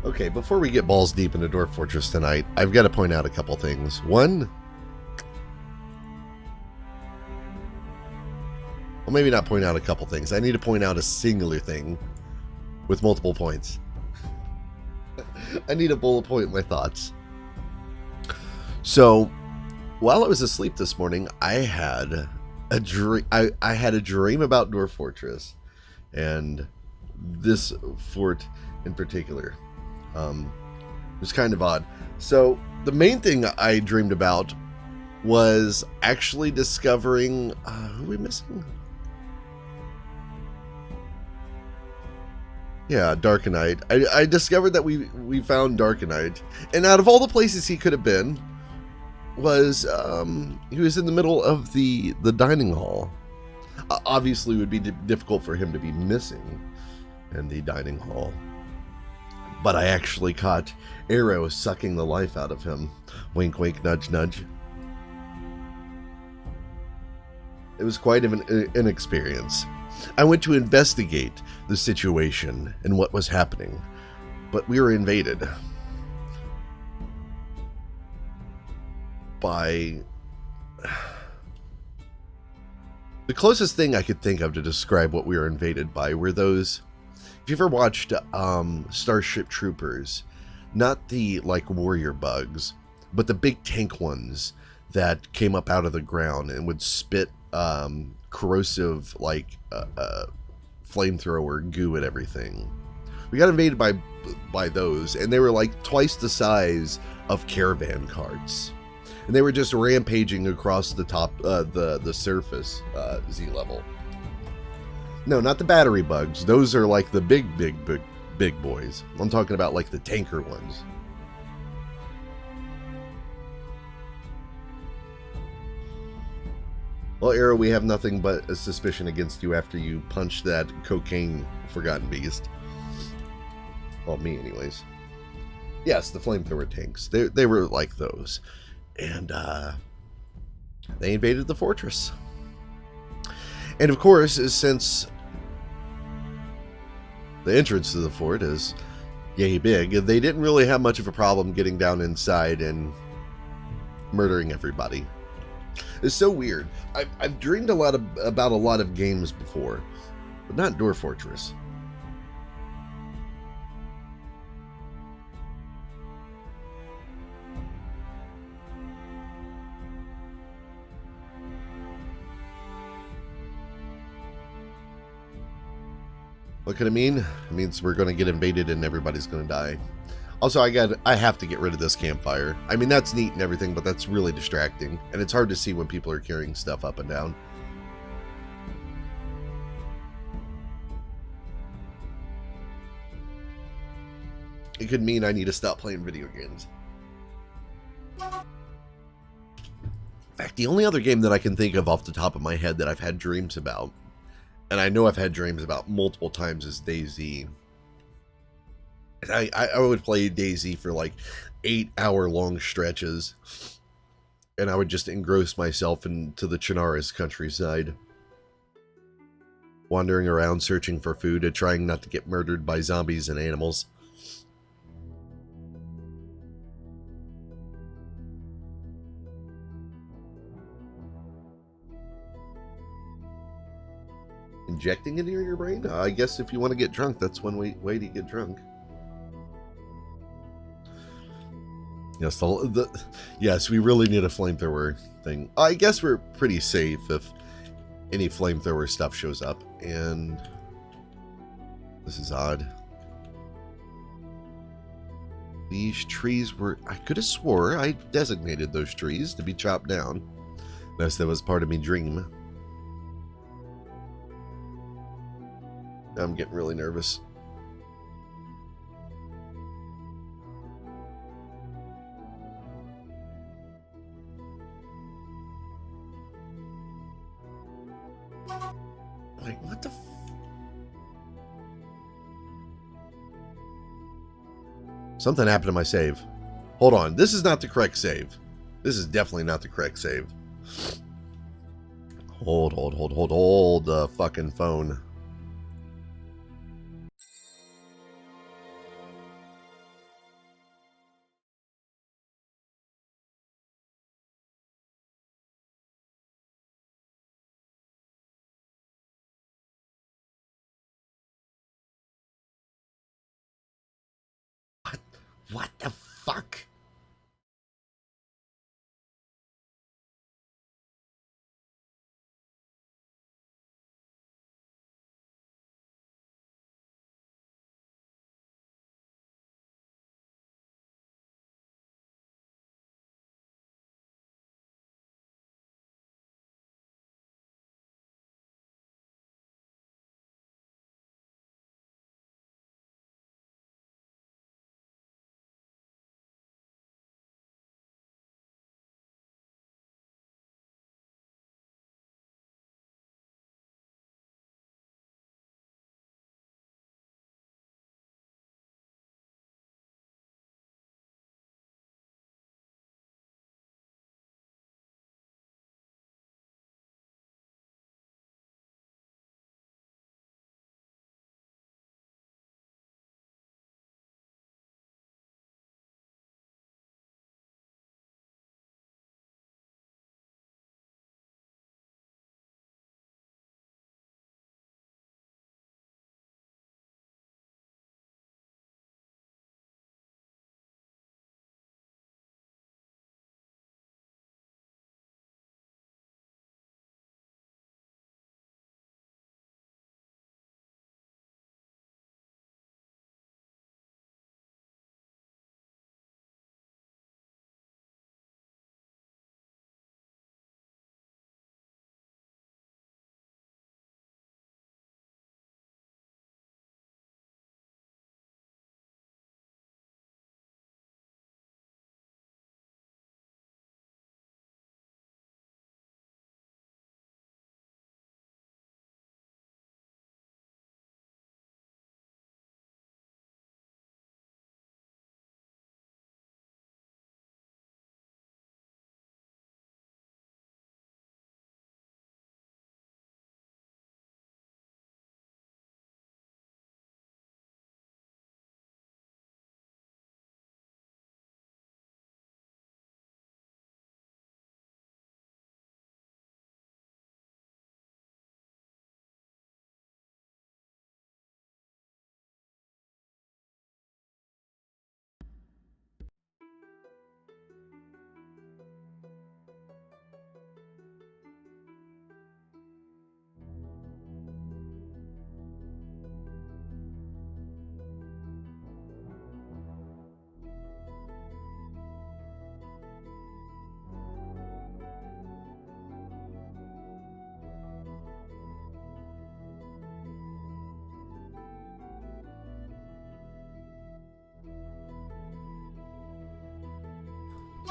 Okay, before we get balls deep into Dwarf Fortress tonight, I've got to point out a couple things. One, well, maybe not point out a couple things. I need to point out a singular thing with multiple points. I need a bullet point in my thoughts. So, while I was asleep this morning, I had a dream. I had a dream about Dwarf Fortress, and this fort in particular. It was kind of odd. So, the main thing I dreamed about was actually discovering who are we missing? Yeah, Darkenite. I discovered that we found Darkenite, and out of all the places he could have been, was he was in the middle of the dining hall. Obviously, it would be difficult for him to be missing in the dining hall, but I actually caught Arrow sucking the life out of him. Wink, wink, nudge, nudge. It was quite an experience. I went to investigate the situation and what was happening, but we were invaded by the closest thing I could think of to describe what we were invaded by were those, if you ever watched Starship Troopers, not the like warrior bugs, but the big tank ones that came up out of the ground and would spit corrosive like flamethrower goo at everything. We got invaded by those, and they were like twice the size of caravan carts, and they were just rampaging across the top the surface Z level. No, not the battery bugs. Those are like the big boys. I'm talking about like the tanker ones. Well, Arrow, we have nothing but a suspicion against you after you punched that cocaine forgotten beast. Well, me anyways. Yes, the flamethrower tanks. They were like those. And they invaded the fortress. And of course, since the entrance to the fort is yay big, they didn't really have much of a problem getting down inside and murdering everybody. It's so weird. I've dreamed about a lot of games before, but not Dwarf Fortress. What could it mean? It means we're going to get invaded and everybody's going to die. Also, I have to get rid of this campfire. I mean, that's neat and everything, but that's really distracting. And it's hard to see when people are carrying stuff up and down. It could mean I need to stop playing video games. In fact, the only other game that I can think of off the top of my head that I've had dreams about, and I know I've had dreams about multiple times, is DayZ. I would play DayZ for like 8-hour long stretches, and I would just engross myself into the Chernarus countryside, wandering around searching for food and trying not to get murdered by zombies and animals. Injecting it into your brain? I guess if you want to get drunk, that's one way to get drunk. Yes, yes, we really need a flamethrower thing. I guess we're pretty safe if any flamethrower stuff shows up. And this is odd. These trees were... I could have swore I designated those trees to be chopped down. Unless that was part of me dream. I'm getting really nervous. Like, what the Something happened to my save. Hold on. This is not the correct save. This is definitely not the correct save. Hold the fucking phone. What the fuck?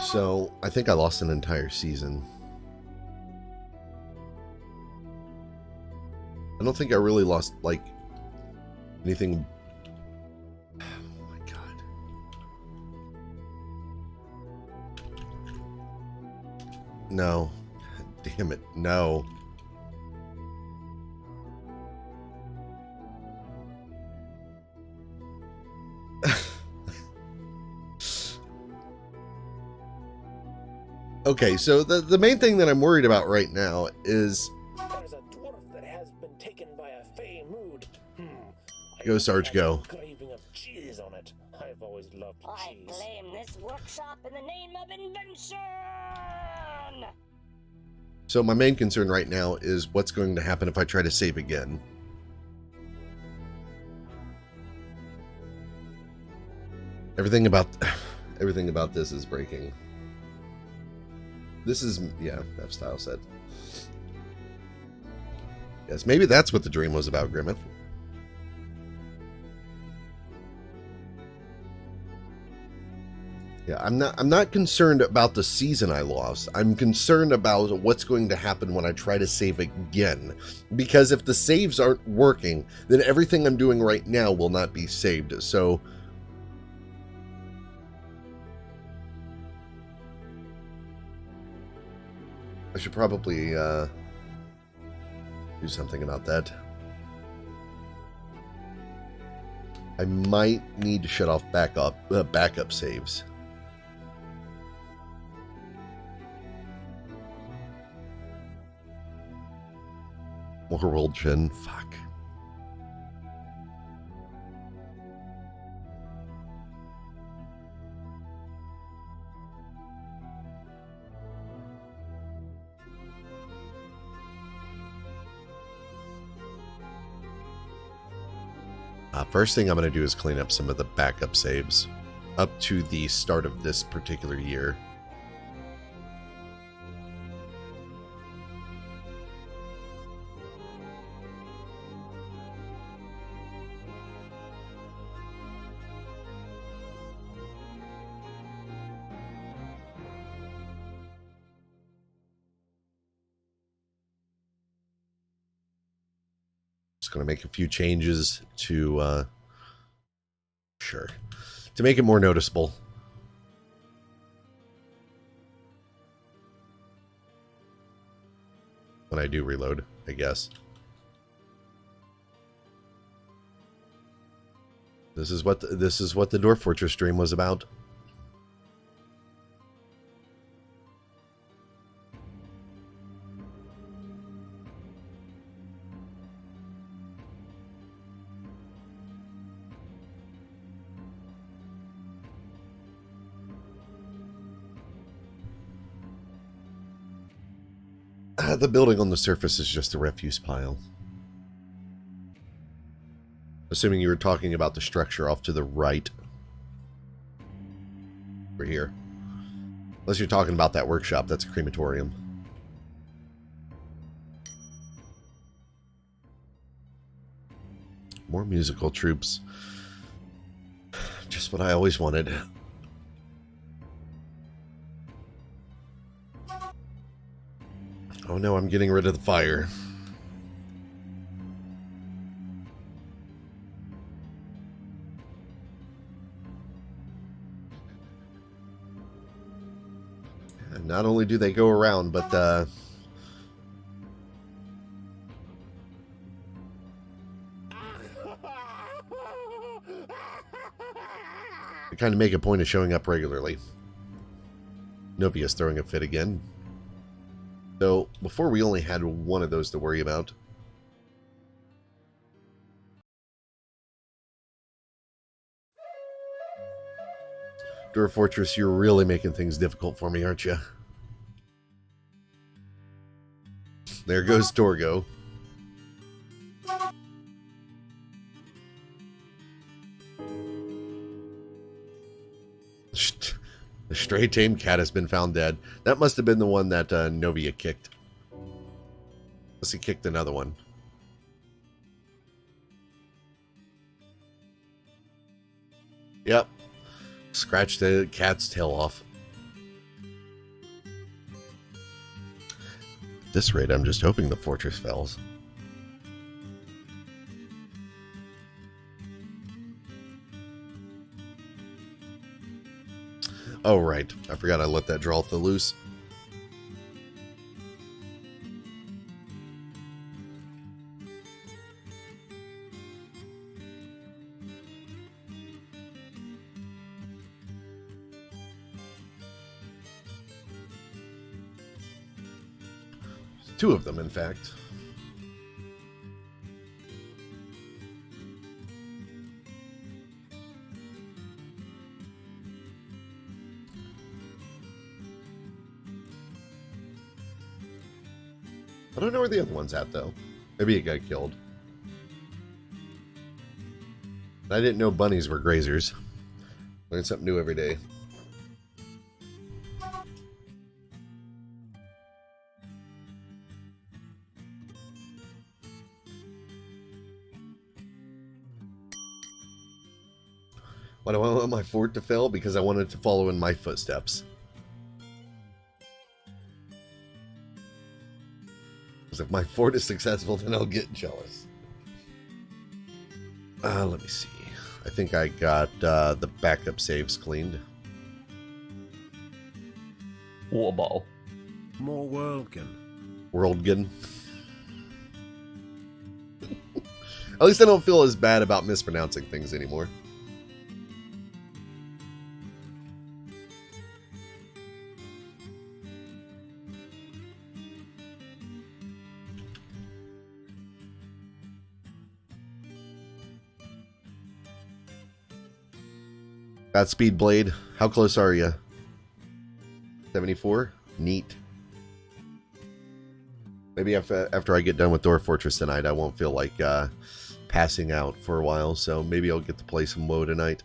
So, I think I lost an entire season. I don't think I really lost, like, anything. Oh my god. No. Damn it, no. Okay, so the main thing that I'm worried about right now is... There's a dwarf that has been taken by a fey mood. Go, Sarge, go. Craving of cheese on it. I've always loved cheese. I claim this workshop in the name of invention! So my main concern right now is what's going to happen if I try to save again. Everything about this is breaking. This is, yeah, F-Style said. Yes, maybe that's what the dream was about, Grimmeth. Yeah, I'm not concerned about the season I lost. I'm concerned about what's going to happen when I try to save again. Because if the saves aren't working, then everything I'm doing right now will not be saved. So I should probably do something about that. I might need to shut off backup saves. More world gen, fuck. First thing I'm going to do is clean up some of the backup saves up to the start of this particular year. Just going to make a few changes to to make it more noticeable. When I do reload, I guess. This is what the Dwarf Fortress stream was about. The building on the surface is just a refuse pile. Assuming you were talking about the structure off to the right. Over here. Unless you're talking about that workshop, that's a crematorium. More musical troops. Just what I always wanted. Oh no, I'm getting rid of the fire. And not only do they go around, but they kind of make a point of showing up regularly. Novia's throwing a fit again. So, before we only had one of those to worry about. Dwarf Fortress, you're really making things difficult for me, aren't you? There goes Torgo. The stray tame cat has been found dead. That must have been the one that Novia kicked. Unless he kicked another one. Yep. Scratch the cat's tail off. At this rate, I'm just hoping the fortress falls. Oh, right. I forgot I let that draw loose. Two of them, in fact. I don't know where the other one's at, though. Maybe it got killed. I didn't know bunnies were grazers. Learn something new every day. Why do I want my fort to fail? Because I wanted to follow in my footsteps. Because if my fort is successful, then I'll get jealous. Let me see. I think I got the backup saves cleaned. Water bottle. More Worldgun. Worldgun. At least I don't feel as bad about mispronouncing things anymore. Got speed blade. How close are you? 74? Neat. Maybe after I get done with Dwarf Fortress tonight, I won't feel like passing out for a while, so maybe I'll get to play some WoW tonight.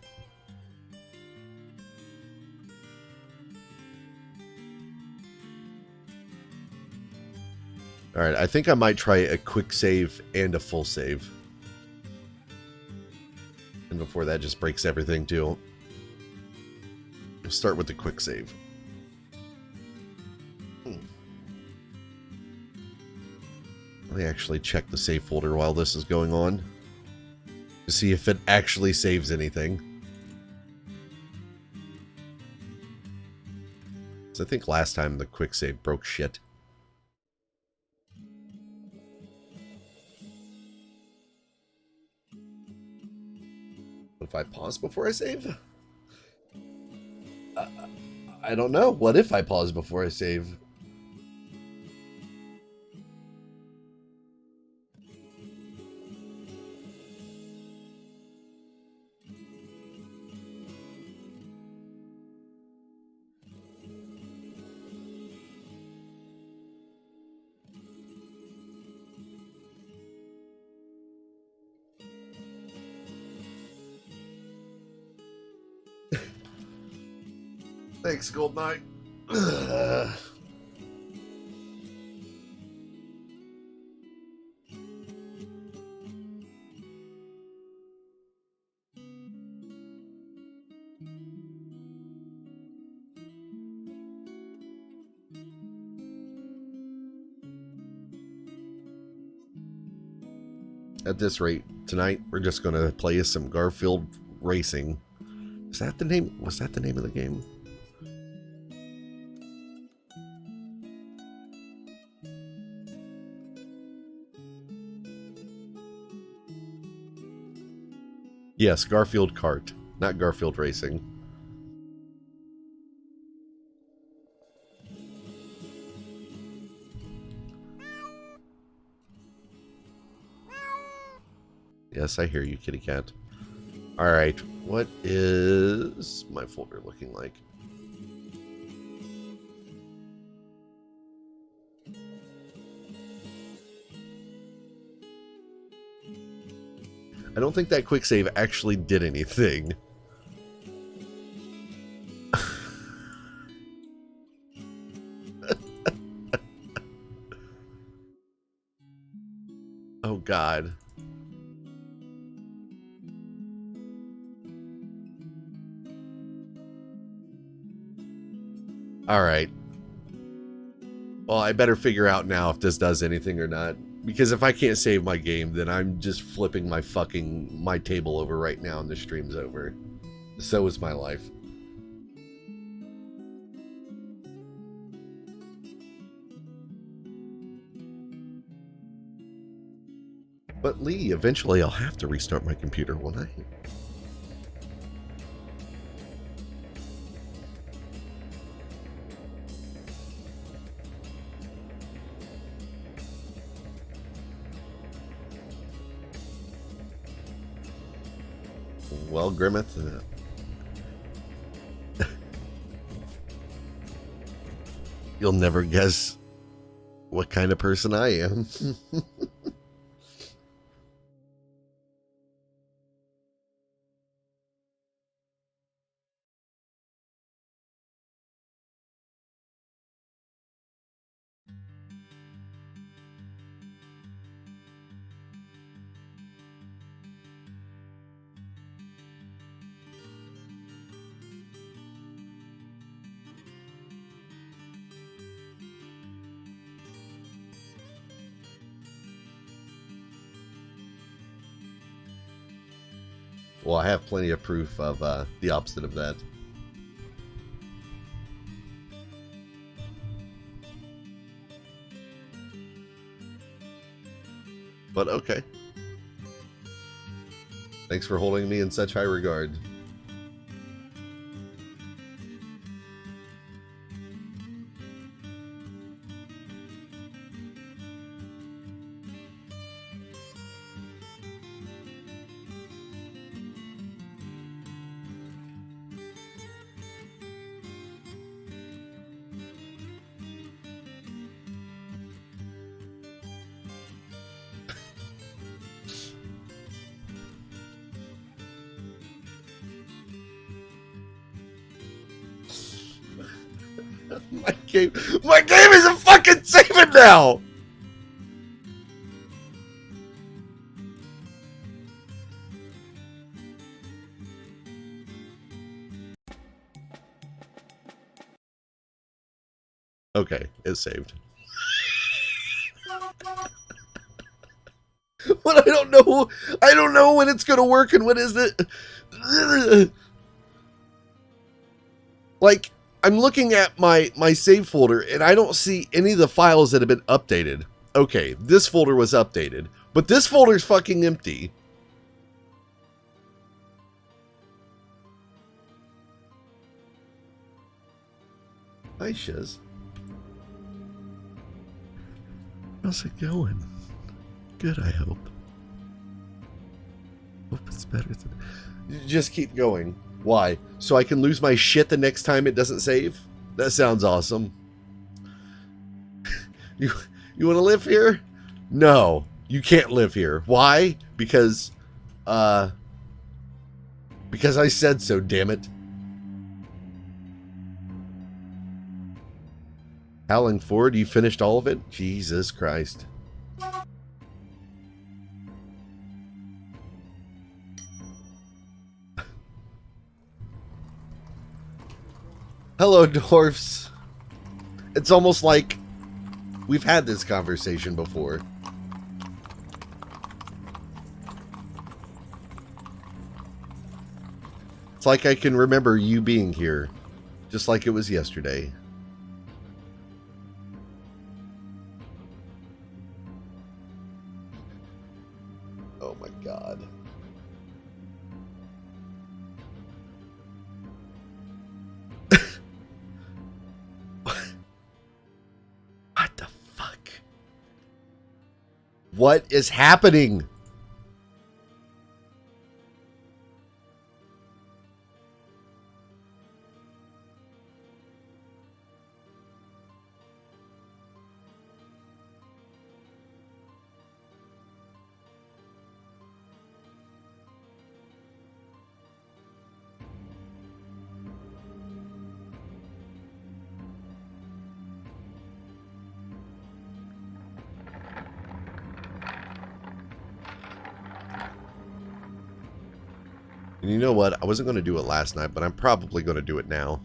Alright, I think I might try a quick save and a full save. And before that just breaks everything too. We'll start with the quick save. Let me actually check the save folder while this is going on. To see if it actually saves anything. So I think last time the quick save broke shit. What if I pause before I save? I don't know. What if I pause before I save? Thanks, Gold Knight. At this rate, tonight we're just gonna play some Garfield Racing. Is that the name? Was that the name of the game? Yes, Garfield Kart, not Garfield Racing. Yes, I hear you, kitty cat. Alright, what is my folder looking like? I don't think that quick save actually did anything. Oh God. Alright. Well, I better figure out now if this does anything or not. Because if I can't save my game, then I'm just flipping my table over right now and the stream's over. So is my life. But Lee, eventually I'll have to restart my computer, won't I? Well, Grimmeth, you'll never guess what kind of person I am. Well, I have plenty of proof of the opposite of that. But okay. Thanks for holding me in such high regard. My game isn't fucking saving now. Okay, it's saved. But I don't know. I don't know when it's gonna work and when is it. Like, I'm looking at my save folder and I don't see any of the files that have been updated. Okay, this folder was updated, but this folder's fucking empty. Hi, Shiz. How's it going? Good, I hope. Hope it's better. Just keep going. Why? So I can lose my shit the next time it doesn't save? That sounds awesome. You want to live here? No, you can't live here. Why? Because I said so, damn it. Howling Forward, you finished all of it? Jesus Christ. Hello, dwarfs. It's almost like we've had this conversation before. It's like I can remember you being here, just like it was yesterday. Oh my God. What the fuck? What is happening? And you know what? I wasn't going to do it last night, but I'm probably going to do it now.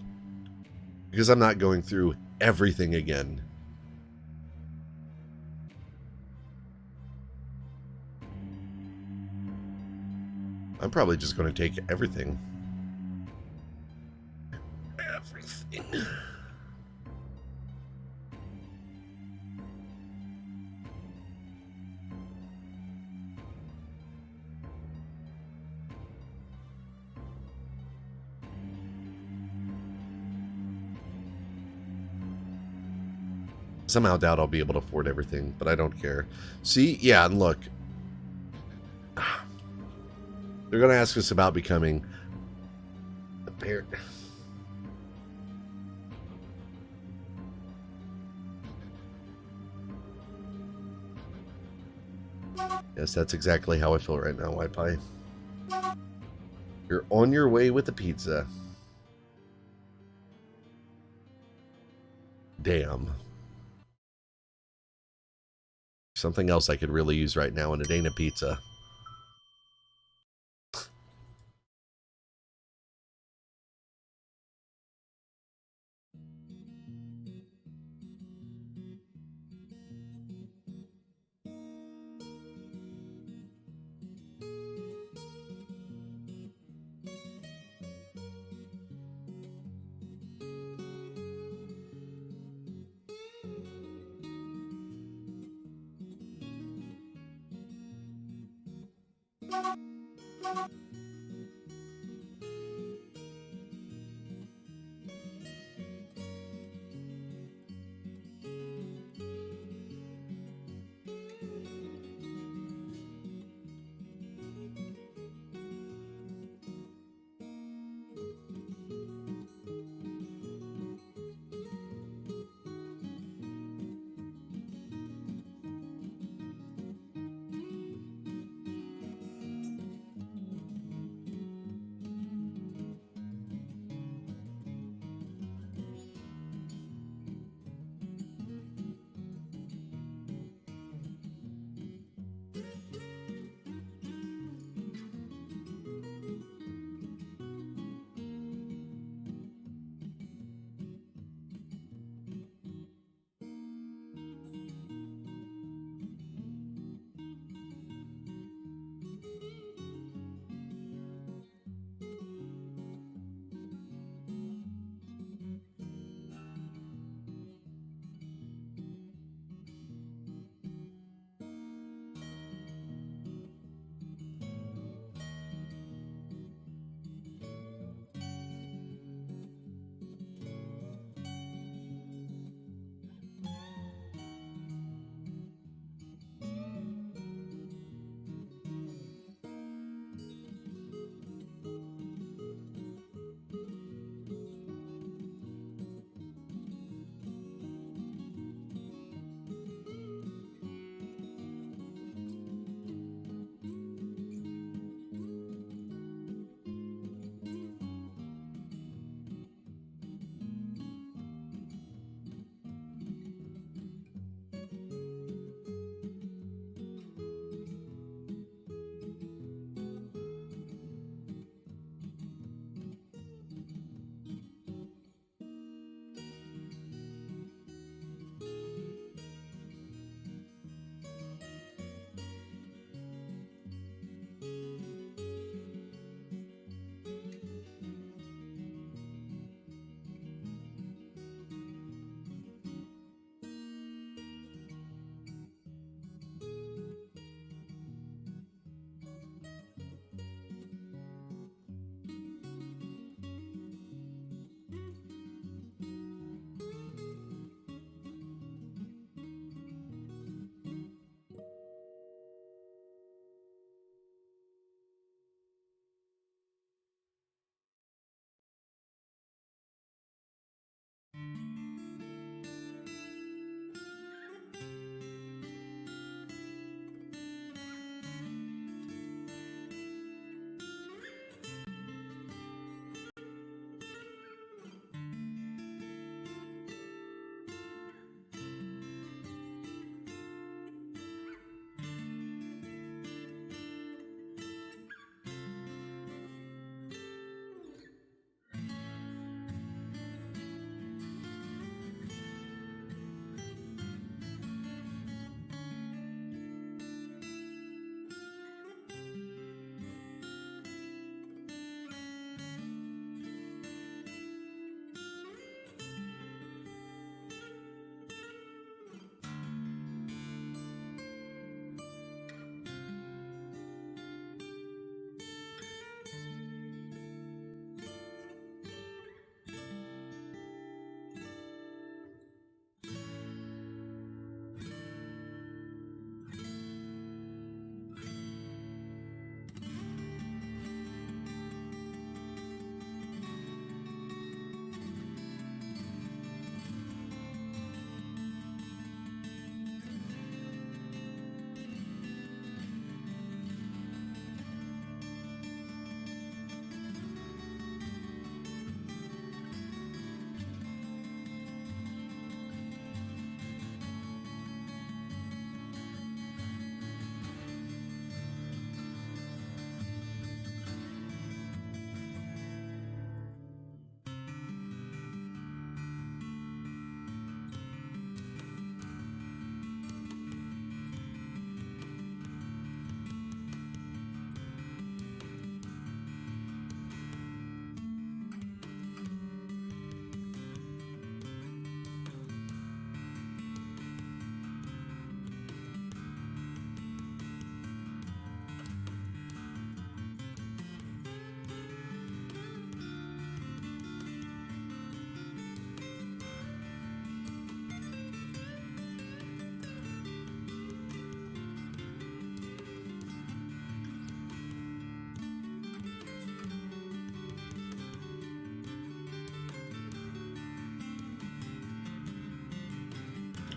Because I'm not going through everything again. I'm probably just going to take everything. Everything. Somehow doubt I'll be able to afford everything, but I don't care. See? Yeah, and look. They're going to ask us about becoming a parent. Yes, that's exactly how I feel right now, White Pie. You're on your way with the pizza. Damn. Something else I could really use right now, and it ain't a pizza.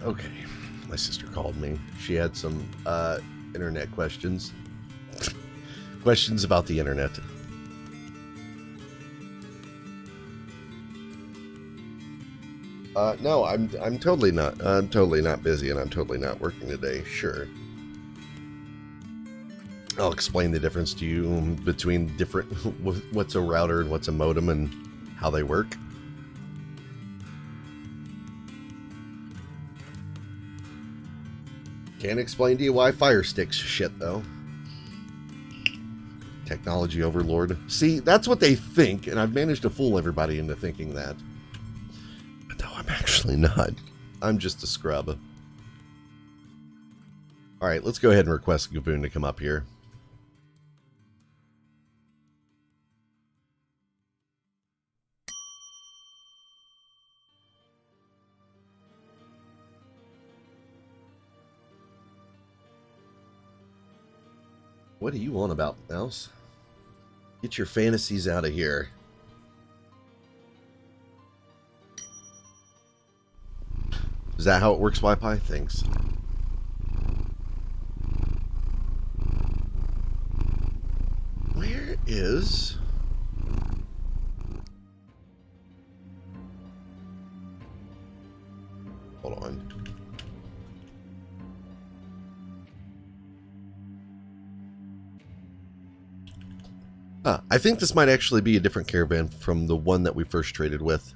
Okay, my sister called me. She had some internet questions. Questions about the internet. No, I'm totally not. I'm totally not busy, and I'm totally not working today. Sure. I'll explain the difference to you between different what's a router and what's a modem and how they work. Can't explain to you why Fire Stick's shit, though. Technology overlord. See, that's what they think, and I've managed to fool everybody into thinking that. But no, I'm actually not. I'm just a scrub. Alright, let's go ahead and request Gaboon to come up here. What do you want about, Mouse? Get your fantasies out of here. Is that how it works, Wi-Fi? Thanks. Where is... Hold on. I think this might actually be a different caravan from the one that we first traded with.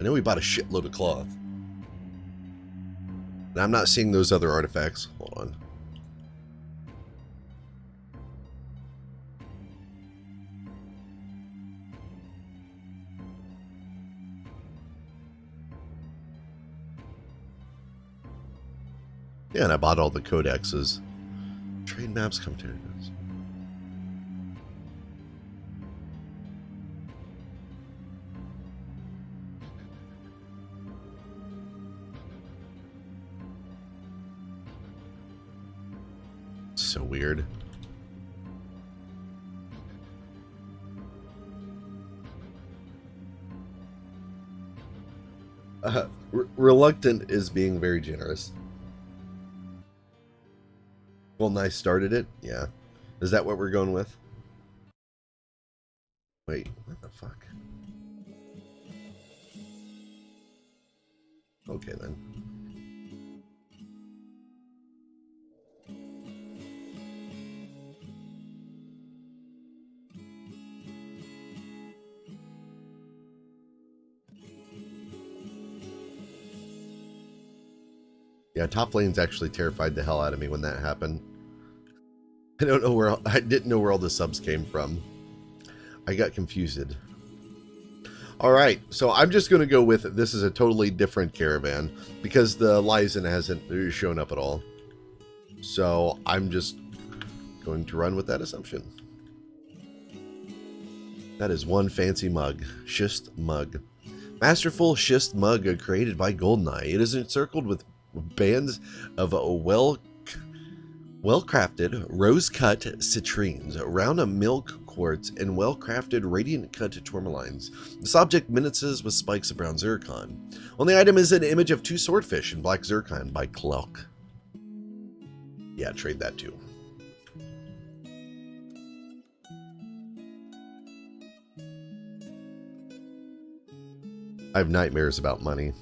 I know we bought a shitload of cloth. And I'm not seeing those other artifacts. Hold on. Yeah, and I bought all the codexes. Trade maps, commentaries. So weird. Reluctant is being very generous. Well, nice started it? Yeah. Is that what we're going with? Wait, what the fuck? Okay, then. Yeah, top lane's actually terrified the hell out of me when that happened. I didn't know where all the subs came from. I got confused. Alright, so I'm just going to go with this is a totally different caravan because the Lysen hasn't shown up at all. So I'm just going to run with that assumption. That is one fancy mug. Schist mug. Masterful schist mug created by Goldeneye. It is encircled with bands of well-crafted, rose-cut citrines, round milk quartz, and well-crafted radiant-cut tourmalines. This object mimics with spikes of brown zircon. On the item is an image of two swordfish in black zircon by Cloak. Yeah, trade that too. I have nightmares about money.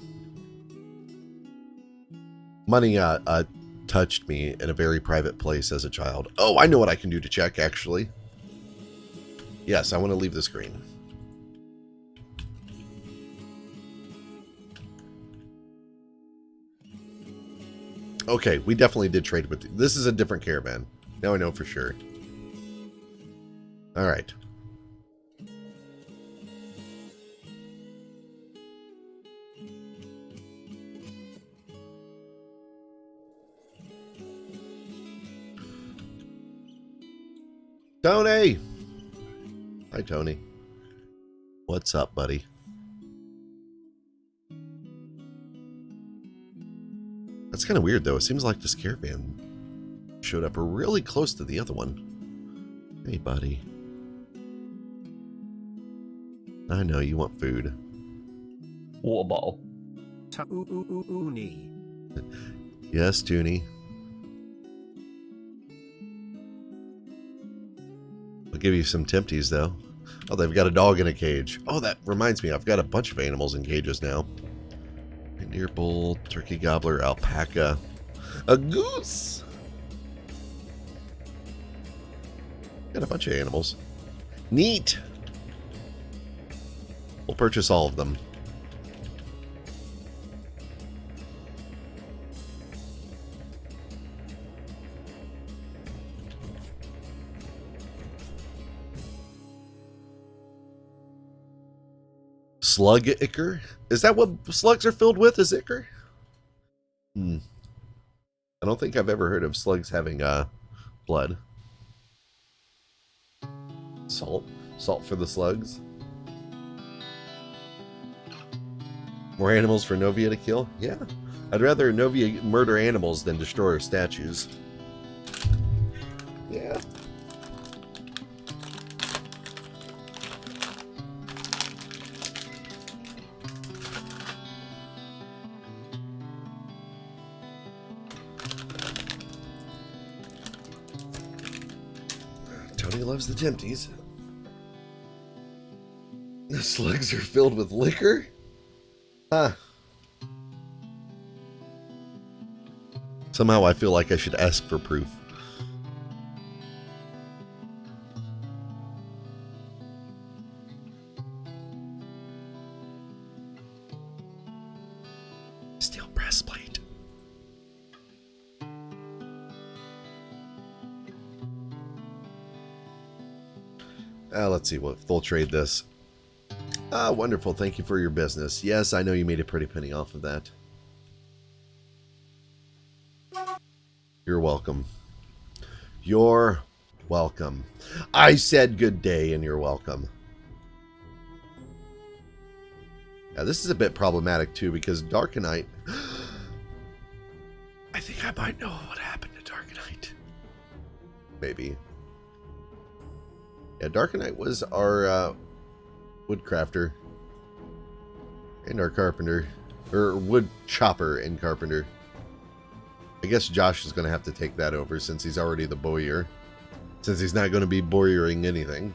Money touched me in a very private place as a child. Oh, I know what I can do to check, actually. Yes, I want to leave the screen. Okay, we definitely did trade with... This is a different caravan. Now I know for sure. Alright. Tony! Hi, Tony. What's up, buddy? That's kind of weird, though. It seems like this caravan showed up really close to the other one. Hey, buddy. I know you want food. Water bottle. Uni. Yes, Toonie. I'll give you some tempties, though. Oh, they've got a dog in a cage. Oh, that reminds me. I've got a bunch of animals in cages now. Reindeer bull, turkey gobbler, alpaca, a goose. Got a bunch of animals. Neat. We'll purchase all of them. Slug ichor? Is that what slugs are filled with, is ichor? I don't think I've ever heard of slugs having blood. Salt. Salt for the slugs. More animals for Novia to kill? Yeah. I'd rather Novia murder animals than destroy her statues. Yeah. Tony loves the tempties. The slugs are filled with liquor? Huh. Somehow I feel like I should ask for proof. Steel breastplate. Let's see if they'll trade this. Ah, wonderful. Thank you for your business. Yes, I know you made a pretty penny off of that. You're welcome. You're welcome. I said good day and you're welcome. Yeah, this is a bit problematic too because Darkonite... I think I might know what happened to Darkonite. Maybe. Yeah, Darkonite was our woodcrafter and our carpenter, or wood chopper and carpenter. I guess Josh is going to have to take that over since he's already the bowyer, since he's not going to be bowyering anything.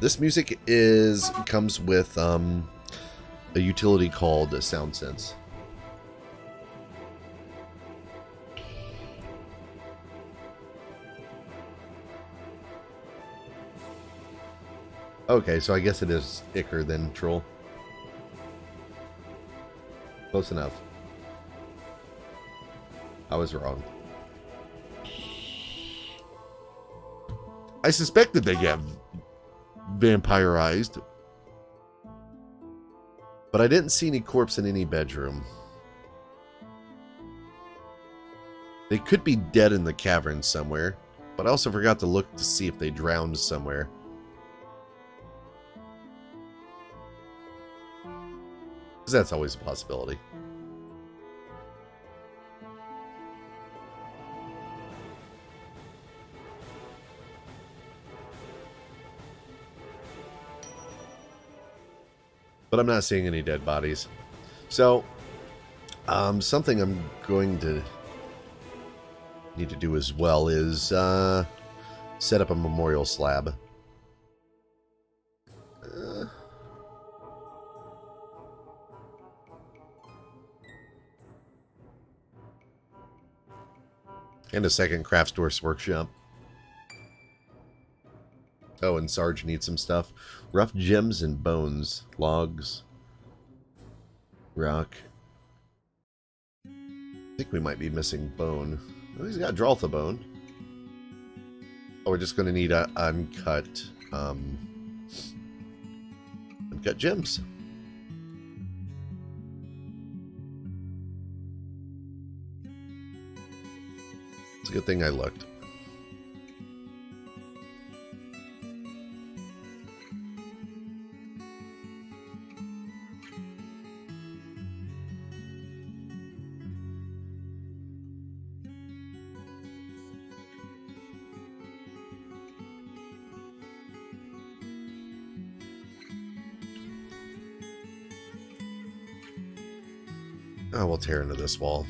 This music comes with a utility called SoundSense. Okay, so I guess it is Ichor then, Troll. Close enough. I was wrong. I suspected they get vampirized, but I didn't see any corpse in any bedroom. They could be dead in the cavern somewhere, but I also forgot to look to see if they drowned somewhere. Because that's always a possibility. But I'm not seeing any dead bodies. So, something I'm going to need to do as well is set up a memorial slab. And a second Craftsdwarf's workshop. Oh, and Sarge needs some stuff. Rough gems and bones. Logs. Rock. I think we might be missing bone. Oh, he's got Draltha bone. Oh, we're just going to need a uncut gems. It's a good thing I looked. Oh, we'll tear into this wall.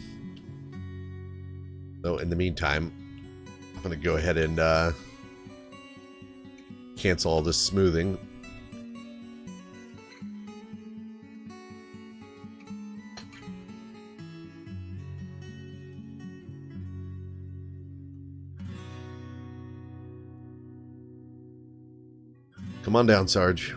So in the meantime, I'm going to go ahead and cancel all this smoothing. Come on down, Sarge.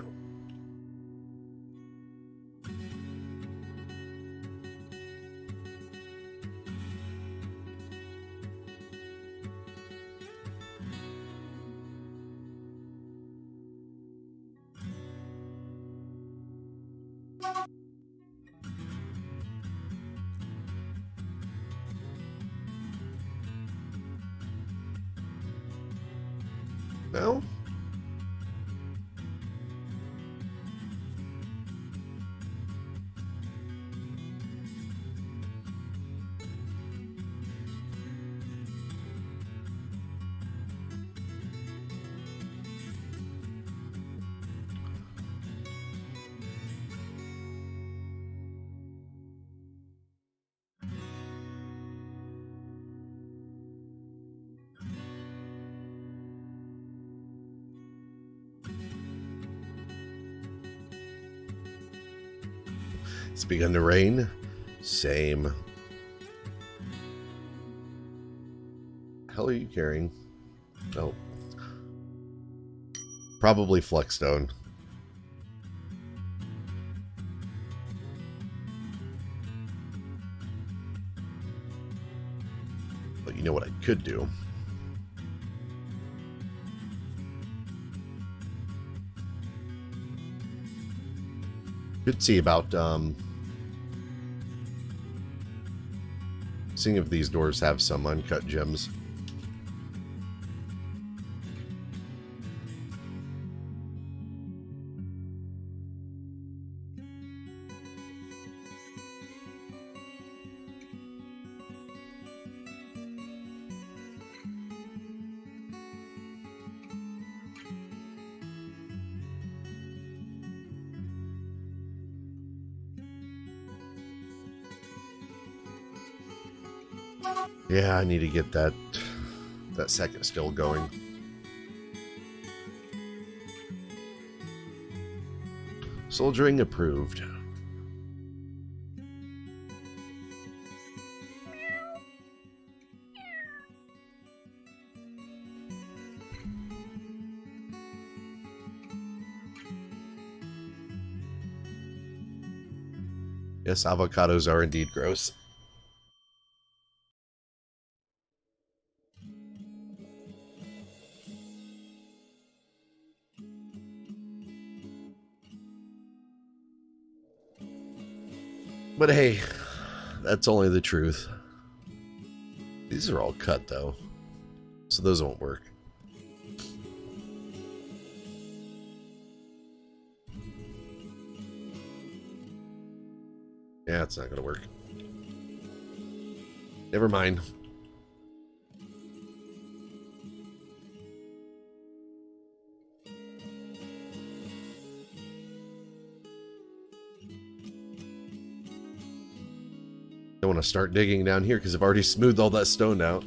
No? It's begun to rain. Same. Hell are you carrying? Nope. Probably Flexstone. But you know what I could do? Could see about seeing if these doors have some uncut gems. Yeah, I need to get that second still going. Soldiering approved. Yes, avocados are indeed gross. But hey, that's only the truth. These are all cut, though, so those won't work. Yeah, it's not going to work. Never mind. I want to start digging down here because I've already smoothed all that stone out.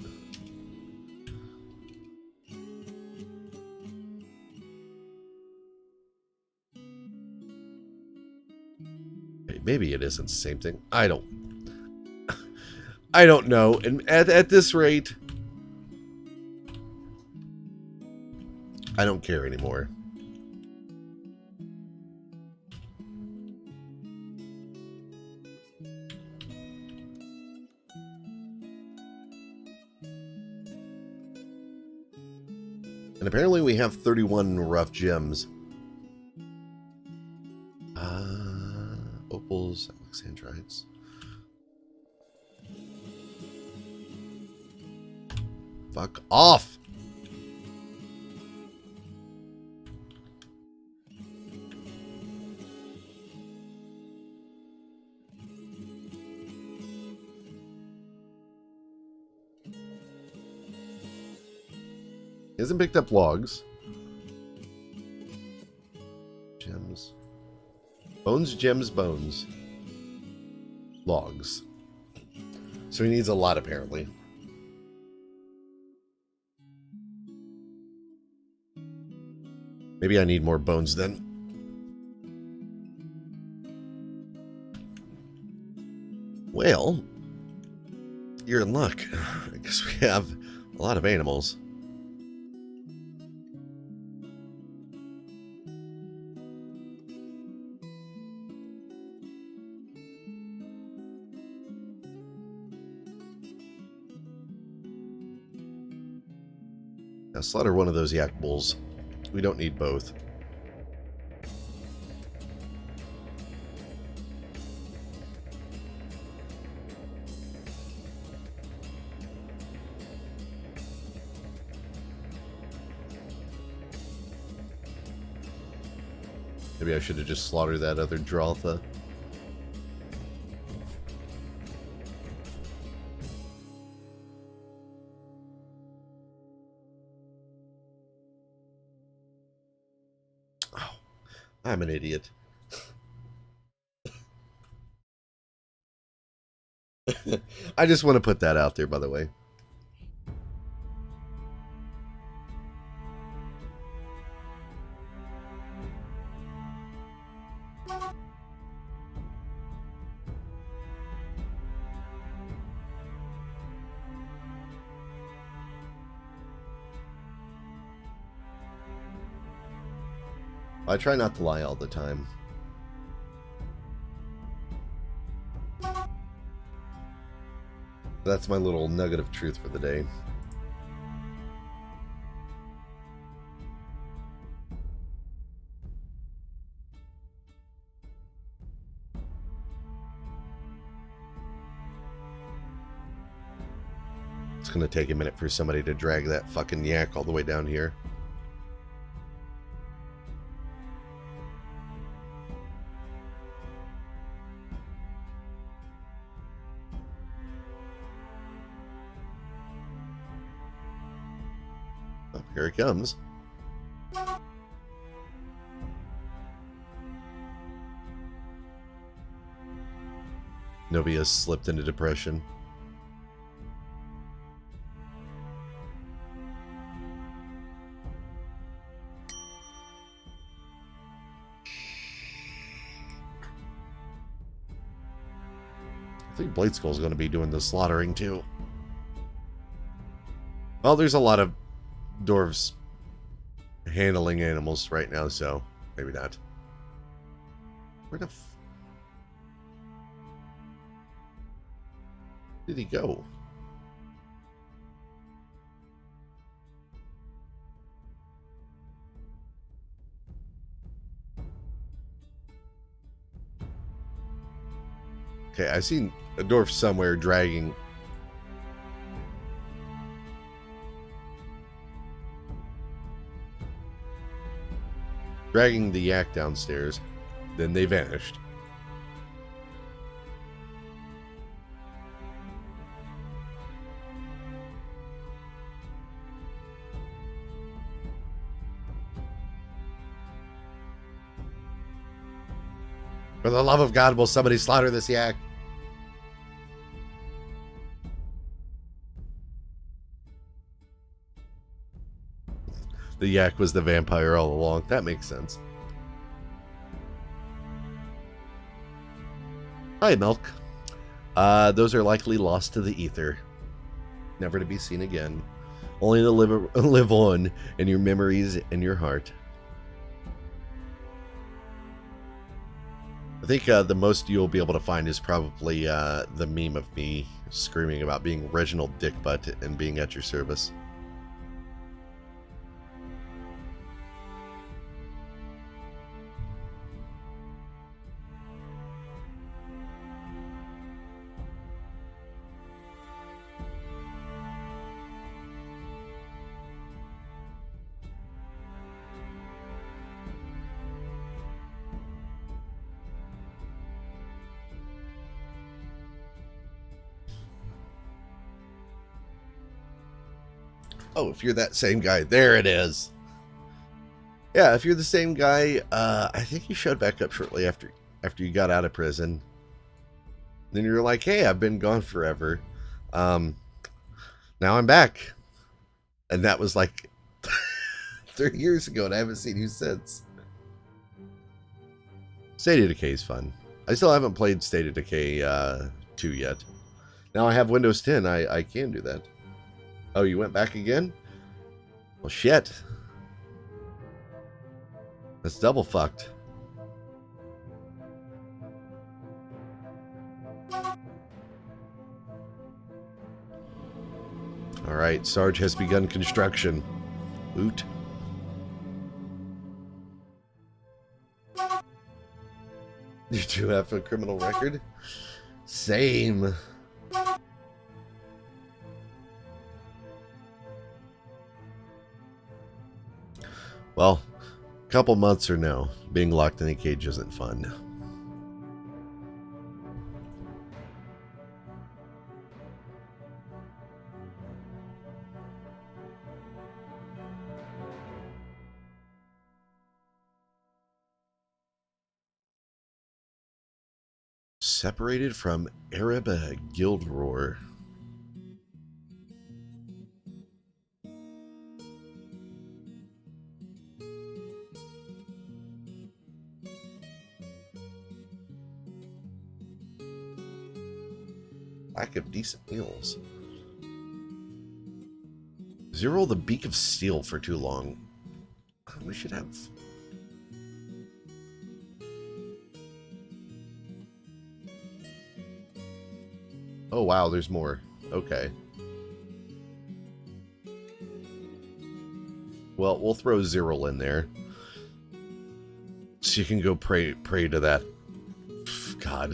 Maybe it isn't the same thing. I don't know. And at this rate, I don't care anymore. And apparently we have 31 rough gems. Opals, alexandrites. Fuck off! He hasn't picked up logs. Gems. Bones, gems, bones. Logs. So he needs a lot, apparently. Maybe I need more bones then. Well, you're in luck. I guess we have a lot of animals. Now slaughter one of those yak bulls. We don't need both. Maybe I should have just slaughtered that other Draltha. Oh, I'm an idiot. I just want to put that out there, by the way. I try not to lie all the time. That's my little nugget of truth for the day. It's gonna take a minute for somebody to drag that fucking yak all the way down here. Oh, here it comes. Novia slipped into depression. I think Blade Skull's going to be doing the slaughtering too. Well, there's a lot of dwarves handling animals right now, so maybe not. Where the f... did he go? Okay, I've seen a dwarf somewhere dragging... dragging the yak downstairs. Then they vanished. For the love of God, will somebody slaughter this yak? The yak was the vampire all along. That makes sense. Hi, Milk. Those are likely lost to the ether. Never to be seen again. Only to live on in your memories and your heart. I think the most you'll be able to find is probably the meme of me screaming about being Reginald Dickbutt and being at your service. Oh, if you're that same guy, there it is. Yeah, if you're the same guy, I think you showed back up shortly after you got out of prison. Then you're like, hey, I've been gone forever. Um, now I'm back, and that was like 3 years ago, and I haven't seen you since. State of Decay is fun. I still haven't played State of Decay 2 yet. Now I have Windows 10. I can do that. Oh, you went back again? Well, shit. That's double fucked. Alright, Sarge has begun construction. Oot. You do have a criminal record? Same. Well, a couple months or no. Being locked in a cage isn't fun. Separated from Arab guild roar. Lack of decent meals. Zero the beak of steel for too long. We should have... Oh wow, there's more. Okay. Well, we'll throw Zyril in there. So you can go pray to that. God.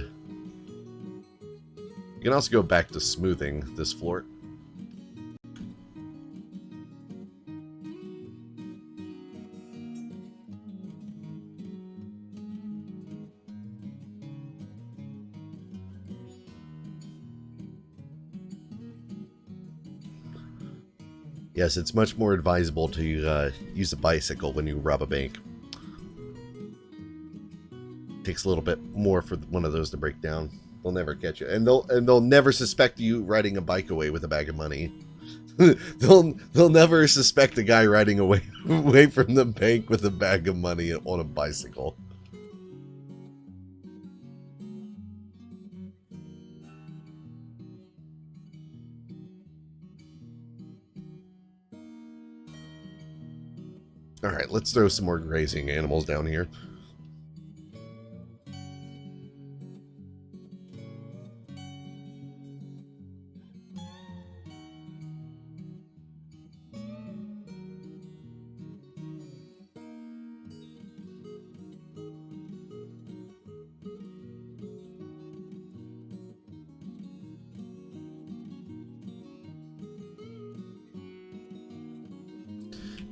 You can also go back to smoothing this floor. Yes, it's much more advisable to use a bicycle when you rob a bank. Takes a little bit more for one of those to break down. They'll never catch you, and they'll never suspect you riding a bike away with a bag of money. they'll never suspect a guy riding away from the bank with a bag of money on a bicycle. All right, let's throw some more grazing animals down here.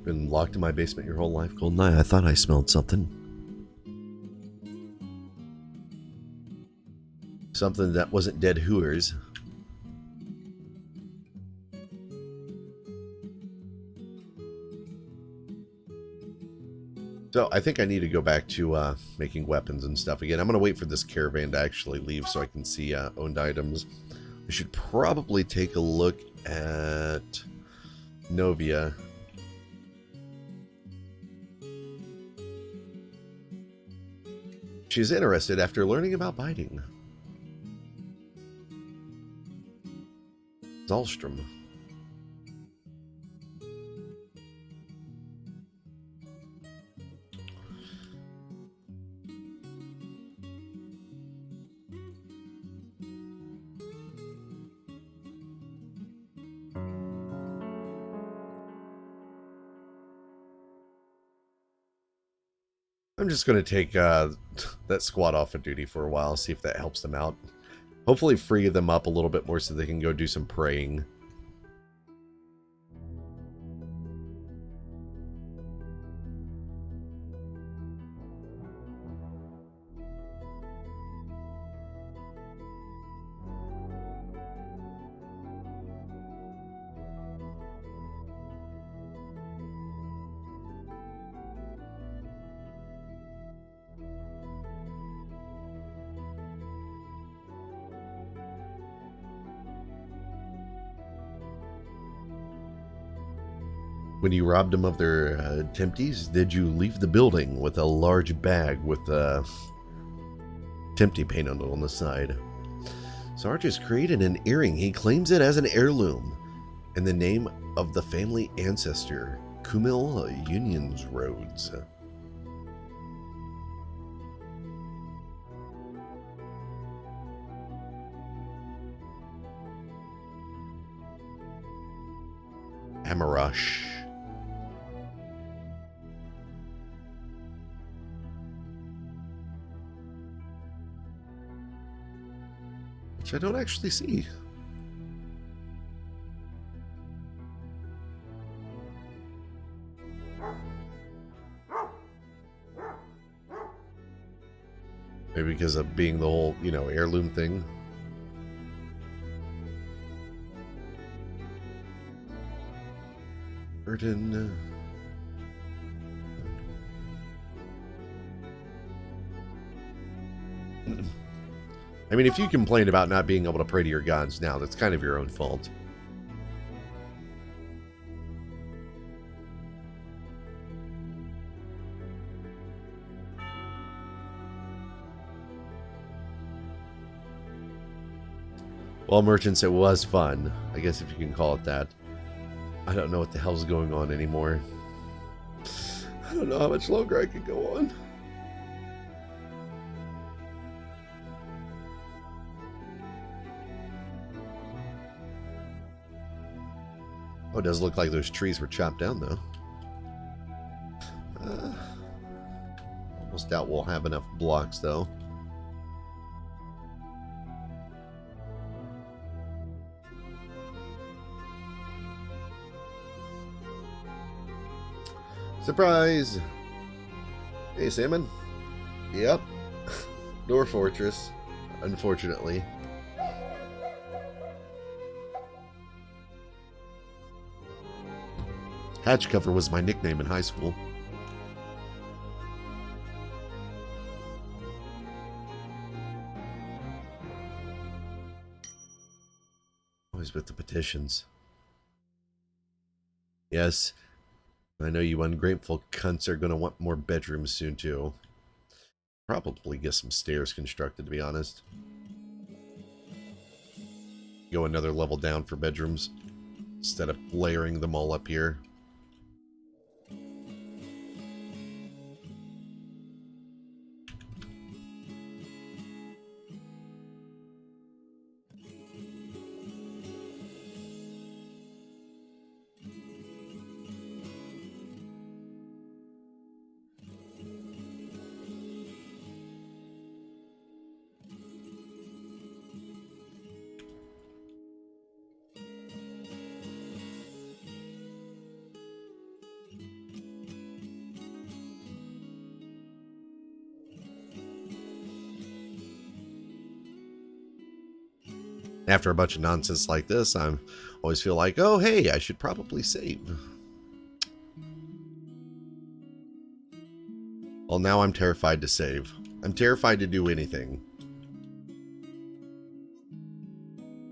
Been locked in my basement your whole life, Goldeneye? I thought I smelled something. Something that wasn't dead hooers. So I think I need to go back to making weapons and stuff again. I'm going to wait for this caravan to actually leave so I can see owned items. We should probably take a look at Novia. She's interested after learning about biting. Zalstrom. I'm just going to take that squad off of duty for a while, see if that helps them out. Hopefully free them up a little bit more so they can go do some praying. When you robbed them of their tempties, did you leave the building with a large bag with tempty paint on the side? Sarge has created an earring. He claims it as an heirloom in the name of the family ancestor, Kumil Unions Roads. Amarush. Which I don't actually see. Maybe because of being the whole, heirloom thing. Burden. I mean, if you complain about not being able to pray to your gods now, that's kind of your own fault. Well, merchants, it was fun. I guess if you can call it that. I don't know what the hell's going on anymore. I don't know how much longer I could go on. Oh, it does look like those trees were chopped down, though. Almost doubt we'll have enough blocks, though. Surprise! Hey, Salmon. Yep. Dwarf Fortress, unfortunately. Hatch cover was my nickname in high school. Always with the petitions. Yes, I know you ungrateful cunts are going to want more bedrooms soon, too. Probably get some stairs constructed, to be honest. Go another level down for bedrooms, instead of layering them all up here. After a bunch of nonsense like this, I always feel like, oh, hey, I should probably save. Well, now I'm terrified to save. I'm terrified to do anything.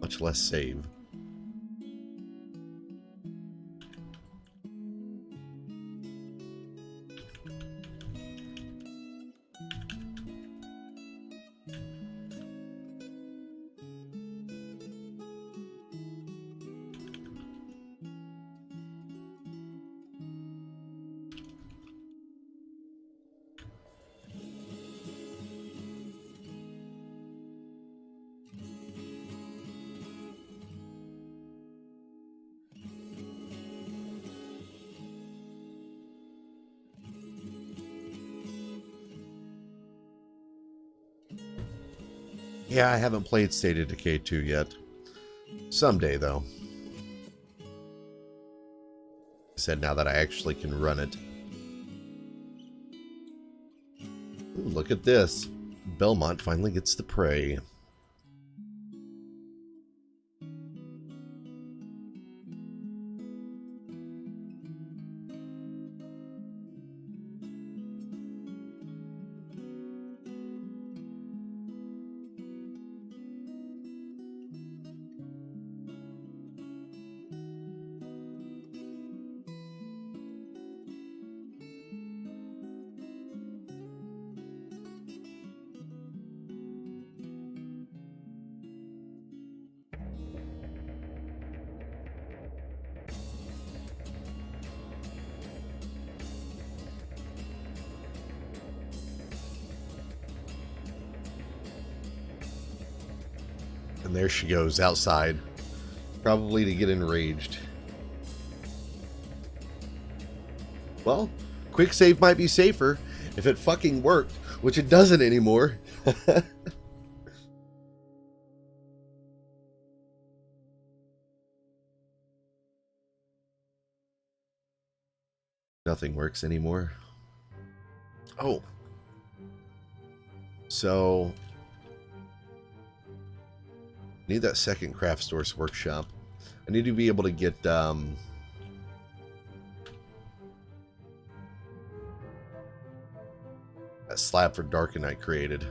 Much less save. Yeah, I haven't played State of Decay 2 yet. Someday, though. I said now that I actually can run it. Ooh, look at this. Belmont finally gets to pray. And there she goes outside. Probably to get enraged. Well, quick save might be safer if it fucking worked, which it doesn't anymore. Nothing works anymore. Oh. So, need that second craft source workshop. I need to be able to get that slab for Darkenite created.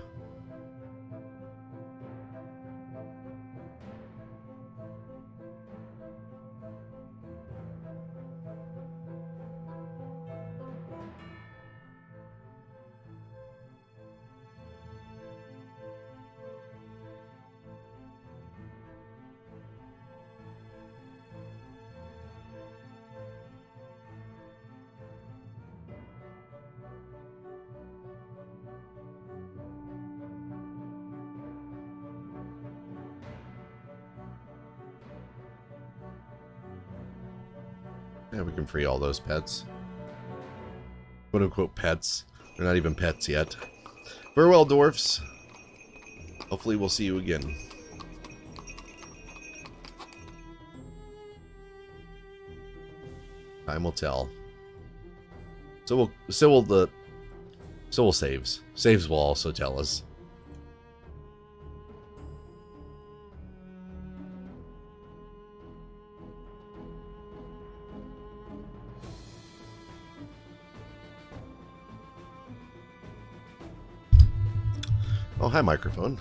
Yeah, we can free all those pets. Quote unquote pets. They're not even pets yet. Farewell, dwarfs. Hopefully we'll see you again. Time will tell. So will saves. Saves will also tell us. Oh, hi, microphone.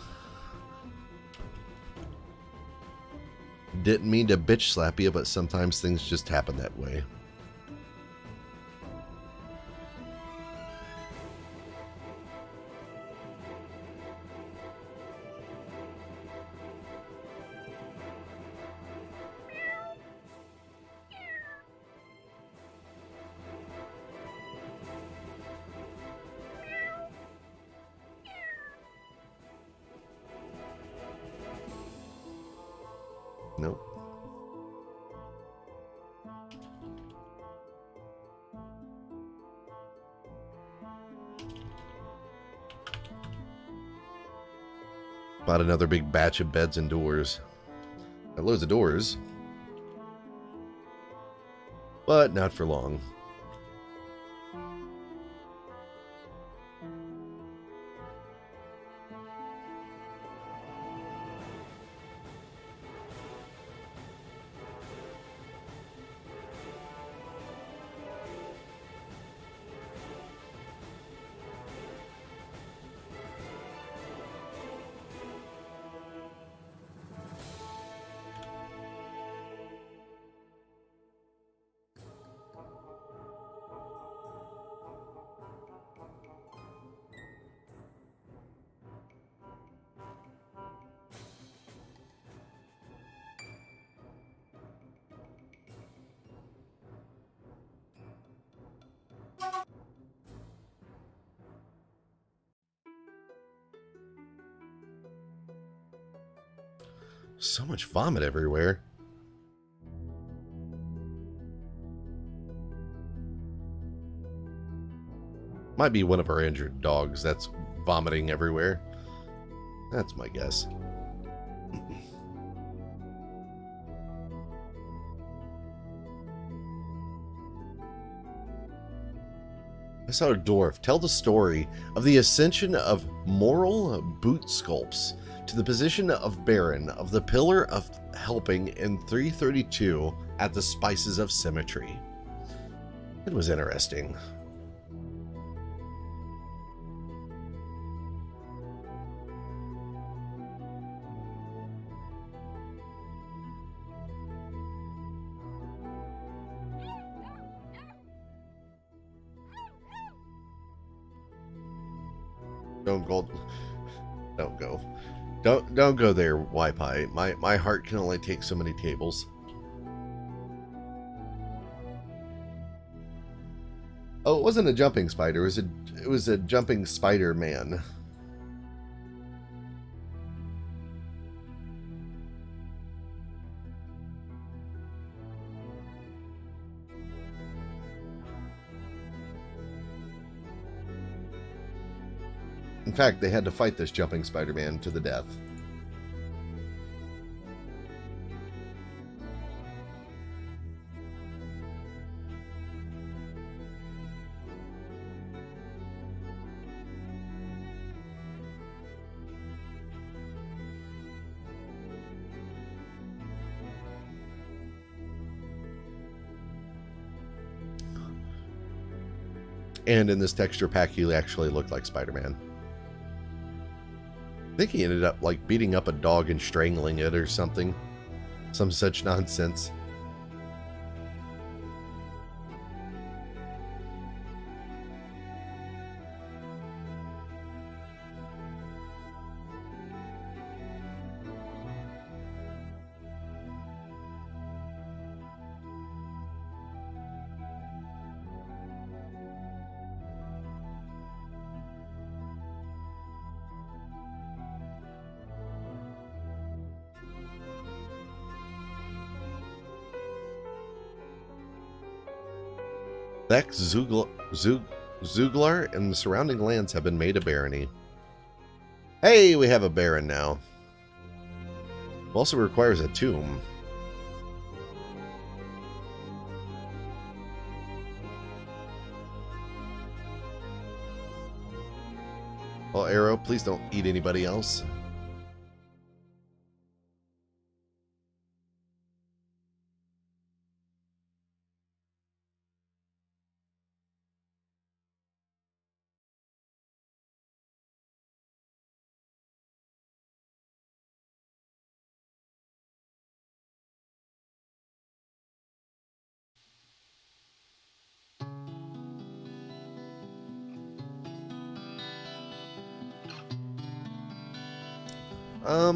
Didn't mean to bitch slap you, but sometimes things just happen that way. Nope. Bought another big batch of beds and doors. Got loads of doors. But not for long. So much vomit everywhere. Might be one of our injured dogs that's vomiting everywhere. That's my guess. I saw a dwarf tell the story of the ascension of moral boot sculpts to the position of Baron of the Pillar of Helping in 332 at the Spices of Symmetry. It was interesting. Don't go. Don't go there, Wi-Fi. My heart can only take so many tables. Oh, it wasn't a jumping spider. It was a jumping spider man. In fact, they had to fight this jumping Spider-Man to the death. And in this texture pack, he actually looked like Spider-Man. I think he ended up like beating up a dog and strangling it or something. Some such nonsense. Thek, Zuglar, and the surrounding lands have been made a barony. Hey, we have a baron now. Also requires a tomb. Well, Arrow, please don't eat anybody else.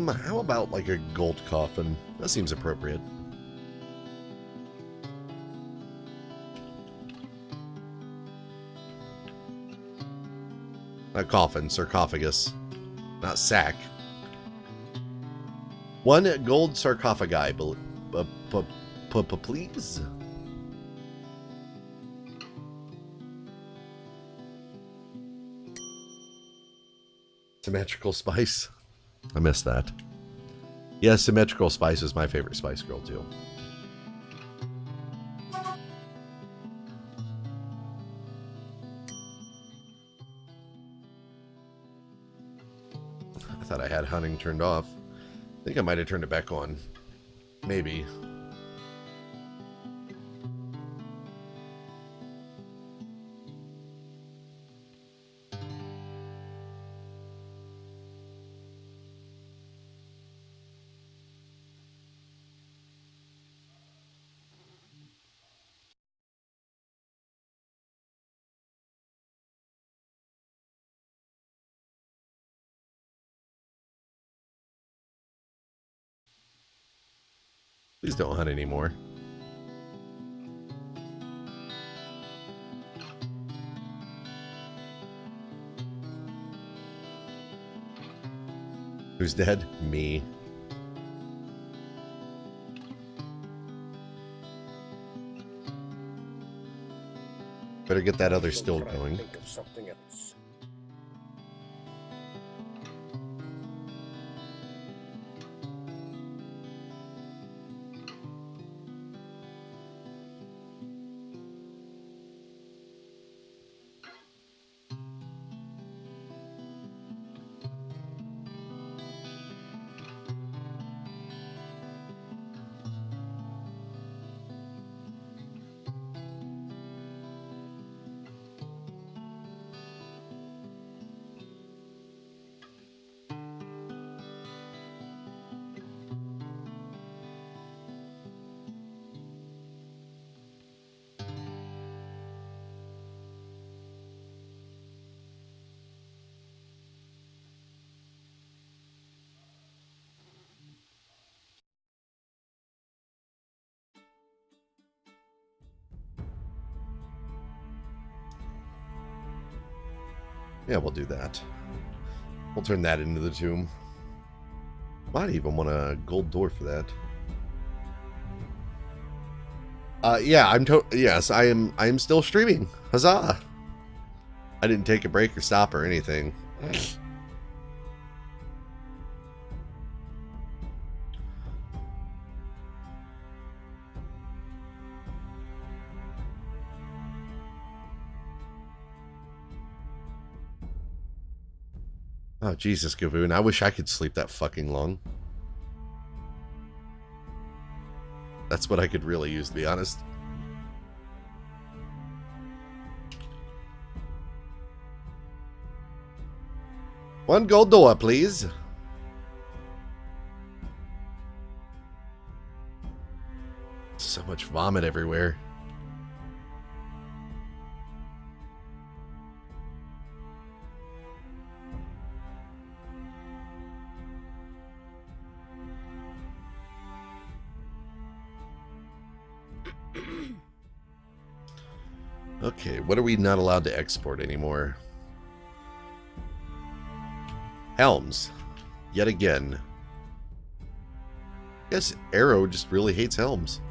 How about like a gold coffin? That seems appropriate. A coffin, sarcophagus, not sack. One gold sarcophagi, please. Symmetrical spice. I missed that. Yeah, symmetrical spice is my favorite Spice Girl too. I thought I had hunting turned off. I think I might have turned it back on. Maybe. Please don't hunt anymore. Who's dead? Me. Better get that other still going. Think of something else. Yeah, we'll do that. We'll turn that into the tomb. Might even want a gold door for that. Yeah, yes, I am still streaming. Huzzah! I didn't take a break or stop or anything. Oh, Jesus, Gavoon. I wish I could sleep that fucking long. That's what I could really use, to be honest. One gold door, please. So much vomit everywhere. Okay, what are we not allowed to export anymore? Helms. Yet again. I guess Arrow just really hates helms.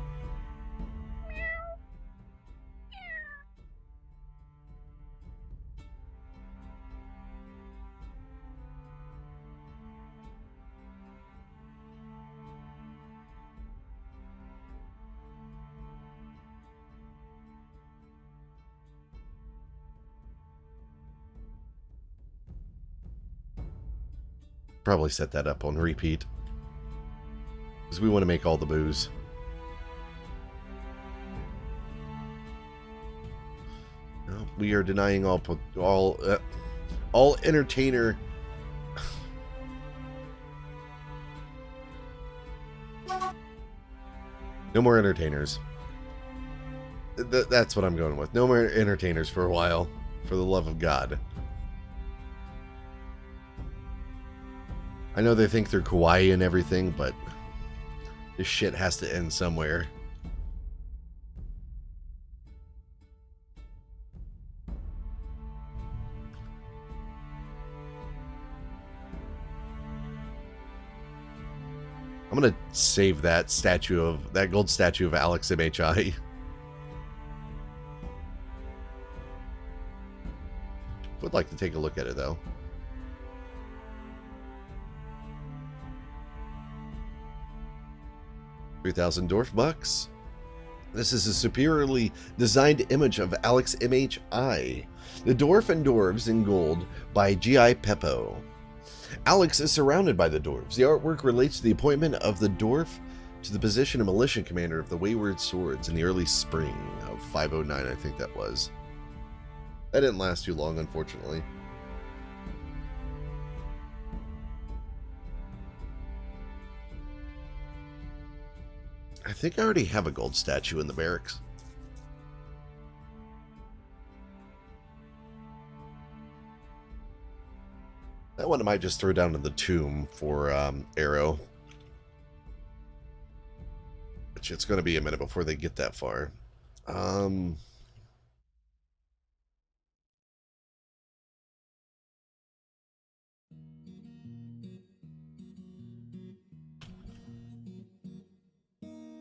Probably set that up on repeat. Because we want to make all the booze. No, we are denying all entertainer. No more entertainers. That's what I'm going with. No more entertainers for a while. For the love of God. I know they think they're kawaii and everything, but this shit has to end somewhere. I'm gonna save that gold statue of Alex MHI. Would like to take a look at it though. 3,000 dwarf bucks. This is a superiorly designed image of Alex MHI, the dwarf and dwarves in gold by G.I. Peppo. Alex is surrounded by the dwarves. The artwork relates to the appointment of the dwarf to the position of militia commander of the Wayward Swords in the early spring of 509, I think that was. That didn't last too long, unfortunately. I think I already have a gold statue in the barracks. That one I might just throw down in the tomb for Arrow. Which it's going to be a minute before they get that far.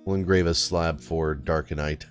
We'll engrave a slab for Darkenite.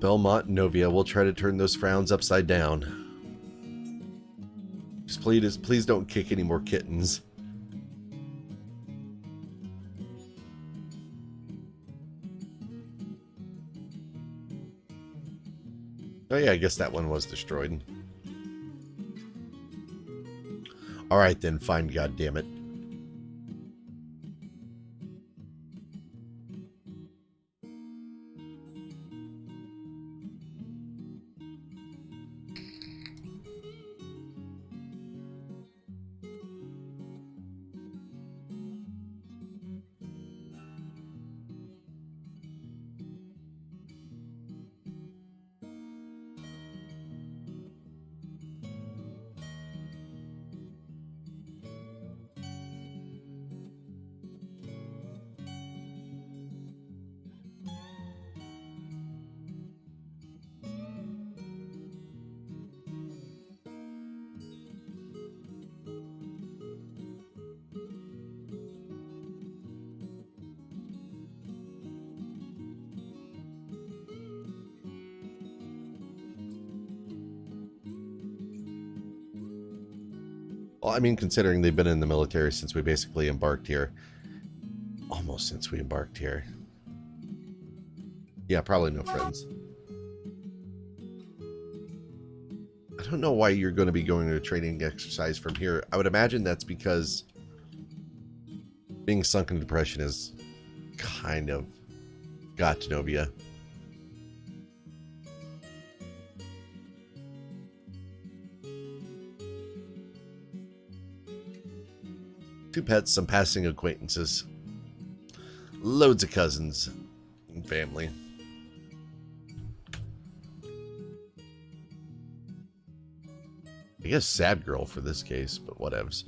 Belmont and Novia will try to turn those frowns upside down. Just please don't kick any more kittens. Oh yeah, I guess that one was destroyed. Alright then, fine, goddammit. Well, I mean, considering they've been in the military since we basically embarked here. Almost since we embarked here. Yeah, probably no friends. I don't know why you're going to be going to a training exercise from here. I would imagine that's because being sunk in depression is kind of got to know you. Two pets, some passing acquaintances. Loads of cousins and family. I guess sad girl for this case, but whatevs.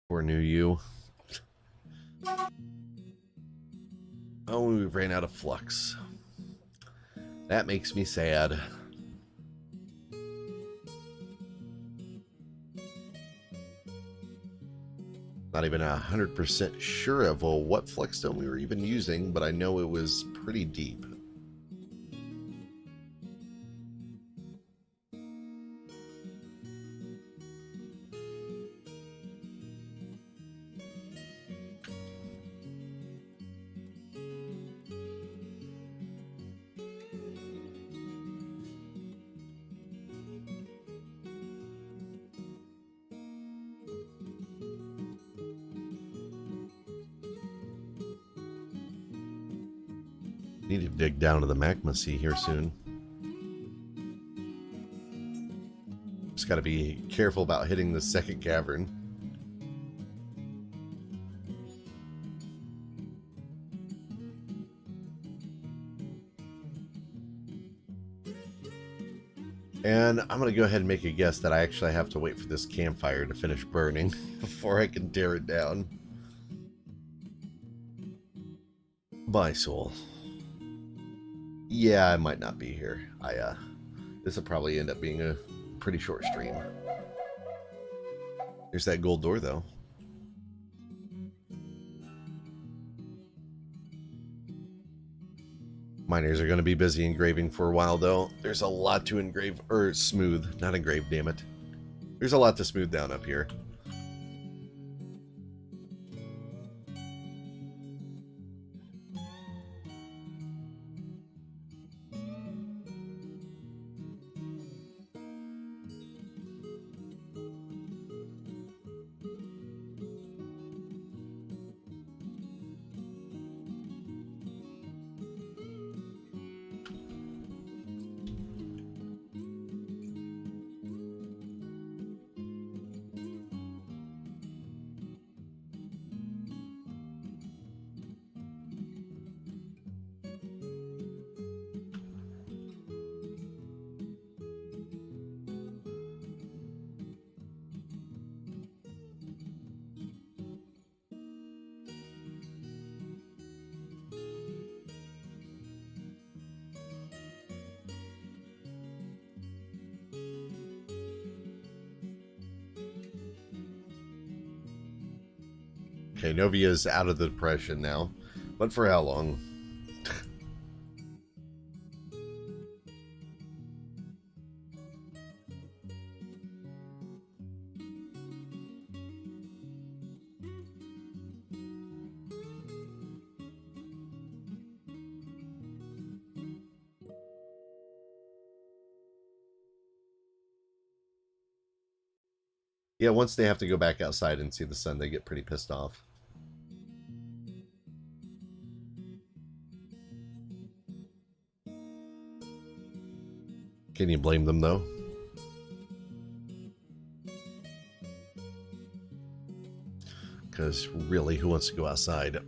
Poor new you. Oh, we ran out of flux. That makes me sad. Not even 100% sure of what flux stone we were even using, but I know it was pretty deep. Need to dig down to the magma sea here soon. Just got to be careful about hitting the second cavern. And I'm going to go ahead and make a guess that I actually have to wait for this campfire to finish burning before I can tear it down. Bye, soul. Yeah, I might not be here. This will probably end up being a pretty short stream. There's that gold door, though. Miners are going to be busy engraving for a while, though. There's a lot to engrave, or smooth, not engrave, damn it. There's a lot to smooth down up here. Okay, Novia's out of the depression now. But for how long? Yeah, once they have to go back outside and see the sun, they get pretty pissed off. Can you blame them, though? Because really, who wants to go outside?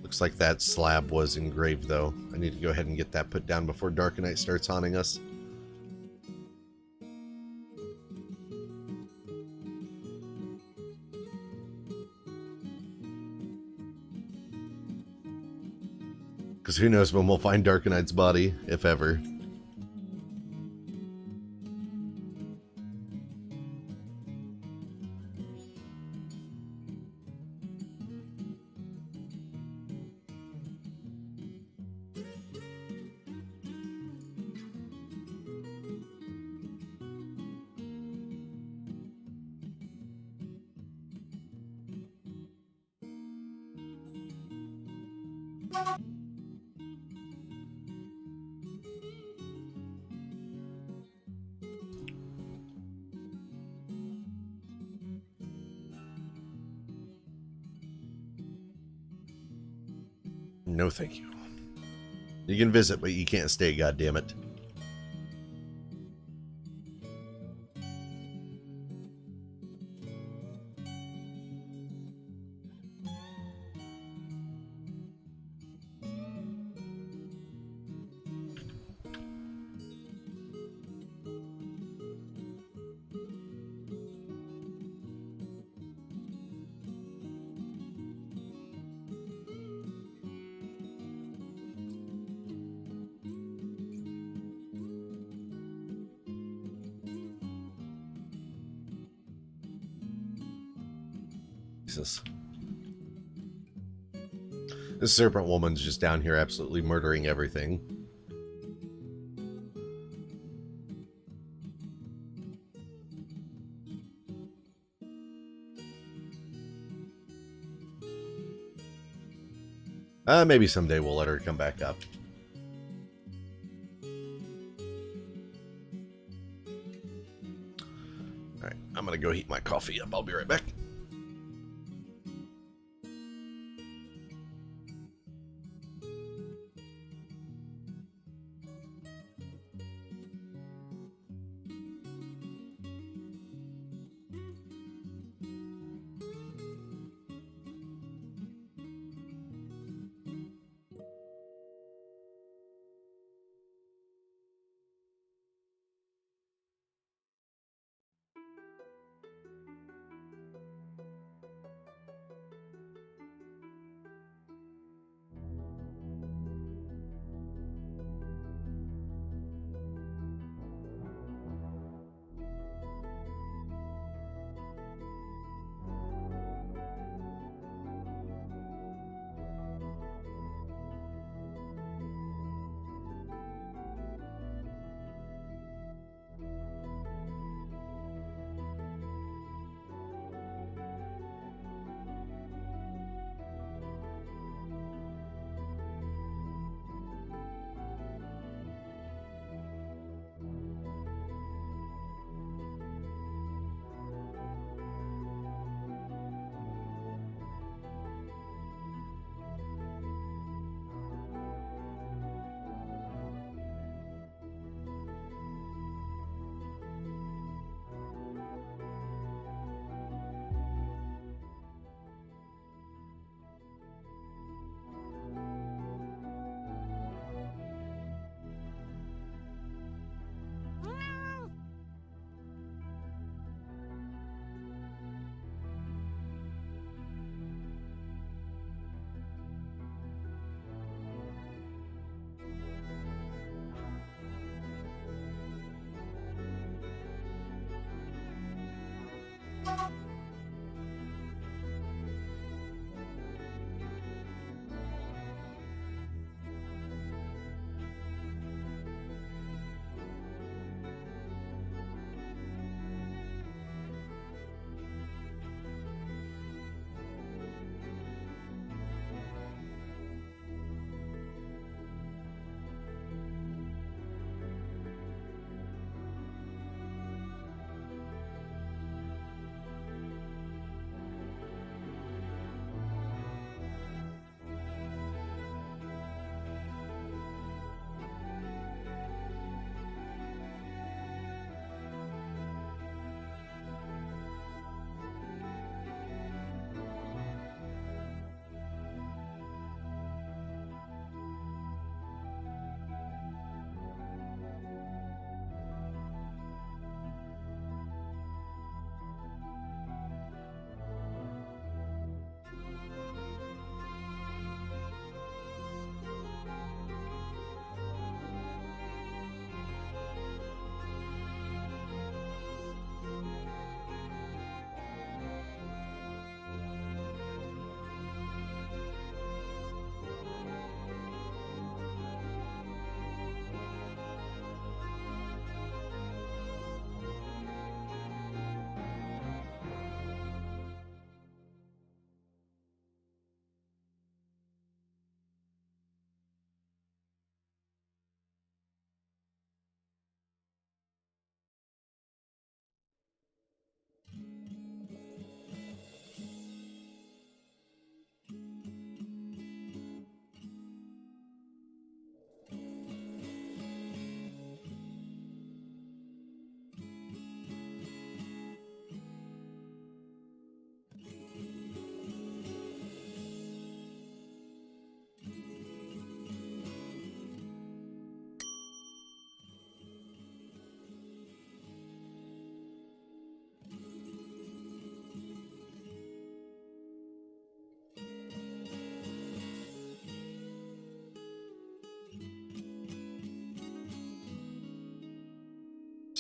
Looks like that slab was engraved, though. I need to go ahead and get that put down before Darkonite starts haunting us. Because who knows when we'll find Darkenite's body, if ever. No, thank you. You can visit, but you can't stay, goddammit. Jesus. This serpent woman's just down here absolutely murdering everything. Maybe someday we'll let her come back up. Alright, I'm gonna go heat my coffee up. I'll be right back.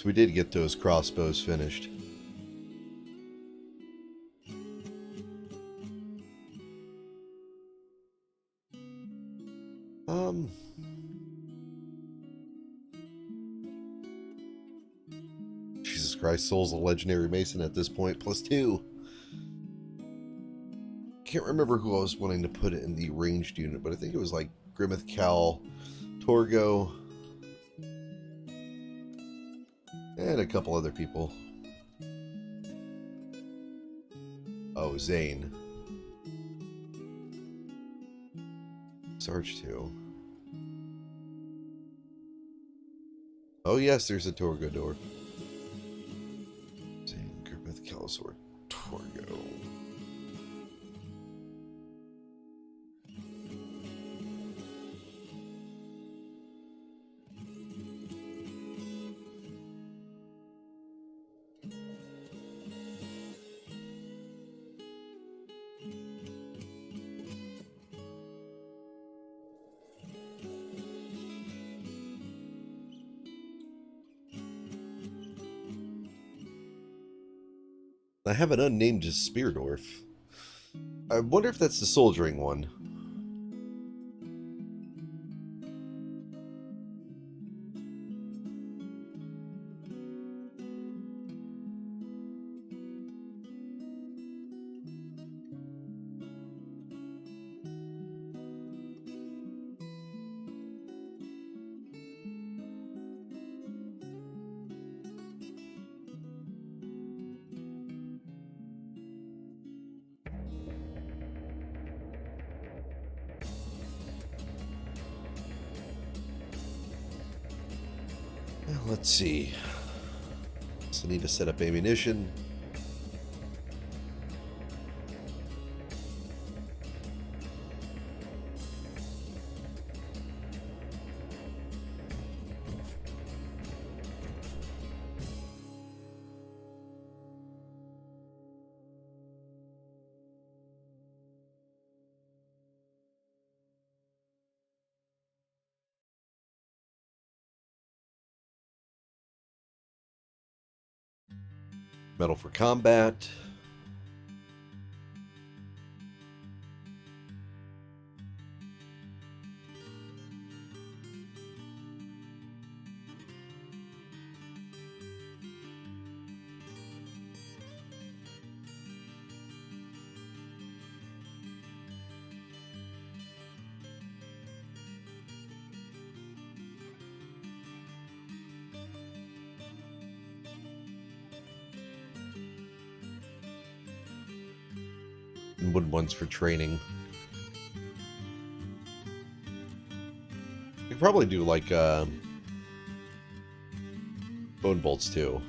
we did get those crossbows finished. Jesus Christ, Soul's a legendary mason at this point, +2. Can't remember who I was wanting to put it in the ranged unit, but I think it was like Grimmeth, Cal, Torgo, and a couple other people. Oh, Zane. Sarge 2. Oh yes, there's a Torgo door. Zane, Grimmeth, Calusor, Torgo. I have an unnamed Spear Dwarf. I wonder if that's the soldiering one. Well, let's see. So I need to set up ammunition. Metal for combat. And wooden ones for training. You could probably do like bone bolts too.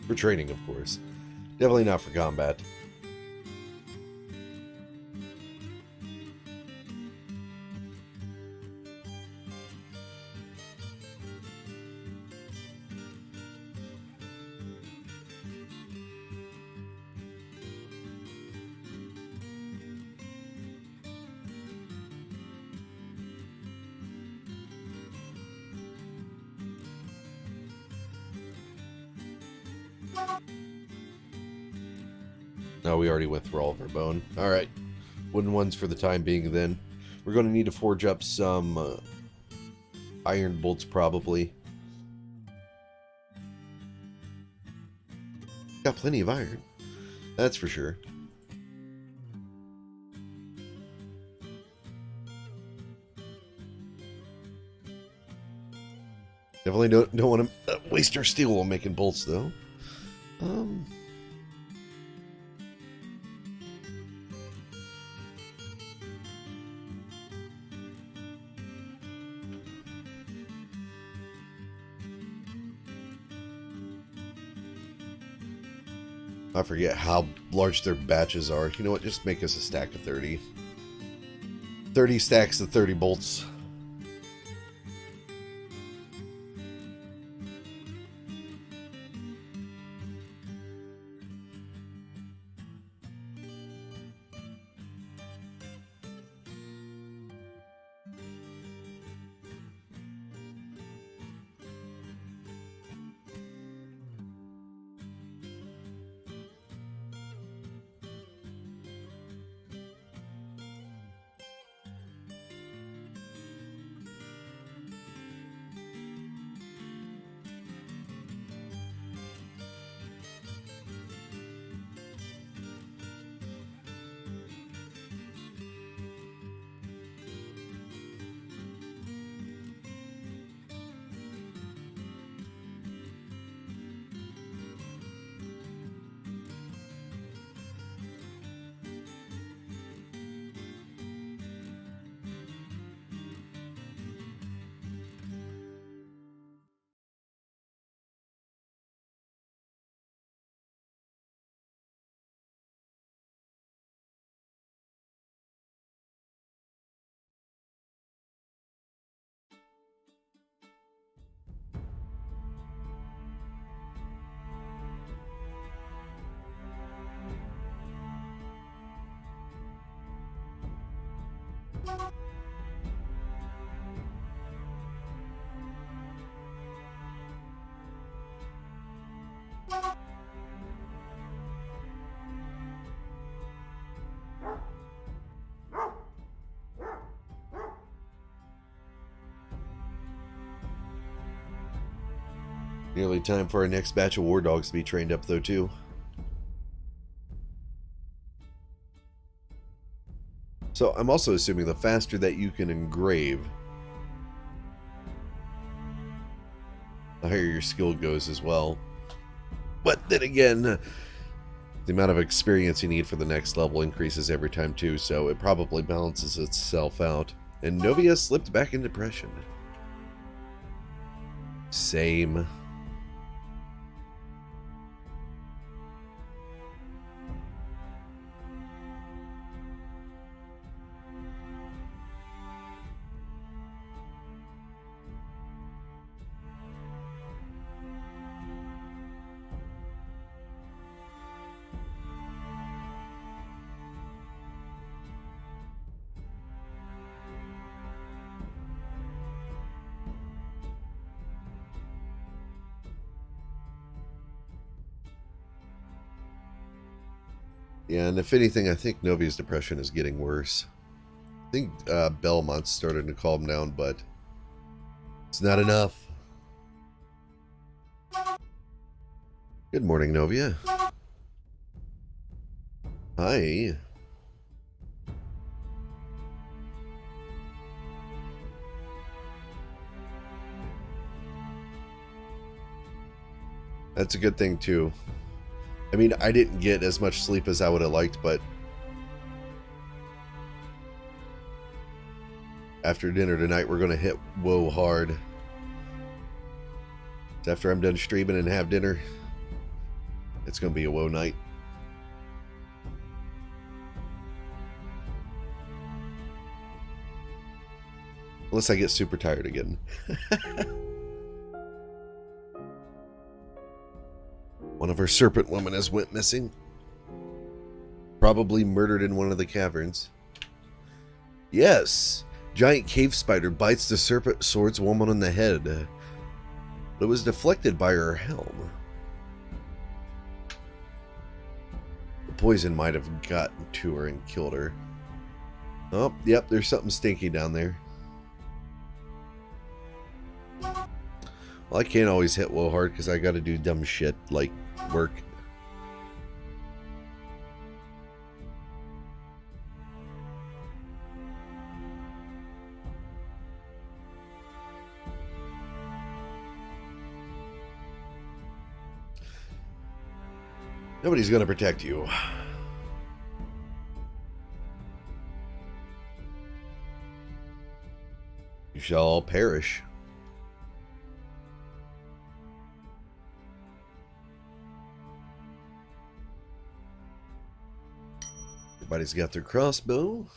For training, of course. Definitely not for combat. No, we already went through all of our bone. Alright. Wooden ones for the time being then. We're going to need to forge up some iron bolts probably. Got plenty of iron. That's for sure. Definitely don't want to waste our steel while making bolts though. I forget how large their batches are. You know what? Just make us a stack of 30. 30 stacks of 30 bolts. Nearly time for our next batch of war dogs to be trained up, though, too. So I'm also assuming the faster that you can engrave, the higher your skill goes as well. But then again, the amount of experience you need for the next level increases every time too, so it probably balances itself out. And Novia slipped back into depression. Same. Yeah, and if anything, I think Novia's depression is getting worse. I think Belmont's starting to calm down, but it's not enough. Good morning, Novia. Hi. That's a good thing, too. I mean, I didn't get as much sleep as I would have liked, but after dinner tonight, we're going to hit WoW hard. After I'm done streaming and have dinner, it's going to be a WoW night. Unless I get super tired again. One of our serpent women has went missing. Probably murdered in one of the caverns. Yes. Giant cave spider bites the serpent swords woman on the head. But it was deflected by her helm. The poison might have gotten to her and killed her. Oh, yep, there's something stinky down there. Well, I can't always hit WoW hard because I gotta do dumb shit like work. Nobody's gonna protect you. You shall all perish. Everybody's got their crossbow.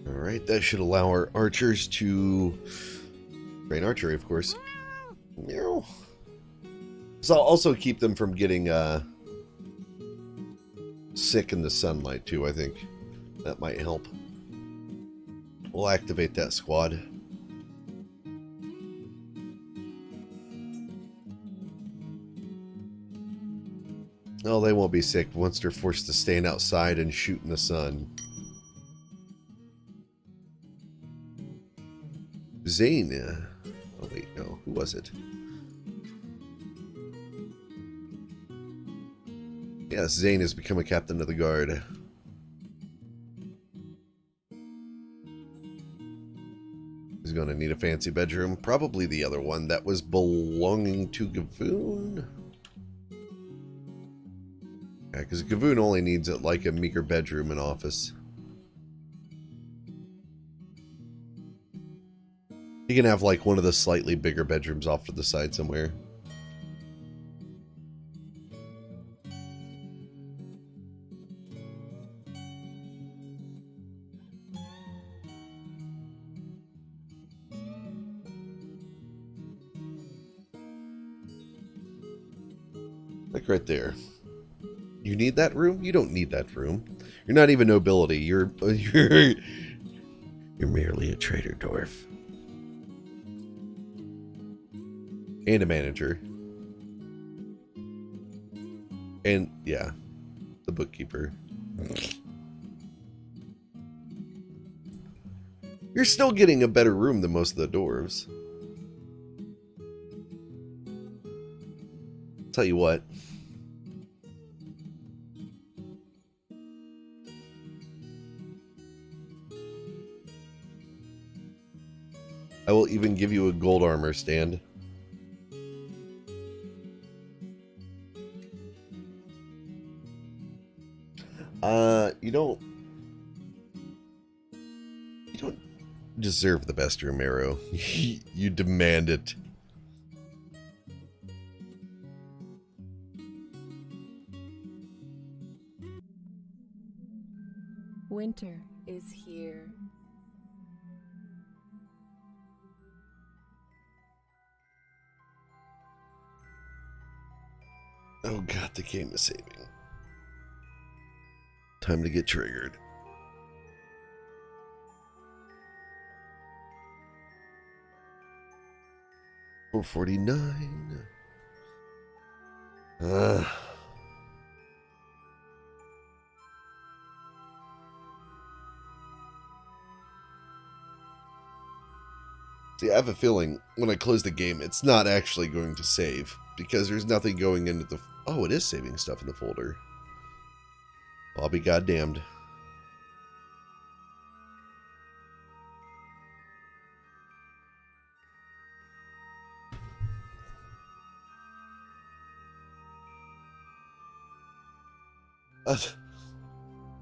Alright, that should allow our archers to train archery, of course. Meow. So I'll also keep them from getting sick in the sunlight, too, I think. That might help. We'll activate that squad. Oh, they won't be sick once they're forced to stand outside and shoot in the sun. Zane. Oh, wait, no. Who was it? Yes, Zane has become a captain of the guard. He's going to need a fancy bedroom. Probably the other one that was belonging to Gavoon. Yeah, because Gavoon only needs like a meager bedroom and office. He can have like one of the slightly bigger bedrooms off to the side somewhere. Like right there. You need that room? You don't need that room. You're not even nobility. You're merely a trader, dwarf. And a manager. And yeah, the bookkeeper. You're still getting a better room than most of the dwarves. Tell you what. I will even give you a gold armor stand. You don't deserve the best room, Arrow. You demand it. Winter is here. Oh god, the game is saving. Time to get triggered. $4.49. See, I have a feeling when I close the game, it's not actually going to save because there's nothing going into the. Oh, it is saving stuff in the folder. I'll be goddamned.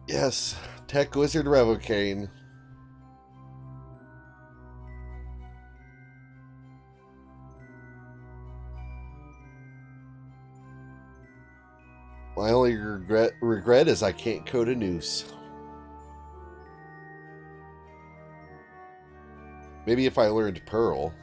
Yes, Tech Wizard Revocane. My only regret is I can't code a noose. Maybe if I learned Pearl.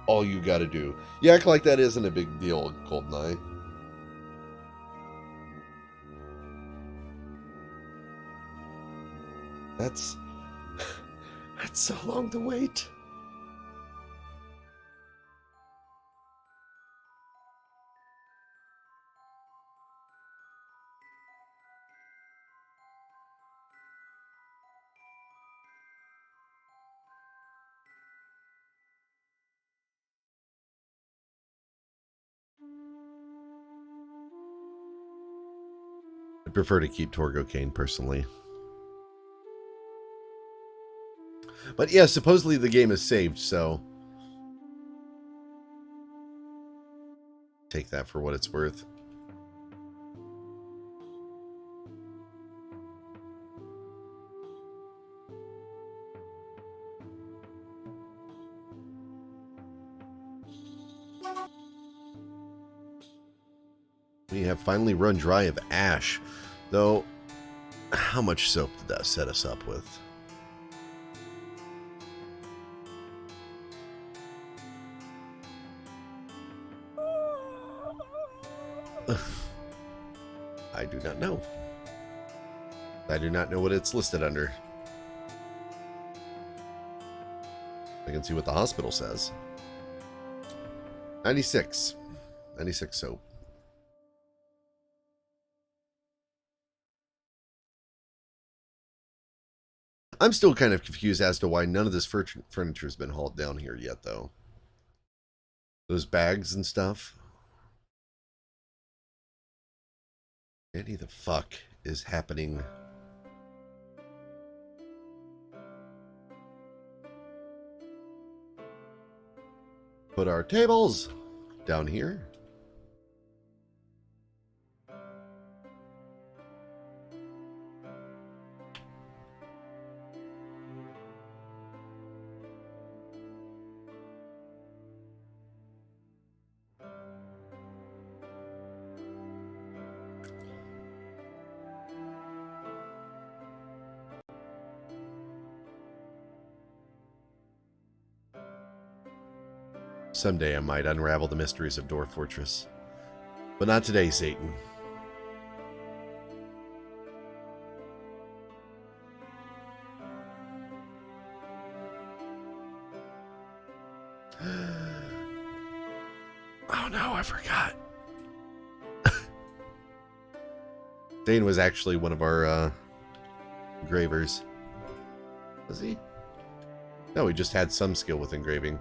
All you gotta do. You act like that isn't a big deal, Goldeneye. That's so long to wait. I prefer to keep Torgo Cane personally. But yeah, supposedly the game is saved, so take that for what it's worth. We have finally run dry of ash, though how much soap did that set us up with? I do not know. I do not know what it's listed under. I can see what the hospital says. 96. 96 soap. I'm still kind of confused as to why none of this furniture has been hauled down here yet, though. Those bags and stuff. Any the fuck is happening? Put our tables down here. Someday I might unravel the mysteries of Dwarf Fortress. But not today, Satan. Oh no, I forgot. Dane was actually one of our engravers. Was he? No, he just had some skill with engraving.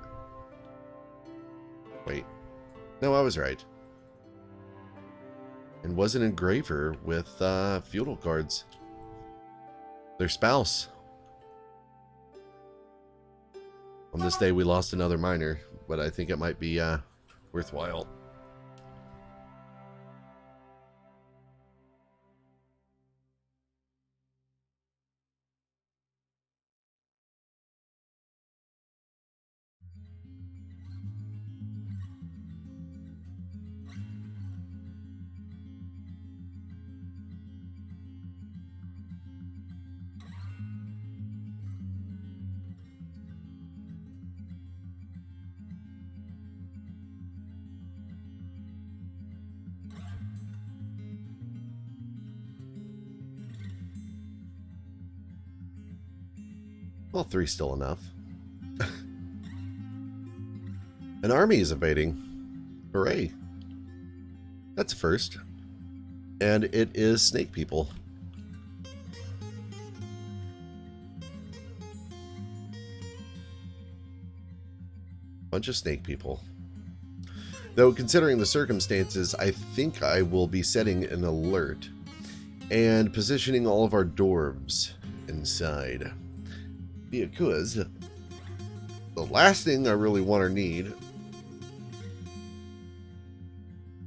Wait. No, I was right. And was an engraver with feudal cards. Their spouse. On this day, we lost another miner, but I think it might be worthwhile. Well, 3's still enough. An army is invading. Hooray. That's a first. And it is snake people. Bunch of snake people. Though, considering the circumstances, I think I will be setting an alert and positioning all of our dwarves inside. Because the last thing I really want or need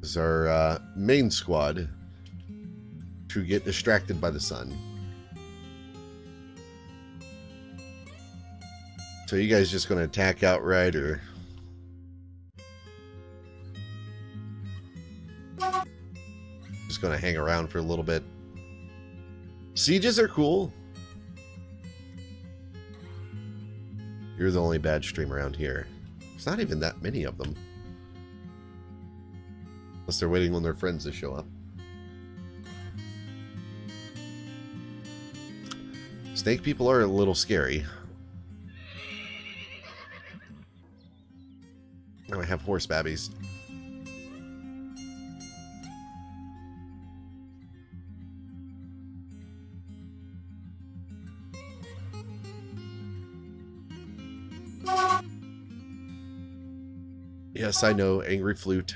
is our main squad to get distracted by the sun. So you guys just going to attack outright, or just going to hang around for a little bit? Sieges are cool. You're the only bad stream around here. There's not even that many of them. Unless they're waiting on their friends to show up. Snake people are a little scary. Now I have horse babbies. Yes, I know, angry flute.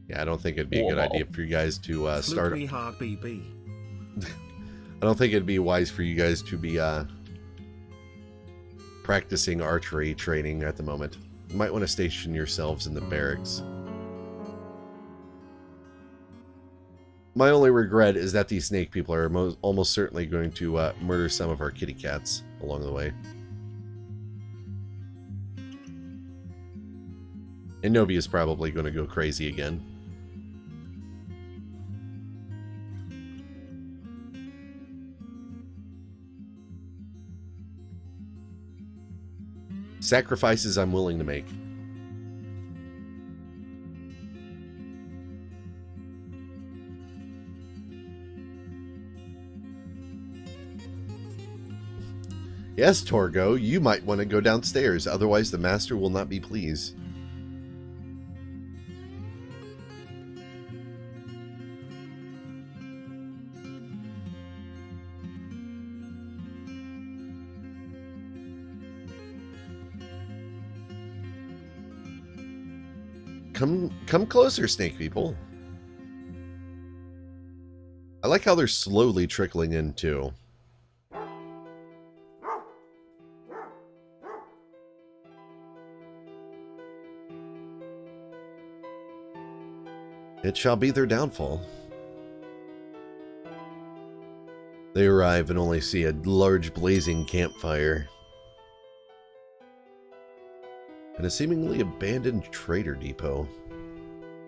Yeah, I don't think it'd be a good idea for you guys to start. I don't think it'd be wise for you guys to be practicing archery training at the moment. You might want to station yourselves in the barracks. My only regret is that these snake people are almost certainly going to murder some of our kitty cats along the way. And Novi is probably going to go crazy again. Sacrifices I'm willing to make. Yes, Torgo, you might want to go downstairs, otherwise the master will not be pleased. Come closer, snake people. I like how they're slowly trickling in, too. It shall be their downfall. They arrive and only see a large blazing campfire and a seemingly abandoned trader depot.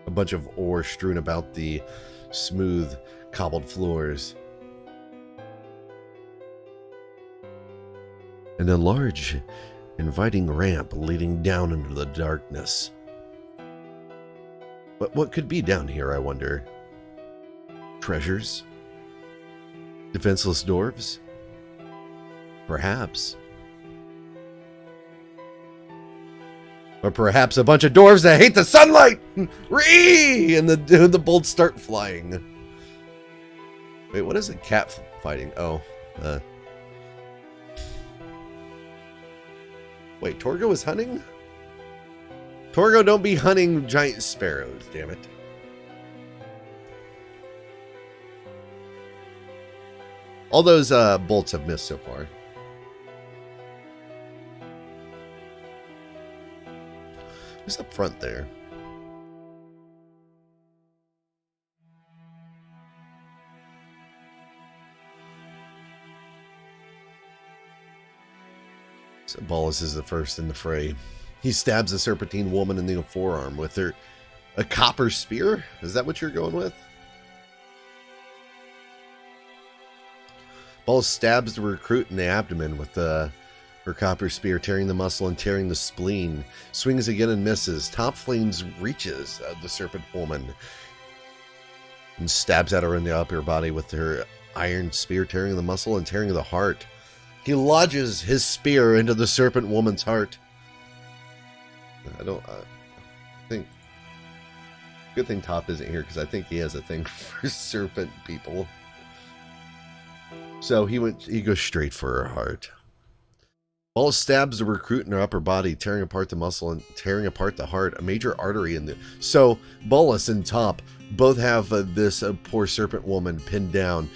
A bunch of ore strewn about the smooth, cobbled floors. And a large, inviting ramp leading down into the darkness. But what could be down here, I wonder? Treasures? Defenseless dwarves? Perhaps. Or perhaps a bunch of dwarves that hate the sunlight! Ree! And the bolts start flying. Wait, what is a cat fighting? Oh, Wait, Torgo is hunting? Torgo, don't be hunting giant sparrows, damn it. All those bolts have missed so far. Who's up front there? So Bolus is the first in the fray. He stabs the serpentine woman in the forearm with a copper spear. Is that what you're going with? Bolus stabs the recruit in the abdomen with her copper spear, tearing the muscle and tearing the spleen. Swings again and misses. Top Flames reaches the serpent woman and stabs at her in the upper body with her iron spear, tearing the muscle and tearing the heart. He lodges his spear into the serpent woman's heart. I think... Good thing Top isn't here, because I think he has a thing for serpent people. So he goes straight for her heart. Bolus stabs the recruit in her upper body, tearing apart the muscle and tearing apart the heart, a major artery in the... So Bolus and Top both have this poor serpent woman pinned down,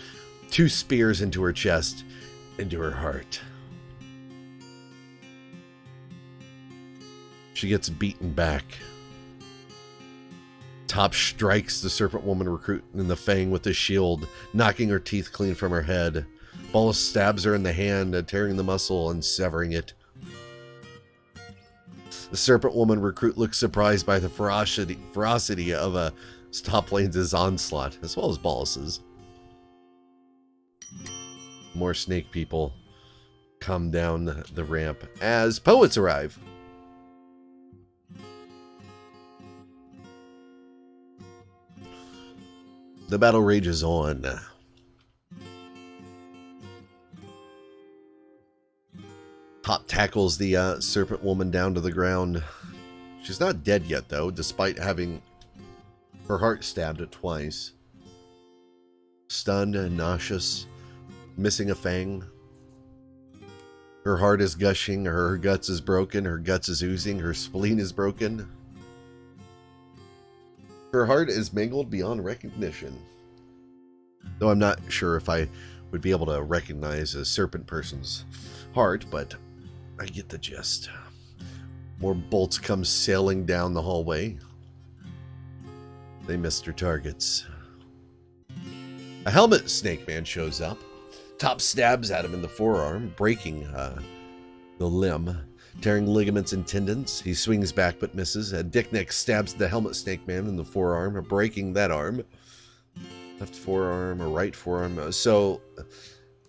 2 spears into her chest, into her heart. She gets beaten back. Top strikes the serpent woman recruit in the fang with his shield, knocking her teeth clean from her head. Bolus stabs her in the hand, tearing the muscle and severing it. The serpent woman recruit looks surprised by the ferocity of Top Lane's onslaught, as well as Bolus's. More snake people come down the ramp as poets arrive. The battle rages on. Top tackles the serpent woman down to the ground. She's not dead yet, though, despite having her heart stabbed at twice. Stunned and nauseous, missing a fang. Her heart is gushing, her guts is broken, her guts is oozing, her spleen is broken. Her heart is mangled beyond recognition. Though I'm not sure if I would be able to recognize a serpent person's heart, but I get the gist. More bolts come sailing down the hallway. They missed their targets. A helmet snake man shows up. Top stabs at him in the forearm, breaking the limb, tearing ligaments and tendons. He swings back but misses. Dick Neck stabs the helmet snake man in the forearm, breaking that arm. Left forearm or right forearm. So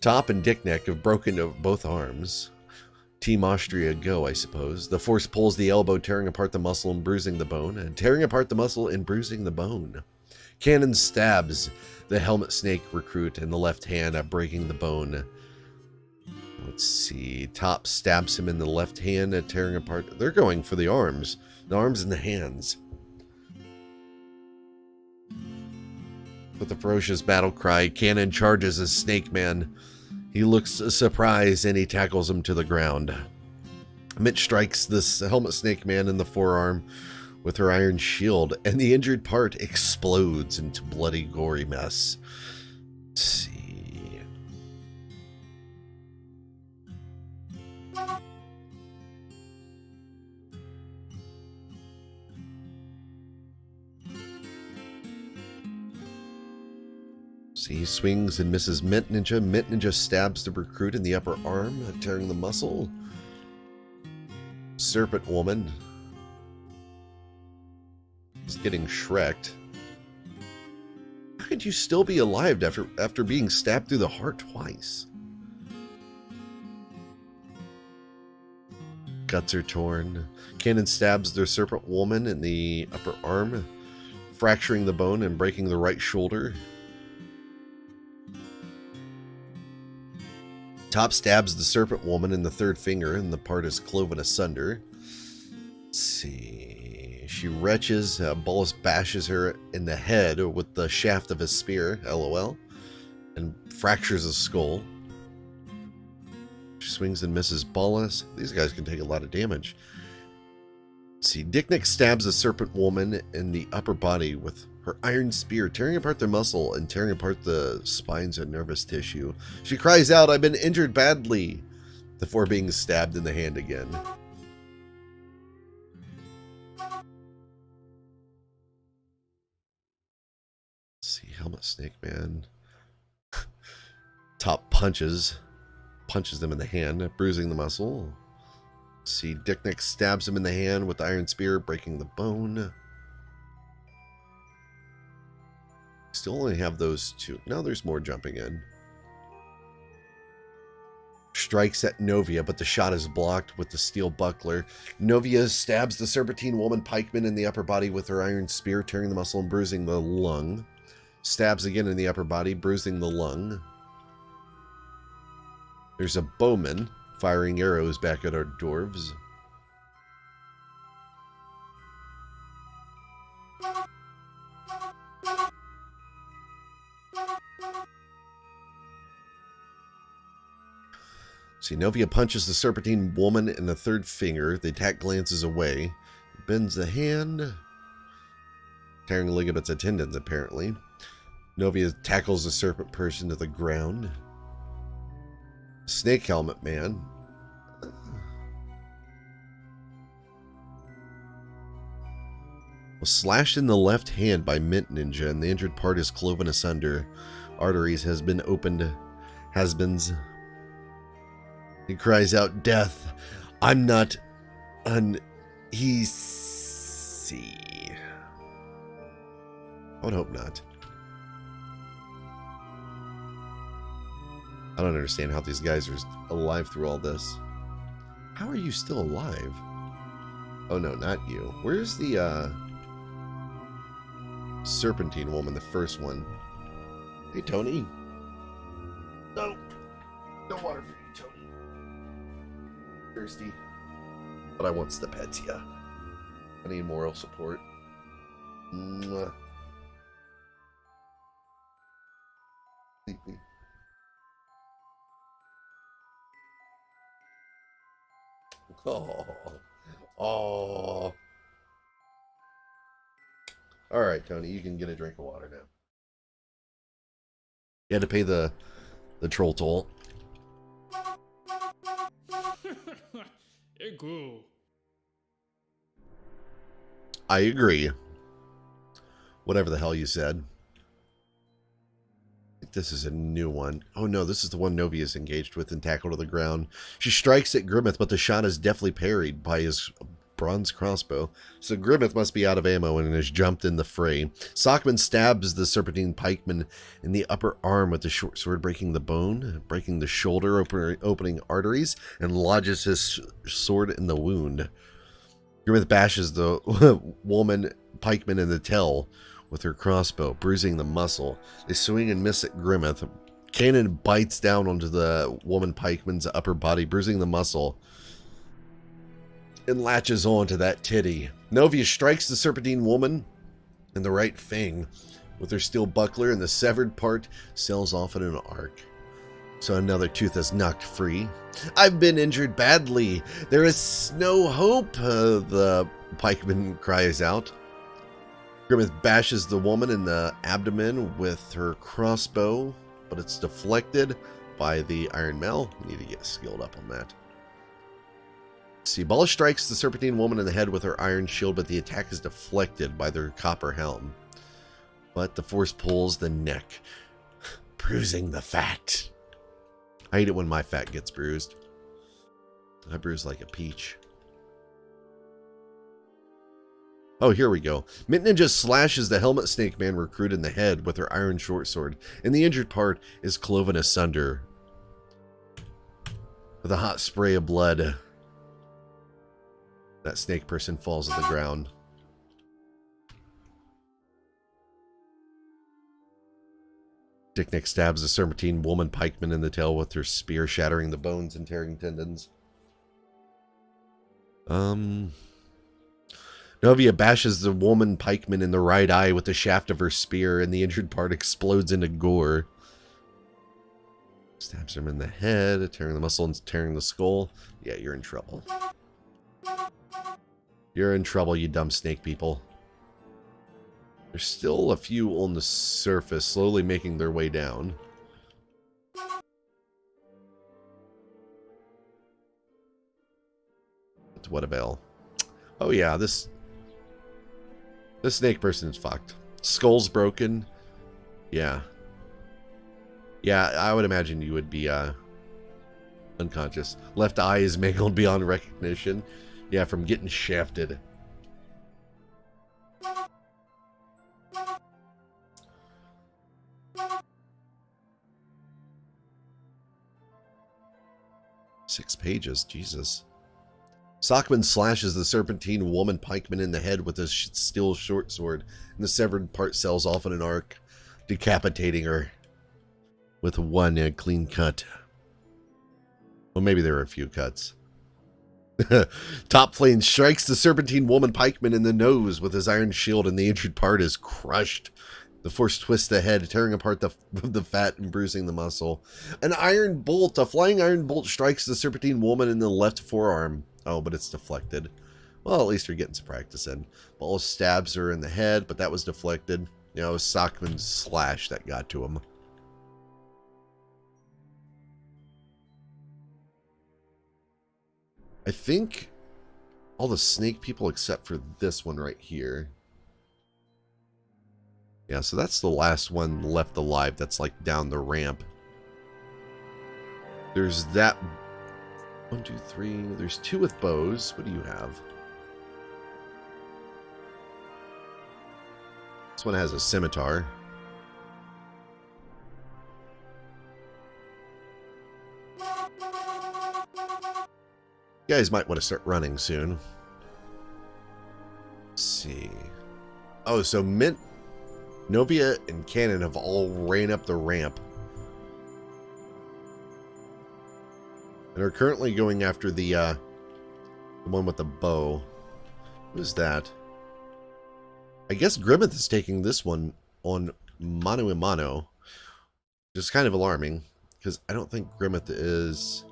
Top and Dick Neck have broken both arms. Team Austria go, I suppose. The force pulls the elbow, tearing apart the muscle and bruising the bone. And tearing apart the muscle and bruising the bone. Cannon stabs the helmet snake recruit in the left hand, breaking the bone. Let's see. Top stabs him in the left hand, tearing apart. They're going for the arms. The arms and the hands. With a ferocious battle cry, Cannon charges as Snake Man. He looks surprised and he tackles him to the ground. Mitch strikes this helmet snake man in the forearm with her iron shield, and the injured part explodes into bloody, gory mess. Let's see. See, he swings and misses Mint Ninja. Mint Ninja stabs the recruit in the upper arm, tearing the muscle. Serpent Woman is getting Shrek'd. How could you still be alive after being stabbed through the heart twice? Guts are torn. Cannon stabs the Serpent Woman in the upper arm, fracturing the bone and breaking the right shoulder. Top stabs the Serpent Woman in the third finger, and the part is cloven asunder. Let's see. She retches. Bolus bashes her in the head with the shaft of his spear, lol, and fractures the skull. She swings and misses Bolus. These guys can take a lot of damage. Let's see. Dicknick stabs the Serpent Woman in the upper body with her iron spear, tearing apart their muscle and tearing apart the spines and nervous tissue. She cries out, "I've been injured badly," before being stabbed in the hand again. Let's see, Helmet Snake Man. Top punches them in the hand, bruising the muscle. Let's see, Dicknick stabs him in the hand with the iron spear, breaking the bone. Still only have those two. Now there's more jumping in. Strikes at Novia, but the shot is blocked with the steel buckler. Novia stabs the Serpentine Woman pikeman in the upper body with her iron spear, tearing the muscle and bruising the lung. Stabs again in the upper body, bruising the lung. There's a bowman firing arrows back at our dwarves. See, Novia punches the Serpentine Woman in the third finger. The attack glances away. Bends the hand. Tearing ligaments and tendons, apparently. Novia tackles the serpent person to the ground. Snake Helmet Man. Was slashed in the left hand by Mint Ninja, and the injured part is cloven asunder. Arteries has been opened. Has-beens. He cries out, "Death! I'm not uneasy." I would hope not. I don't understand how these guys are alive through all this. How are you still alive? Oh no, not you. Where's the Serpentine Woman, the first one? Hey, Tony. No. No water for you, Tony. Thirsty. But I want the pets, yeah. I need moral support. Mwah. Sleepy. Oh. Oh. Alright, Tony, you can get a drink of water now. You had to pay the troll toll. I agree. Whatever the hell you said. I think this is a new one. Oh no, this is the one Novia is engaged with and tackled to the ground. She strikes at Grimmeth, but the shot is deftly parried by his bronze crossbow. So Grimmeth must be out of ammo and has jumped in the fray. Sockman stabs the Serpentine pikeman in the upper arm with the short sword, breaking the bone, breaking the shoulder, opening arteries, and lodges his sword in the wound. Grimmeth bashes the woman pikeman in the tail with her crossbow, bruising the muscle. They swing and miss at Grimmeth. Cannon bites down onto the woman pikeman's upper body, bruising the muscle, and latches onto that titty. Novia strikes the Serpentine Woman in the right fang with her steel buckler, and the severed part sails off in an arc. So another tooth is knocked free. "I've been injured badly. There is no hope," the pikeman cries out. Grimmeth bashes the woman in the abdomen with her crossbow, but it's deflected by the iron mail. We need to get skilled up on that. See, Bala strikes the Serpentine Woman in the head with her iron shield, but the attack is deflected by their copper helm. But the force pulls the neck. Bruising the fat. I hate it when my fat gets bruised. I bruise like a peach. Oh, here we go. Mint Ninja slashes the Helmet Snake Man recruit in the head with her iron short sword, and the injured part is cloven asunder with a hot spray of blood. That snake person falls on the ground. Dick Nick stabs the serpentine woman pikeman in the tail with her spear, shattering the bones and tearing tendons. Novia bashes the woman pikeman in the right eye with the shaft of her spear, and the injured part explodes into gore. Stabs him in the head, tearing the muscle and tearing the skull. Yeah, you're in trouble. You're in trouble, you dumb snake people. There's still a few on the surface, slowly making their way down. To what avail? Oh yeah, this snake person is fucked. Skull's broken. Yeah. Yeah, I would imagine you would be unconscious. Left eye is mangled beyond recognition. Yeah, from getting shafted. Six pages, Jesus. Sockman slashes the serpentine woman pikeman in the head with a steel short sword, and the severed part sails off in an arc, decapitating her with one clean cut. Well, maybe there were a few cuts. Top Flame strikes the serpentine woman pikeman in the nose with his iron shield, and the injured part is crushed. The force twists the head, tearing apart the fat and bruising the muscle. A flying iron bolt strikes the serpentine woman in the left forearm. Oh, but it's deflected. Well, at least you're getting some practice in. Ball stabs her in the head, but that was deflected. You know, it was Sockman's slash that got to him. I think all the snake people except for this one right here. Yeah, so that's the last one left alive that's like down the ramp. There's that. 1, 2, 3. There's 2 with bows. What do you have? This one has a scimitar. You guys might want to start running soon. Let's see. Oh, so Mint, Novia, and Cannon have all ran up the ramp. And are currently going after the one with the bow. Who's that? I guess Grimmeth is taking this one on mano a mano. Which is kind of alarming, because I don't think Grimmeth is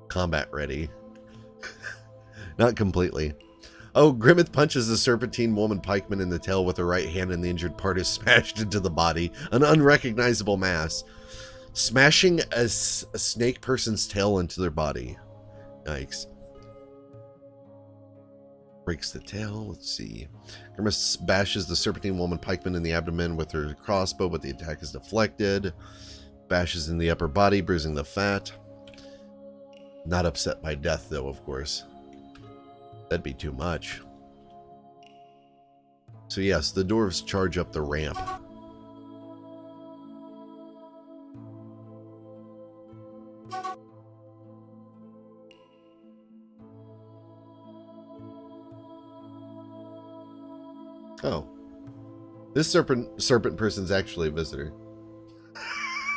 combat ready. Not completely. Oh, Grimmeth punches the serpentine woman pikeman in the tail with her right hand, and the injured part is smashed into the body, an unrecognizable mass. Smashing a snake person's tail into their body. Yikes. Breaks the tail. Let's see. Grimmeth bashes the serpentine woman pikeman in the abdomen with her crossbow, but the attack is deflected. Bashes in the upper body, bruising the fat. Not upset by death, though, of course. That'd be too much. So yes, the dwarves charge up the ramp. Oh. This serpent person's actually a visitor.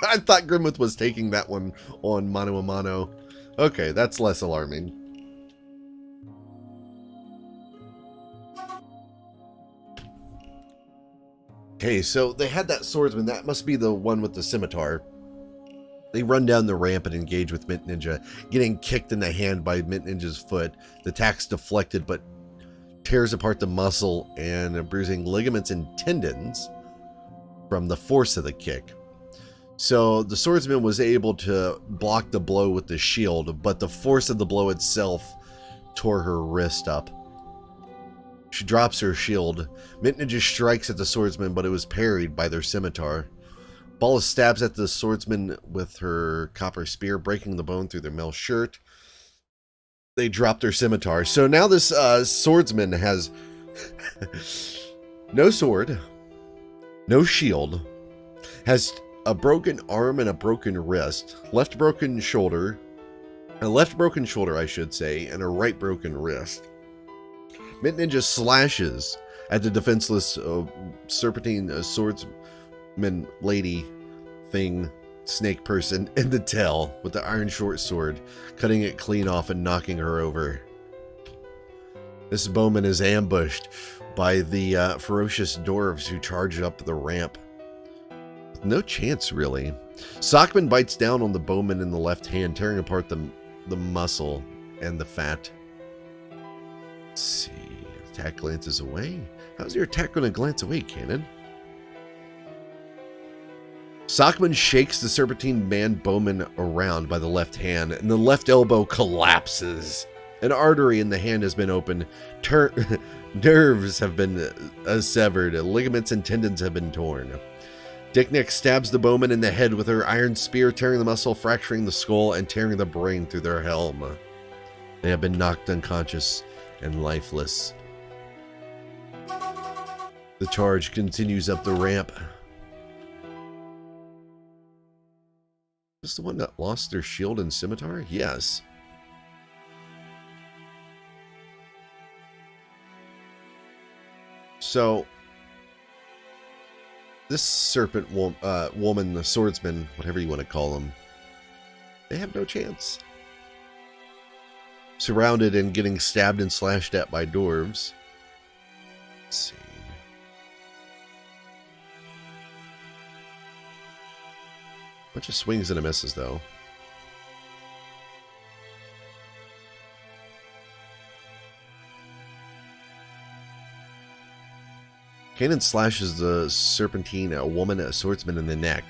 I thought Grimmeth was taking that one on mano a mano. Okay, that's less alarming. Okay, so they had that swordsman. That must be the one with the scimitar. They run down the ramp and engage with Mint Ninja, getting kicked in the hand by Mint Ninja's foot. The attack's deflected, but tears apart the muscle and bruising ligaments and tendons from the force of the kick. So the swordsman was able to block the blow with the shield, but the force of the blow itself tore her wrist up. She drops her shield. Mint Ninja strikes at the swordsman, but it was parried by their scimitar. Bala stabs at the swordsman with her copper spear, breaking the bone through their mail shirt. They drop their scimitar. So now this swordsman has no sword, no shield, has a broken arm and a broken wrist, a left broken shoulder, I should say, and a right broken wrist. Mint Ninja slashes at the defenseless serpentine swordsman lady thing, snake person, in the tail with the iron short sword, cutting it clean off and knocking her over. This bowman is ambushed by the ferocious dwarves who charge up the ramp. With no chance, really. Sockman bites down on the bowman in the left hand, tearing apart the muscle and the fat. Let's see. Attack glances away. How's your attack going to glance away, Cannon? Sockman shakes the serpentine man bowman around by the left hand, and the left elbow collapses. An artery in the hand has been opened. Nerves have been severed. Ligaments and tendons have been torn. Dickneck stabs the bowman in the head with her iron spear, tearing the muscle, fracturing the skull, and tearing the brain through their helm. They have been knocked unconscious and lifeless. The charge continues up the ramp. Is this the one that lost their shield and scimitar? Yes. So, this serpent woman, the swordsman, whatever you want to call them, they have no chance. Surrounded and getting stabbed and slashed at by dwarves. Let's see. Bunch of swings and a misses, though. Kanan slashes the serpentine, a woman, a swordsman, in the neck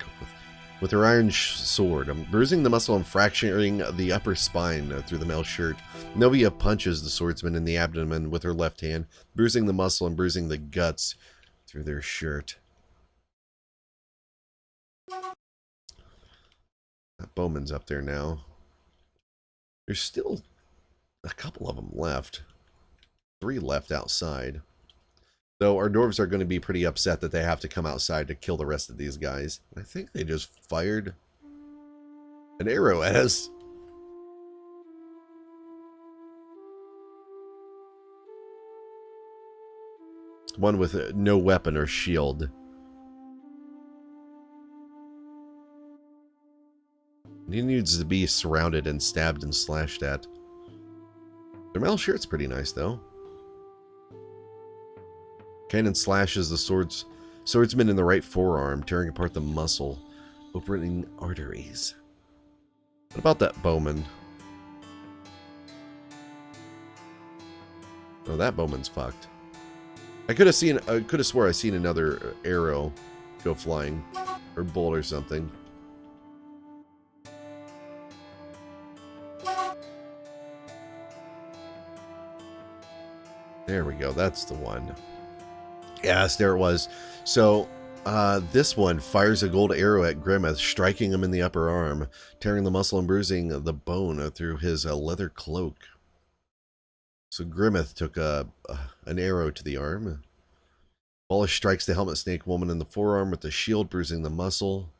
with her iron sword, bruising the muscle and fracturing the upper spine through the mail shirt. Novia punches the swordsman in the abdomen with her left hand, bruising the muscle and bruising the guts through their shirt. That bowman's up there now. There's still a couple of them left. 3 left outside. Though our dwarves are going to be pretty upset that they have to come outside to kill the rest of these guys. I think they just fired an arrow at us. One with no weapon or shield. He needs to be surrounded and stabbed and slashed at. Their metal shirt's pretty nice, though. Cannon slashes the swordsman in the right forearm, tearing apart the muscle, opening arteries. What about that bowman? Oh, that bowman's fucked. I could have swore I seen another arrow go flying, or bolt or something. There we go. That's the one. Yes, there it was. So, this one fires a gold arrow at Grimmeth, striking him in the upper arm, tearing the muscle and bruising the bone through his leather cloak. So Grimmeth took an arrow to the arm. Wallace strikes the helmet snake woman in the forearm with the shield, bruising the muscle,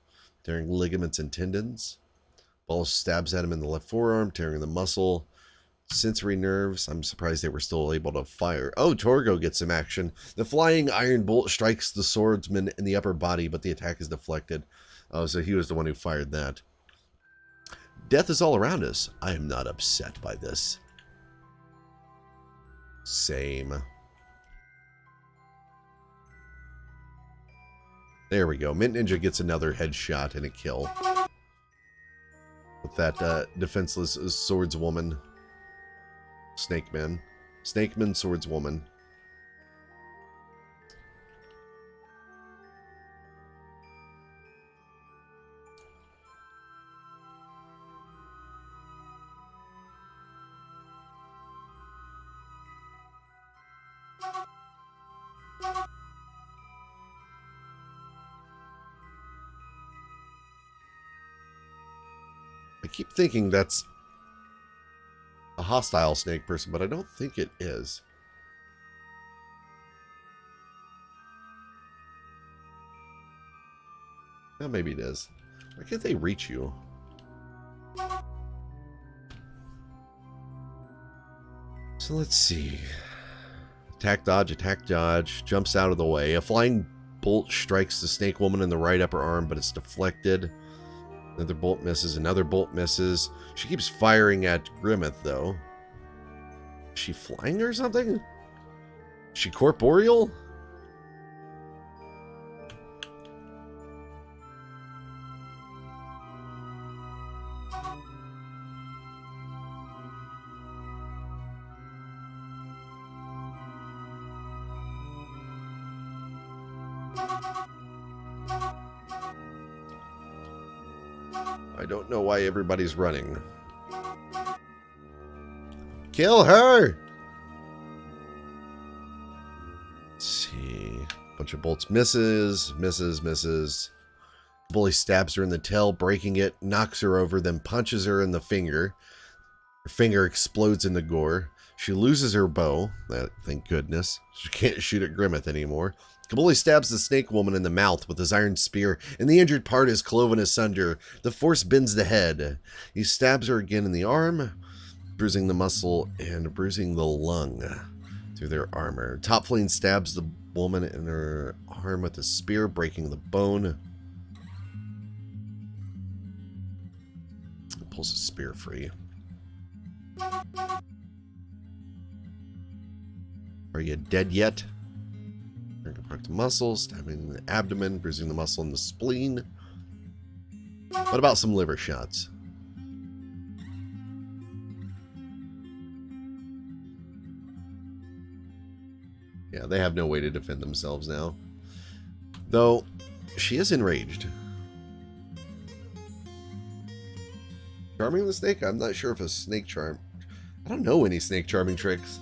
tearing ligaments and tendons. Wallace stabs at him in the left forearm, tearing the muscle. Sensory nerves. I'm surprised they were still able to fire. Oh, Torgo gets some action. The flying iron bolt strikes the swordsman in the upper body, but the attack is deflected. Oh, so he was the one who fired that. Death is all around us. I am not upset by this. Same. There we go. Mint Ninja gets another headshot and a kill. With that defenseless swordswoman. Snakeman, swordswoman. I keep thinking that's a hostile snake person, but I don't think it is. Well, maybe it is. Why can't they reach you? So let's see. Attack dodge, jumps out of the way. A flying bolt strikes the snake woman in the right upper arm, but it's deflected. Another bolt misses, another bolt misses. She keeps firing at Grimmeth, though. Is she flying or something? Is she corporeal? I don't know why everybody's running. Kill her! Let's see. Bunch of bolts misses. Bully stabs her in the tail, breaking it, knocks her over, then punches her in the finger. Her finger explodes into gore. She loses her bow. Thank goodness. She can't shoot at Grimmeth anymore. Kabuli stabs the snake woman in the mouth with his iron spear, and the injured part is cloven asunder. The force bends the head. He stabs her again in the arm, bruising the muscle and bruising the lung through their armor. Top Flame stabs the woman in her arm with a spear, breaking the bone. Pulls his spear free. Are you dead yet? Apart the muscles, stabbing the abdomen, bruising the muscle in the spleen. What about some liver shots? Yeah, they have no way to defend themselves now. Though, she is enraged. Charming the snake? I'm not sure if a snake charm... I don't know any snake charming tricks.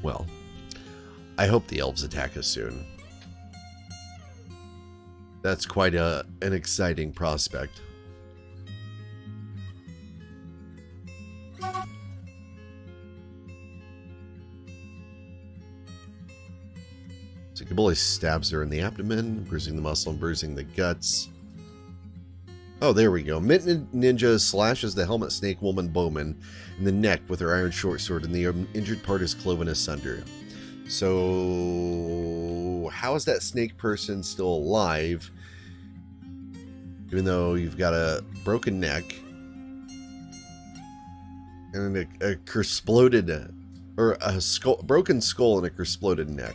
Well, I hope the elves attack us soon. That's quite an exciting prospect. So Kabuli stabs her in the abdomen, bruising the muscle and bruising the guts. Oh, there we go. Mitten Ninja slashes the helmet snake woman bowman in the neck with her iron short sword, and the injured part is cloven asunder. So, how is that snake person still alive? Even though you've got a broken neck and a exploded, or a broken skull and a exploded neck.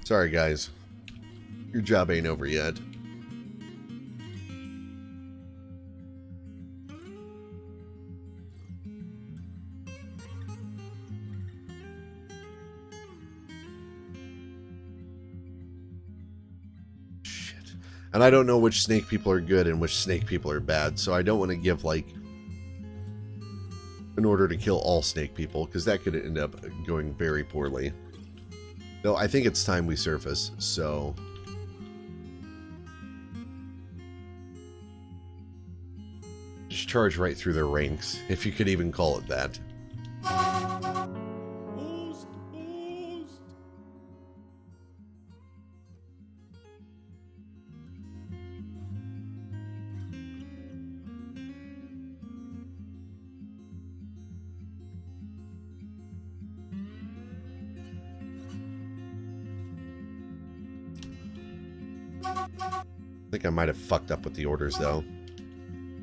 Sorry, guys. Your job ain't over yet. Shit. And I don't know which snake people are good and which snake people are bad, so I don't want to give, like, an order to kill all snake people, because that could end up going very poorly. No, I think it's time we surface, so... just charge right through their ranks, if you could even call it that. I think I might have fucked up with the orders, though.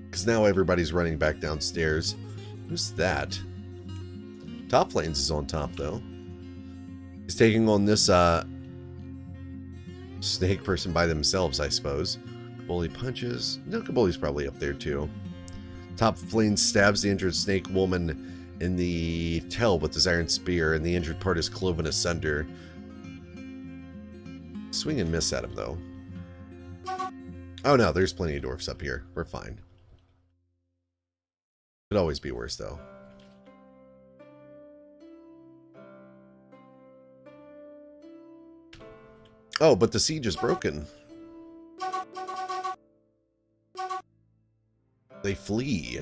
Because now everybody's running back downstairs. Who's that? Top Lanes is on top, though. He's taking on this snake person by themselves, I suppose. Bully punches. No, Kaboli's probably up there too. Top Flame stabs the injured snake woman in the tail with his iron spear, and the injured part is cloven asunder. Swing and miss at him, though. Oh no, there's plenty of dwarfs up here. We're fine. Could always be worse, though. Oh, but the siege is broken. They flee.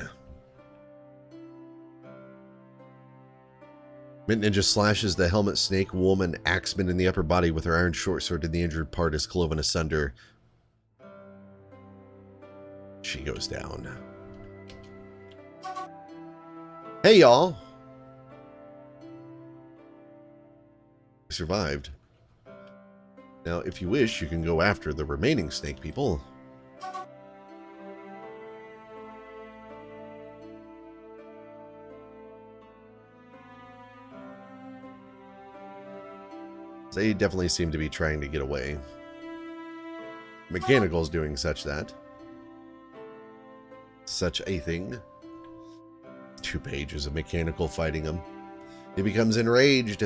Mint Ninja slashes the helmet snake woman axeman in the upper body with her iron short sword, and the injured part is cloven asunder. She goes down. Hey, y'all. We survived. Now, if you wish, you can go after the remaining snake people. They definitely seem to be trying to get away. Mechanical's doing such a thing. 2 pages of Mechanical fighting him. He becomes enraged.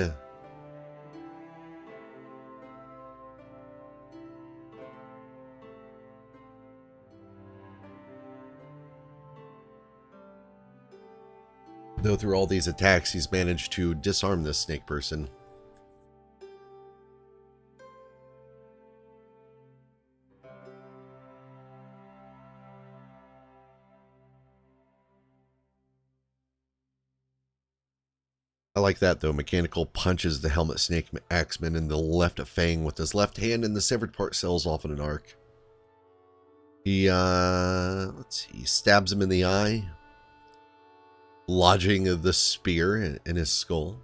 Though through all these attacks, he's managed to disarm this snake person. I like that, though. Mechanical punches the helmet snake axeman in the left fang with his left hand, and the severed part sells off in an arc. He, let's see, stabs him in the eye, lodging the spear in his skull.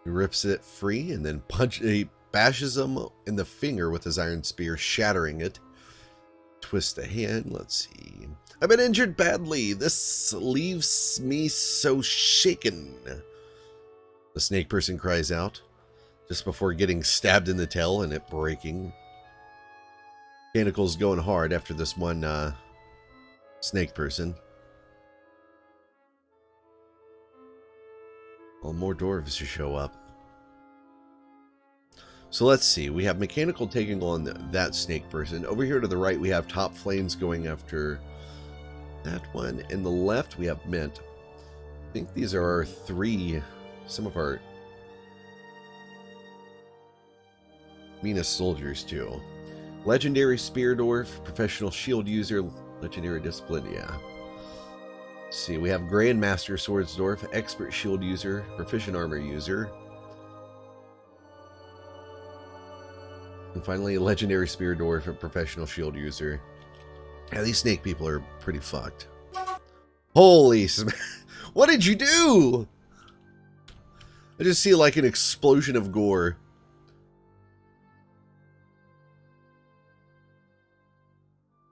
He rips it free, and then he bashes him in the finger with his iron spear, shattering it. Twist the hand, let's see. I've been injured badly. This leaves me so shaken. The snake person cries out, just before getting stabbed in the tail and it breaking. Mechanical's going hard after this one snake person. Well, more dwarves to show up. So let's see. We have Mechanical taking on that snake person. Over here to the right, we have Top Flames going after that one. In the left, we have Mint. I think these are our some of our meanest soldiers, too. Legendary Spear Dwarf, Professional Shield User, Legendary Discipline, yeah. Let's see, we have Grandmaster Swords Dwarf, Expert Shield User, Proficient Armor User. And finally, Legendary Spear Dwarf, a Professional Shield User. Yeah, these snake people are pretty fucked. Holy what did you do? I just see like an explosion of gore.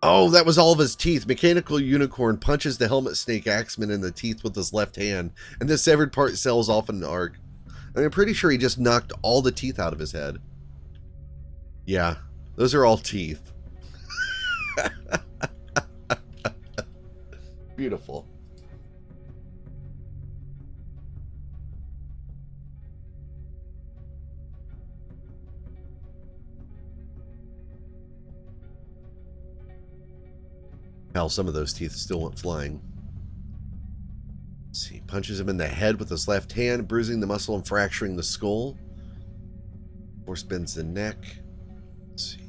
Oh, that was all of his teeth. Mechanical Unicorn punches the helmet snake axeman in the teeth with his left hand, and the severed part sells off in an arc. I'm pretty sure he just knocked all the teeth out of his head. Yeah, those are all teeth. Beautiful. Hell, some of those teeth still went flying. Let's see, punches him in the head with his left hand, bruising the muscle and fracturing the skull. Or spins the neck. Let's see.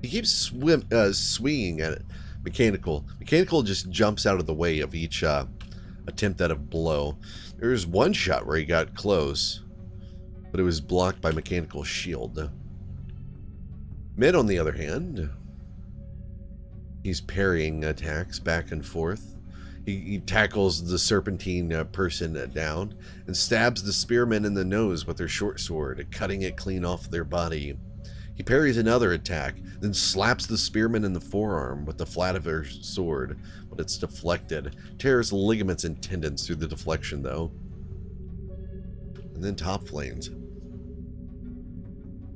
He keeps swinging at it. Mechanical. Mechanical just jumps out of the way of each attempt at a blow. There's one shot where he got close, but it was blocked by Mechanical shield. Mid, on the other hand, he's parrying attacks back and forth. He tackles the serpentine person down and stabs the spearman in the nose with her short sword, cutting it clean off their body. He parries another attack, then slaps the spearman in the forearm with the flat of her sword, but it's deflected. Tears ligaments and tendons through the deflection, though. And then top flames.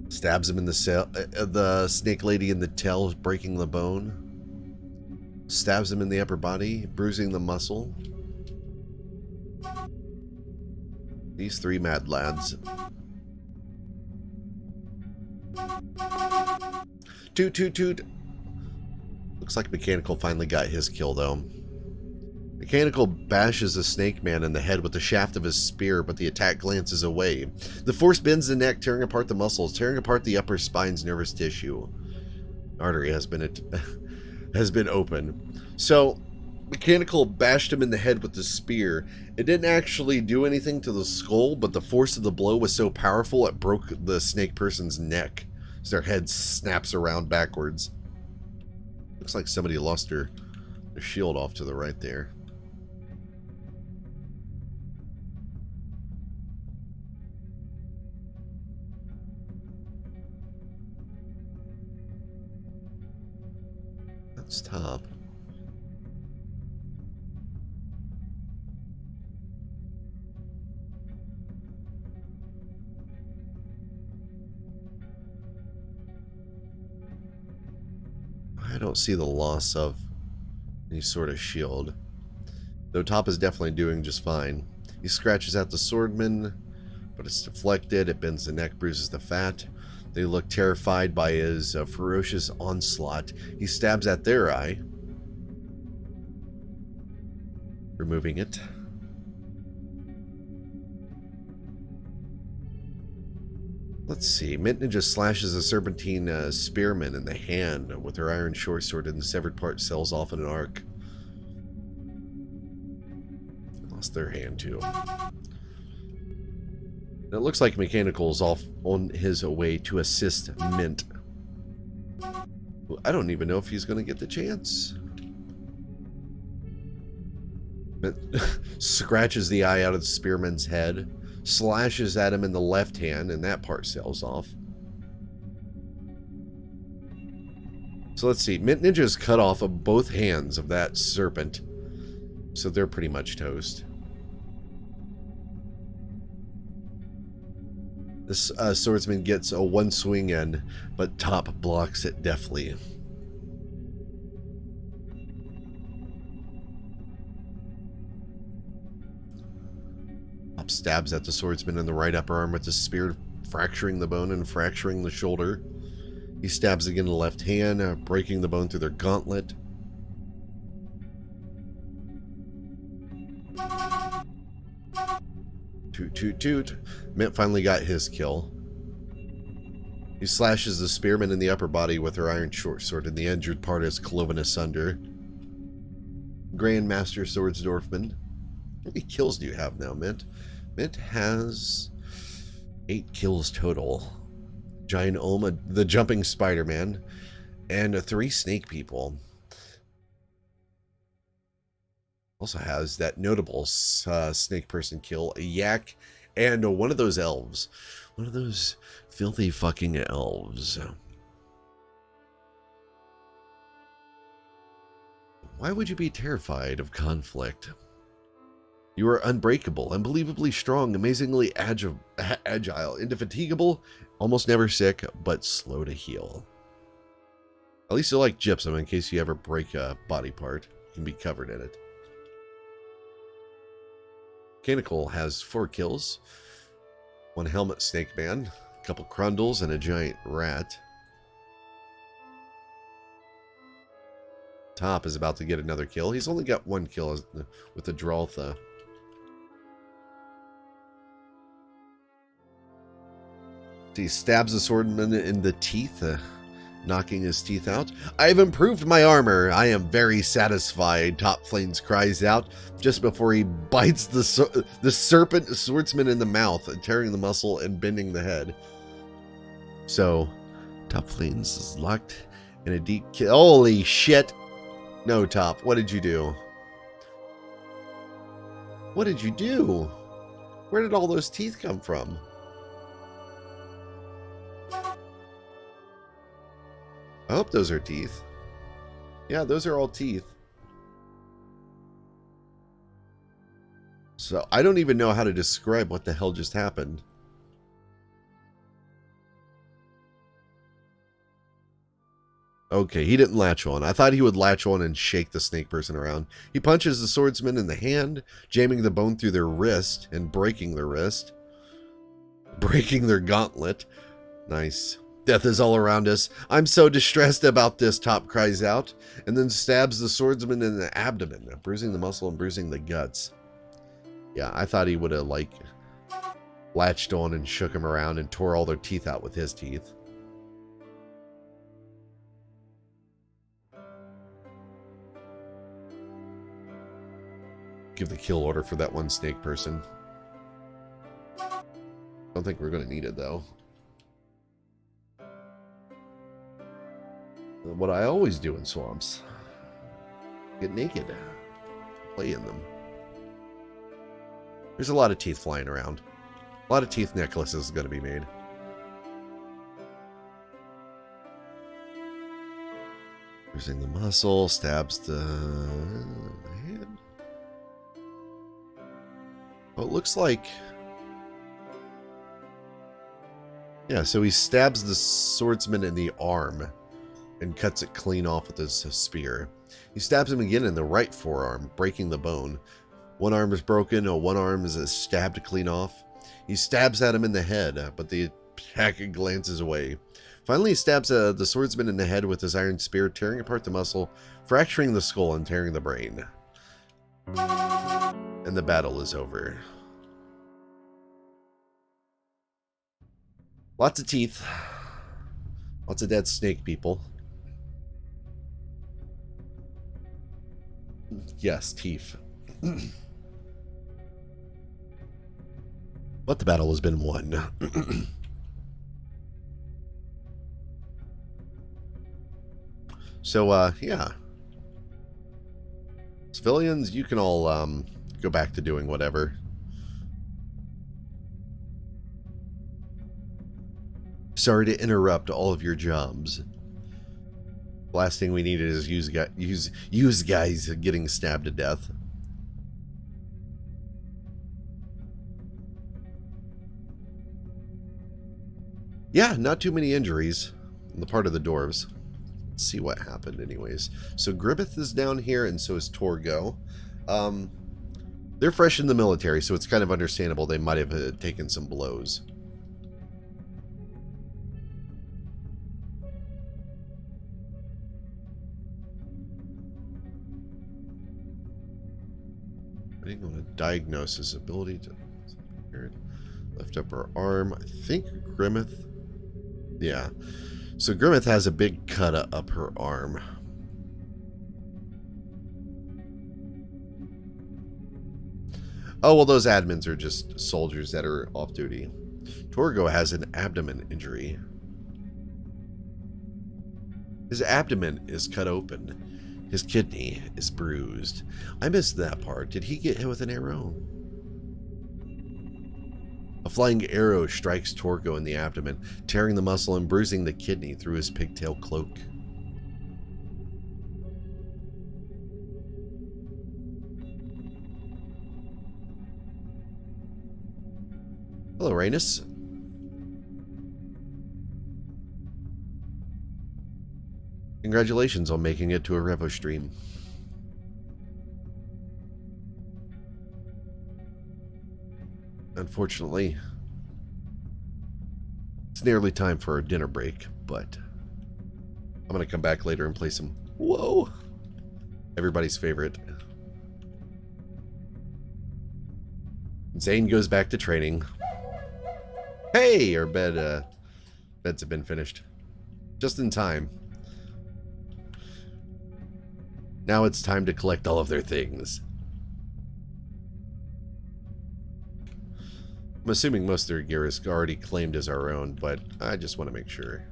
Stabs him in the snake lady in the tail, breaking the bone. Stabs him in the upper body, bruising the muscle. These three mad lads. Toot, toot, toot. Looks like Mechanical finally got his kill, though. Mechanical bashes the snake man in the head with the shaft of his spear, but the attack glances away. The force bends the neck, tearing apart the muscles, tearing apart the upper spine's nervous tissue. Artery has been open. So, Mechanical bashed him in the head with the spear. It didn't actually do anything to the skull, but the force of the blow was so powerful it broke the snake person's neck. So their head snaps around backwards. Looks like somebody lost their shield off to the right there. That's top. I don't see the loss of any sort of shield. Though top is definitely doing just fine. He scratches at the swordman, but it's deflected. It bends the neck, bruises the fat. They look terrified by his ferocious onslaught. He stabs at their eye, removing it. Let's see. Mint Ninja slashes a serpentine spearman in the hand with her iron short sword, and the severed part sails off in an arc. Lost their hand too. It looks like Mechanical's off on his way to assist Mint. Well, I don't even know if he's going to get the chance. Mint scratches the eye out of the spearman's head, slashes at him in the left hand, and that part sails off. So let's see. Mint Ninja's cut off of both hands of that serpent, so they're pretty much toast. This swordsman gets a one swing in, but top blocks it deftly. Top stabs at the swordsman in the right upper arm with the spear, fracturing the bone and fracturing the shoulder. He stabs again in the left hand, breaking the bone through their gauntlet. Toot, toot, toot. Mint finally got his kill. He slashes the spearman in the upper body with her iron short sword, and the injured part is cloven asunder. Grandmaster Swordsdorfman. How many kills do you have now, Mint? Mint has 8 kills total. Giant Oma, the Jumping Spider-Man, and 3 Snake People. Also has that notable snake person kill, a yak, and one of those elves. One of those filthy fucking elves. Why would you be terrified of conflict? You are unbreakable, unbelievably strong, amazingly agile, indefatigable, almost never sick, but slow to heal. At least you like gypsum in case you ever break a body part. You can be covered in it. Mechanical has 4 kills, 1 helmet snake man, a couple crundles, and a giant rat. Top is about to get another kill. He's only got 1 kill with the Draltha. He stabs the swordman in the teeth, knocking his teeth out. I've improved my armor. I am very satisfied, Top Flames cries out just before he bites the serpent swordsman in the mouth, tearing the muscle and bending the head. So, Top Flames is locked in a deep kill. Holy shit! No, Top, what did you do? What did you do? Where did all those teeth come from? I hope those are teeth. Yeah, those are all teeth. So I don't even know how to describe what the hell just happened. Okay, he didn't latch on. I thought he would latch on and shake the snake person around. He punches the swordsman in the hand, jamming the bone through their wrist and breaking their wrist. Breaking their gauntlet. Nice. Death is all around us. I'm so distressed about this, Top cries out, and then stabs the swordsman in the abdomen, bruising the muscle and bruising the guts. Yeah, I thought he would have, like, latched on and shook him around and tore all their teeth out with his teeth. Give the kill order for that one snake person. Don't think we're going to need it, though. What I always do in swamps. Get naked. Play in them. There's a lot of teeth flying around. A lot of teeth necklaces going to be made. Bruising the muscle, stabs the hand. Oh, it looks like... Yeah, so he stabs the swordsman in the arm and cuts it clean off with his spear. He stabs him again in the right forearm, breaking the bone. One arm is broken, one arm is stabbed clean off. He stabs at him in the head, but the attacker glances away. Finally, he stabs the swordsman in the head with his iron spear, tearing apart the muscle, fracturing the skull, and tearing the brain. And the battle is over. Lots of teeth. Lots of dead snake people. Yes, teeth. But the battle has been won. So, yeah. Civilians, you can all go back to doing whatever. Sorry to interrupt all of your jobs. Last thing we needed is use guys getting stabbed to death. Yeah, not too many injuries on the part of the dwarves. Let's see what happened anyways. So Gribbeth is down here and so is Torgo. They're fresh in the military, so it's kind of understandable they might have taken some blows. Putting on a diagnosis, ability to lift up her arm. I think Grimmeth. Yeah. So Grimmeth has a big cut up her arm. Oh, well, those admins are just soldiers that are off duty. Torgo has an abdomen injury. His abdomen is cut open. His kidney is bruised. I missed that part. Did he get hit with an arrow? A flying arrow strikes Torgo in the abdomen, tearing the muscle and bruising the kidney through his pigtail cloak. Hello, Rhaenys. Congratulations on making it to a Revo stream. Unfortunately, it's nearly time for a dinner break, but I'm going to come back later and play some... Whoa! Everybody's favorite. Zane goes back to training. Hey! Our beds have been finished. Just in time. Now it's time to collect all of their things. I'm assuming most of their gear is already claimed as our own, but I just want to make sure.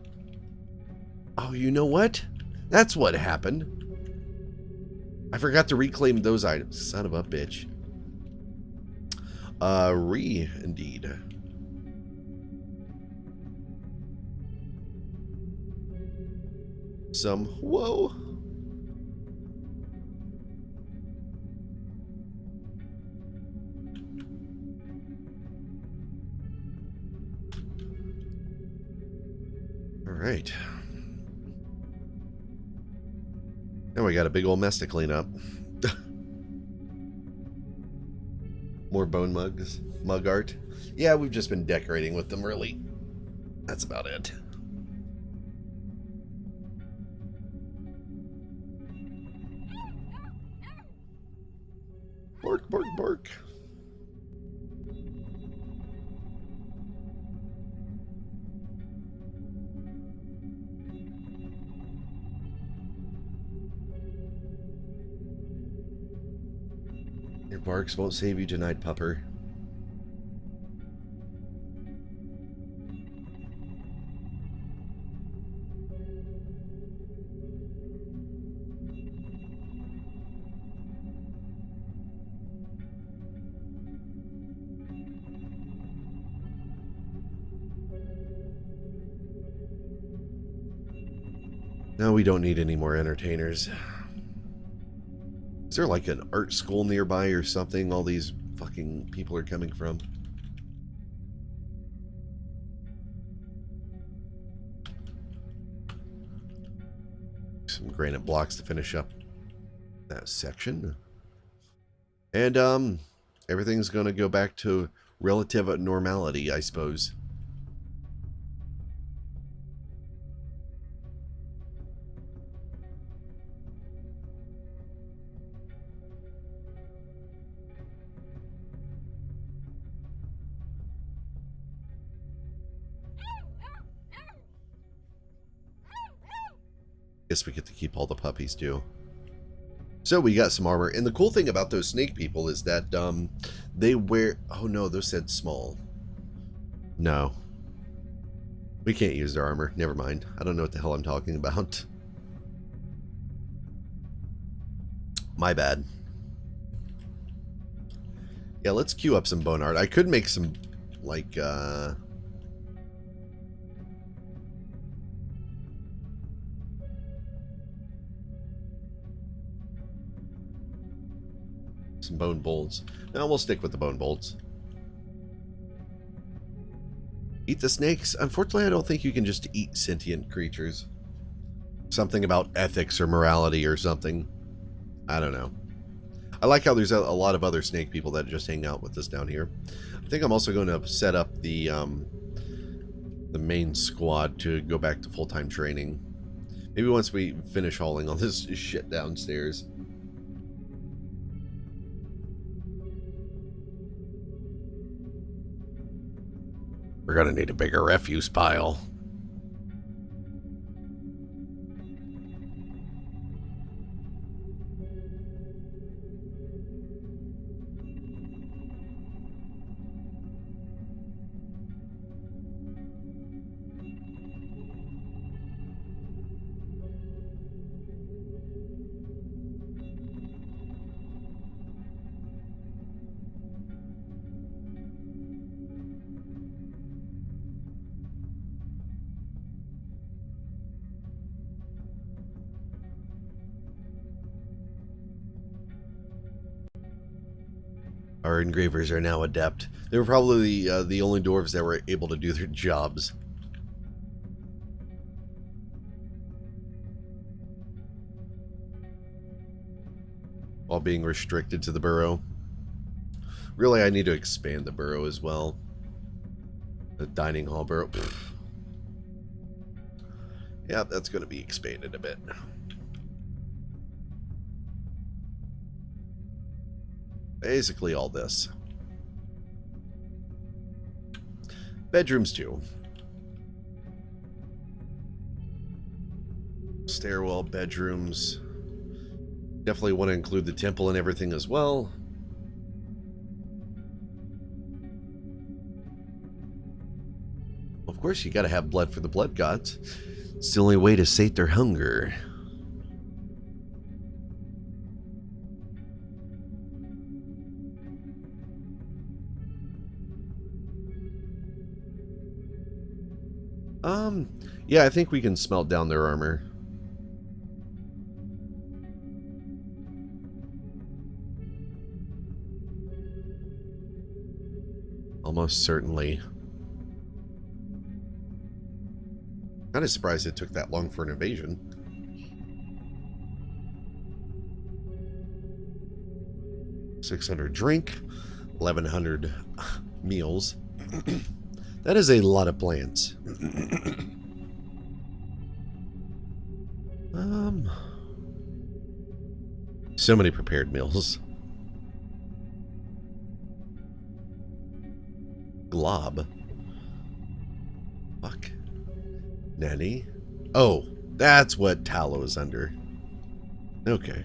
Oh, you know what? That's what happened. I forgot to reclaim those items. Son of a bitch. Indeed. Whoa. Alright. Now we got a big old mess to clean up. More bone mugs. Mug art. Yeah, we've just been decorating with them, really. That's about it. Bark, bark, bark. Your barks won't save you tonight, pupper. No, we don't need any more entertainers. Is there like an art school nearby or something all these fucking people are coming from? Some granite blocks to finish up that section. And everything's going to go back to relative normality, I suppose. Guess we get to keep all the puppies too. So we got some armor, and the cool thing about those snake people is that they wear... Oh no, those said small. No. We can't use their armor. Never mind. I don't know what the hell I'm talking about. My bad. Yeah, let's queue up some bone art. I could make some, like, some bone bolts. No, we'll stick with the bone bolts. Eat the snakes? Unfortunately, I don't think you can just eat sentient creatures. Something about ethics or morality or something. I don't know. I like how there's a lot of other snake people that just hang out with us down here. I think I'm also going to set up the main squad to go back to full-time training. Maybe once we finish hauling all this shit downstairs. We're gonna need a bigger refuse pile. Our engravers are now adept. They were probably the only dwarves that were able to do their jobs. While being restricted to the burrow. Really, I need to expand the burrow as well. The dining hall burrow. Pfft. Yeah, that's going to be expanded a bit. Basically all this. Bedrooms too. Stairwell, bedrooms. Definitely want to include the temple and everything as well. Of course, you got to have blood for the blood gods. It's the only way to sate their hunger. Yeah, I think we can smelt down their armor. Almost certainly. Kind of surprised it took that long for an invasion. $600 drink, 1,100 meals. That is a lot of plants. So many prepared meals. Glob. Fuck. Nanny. Oh, that's what tallow is under. Okay.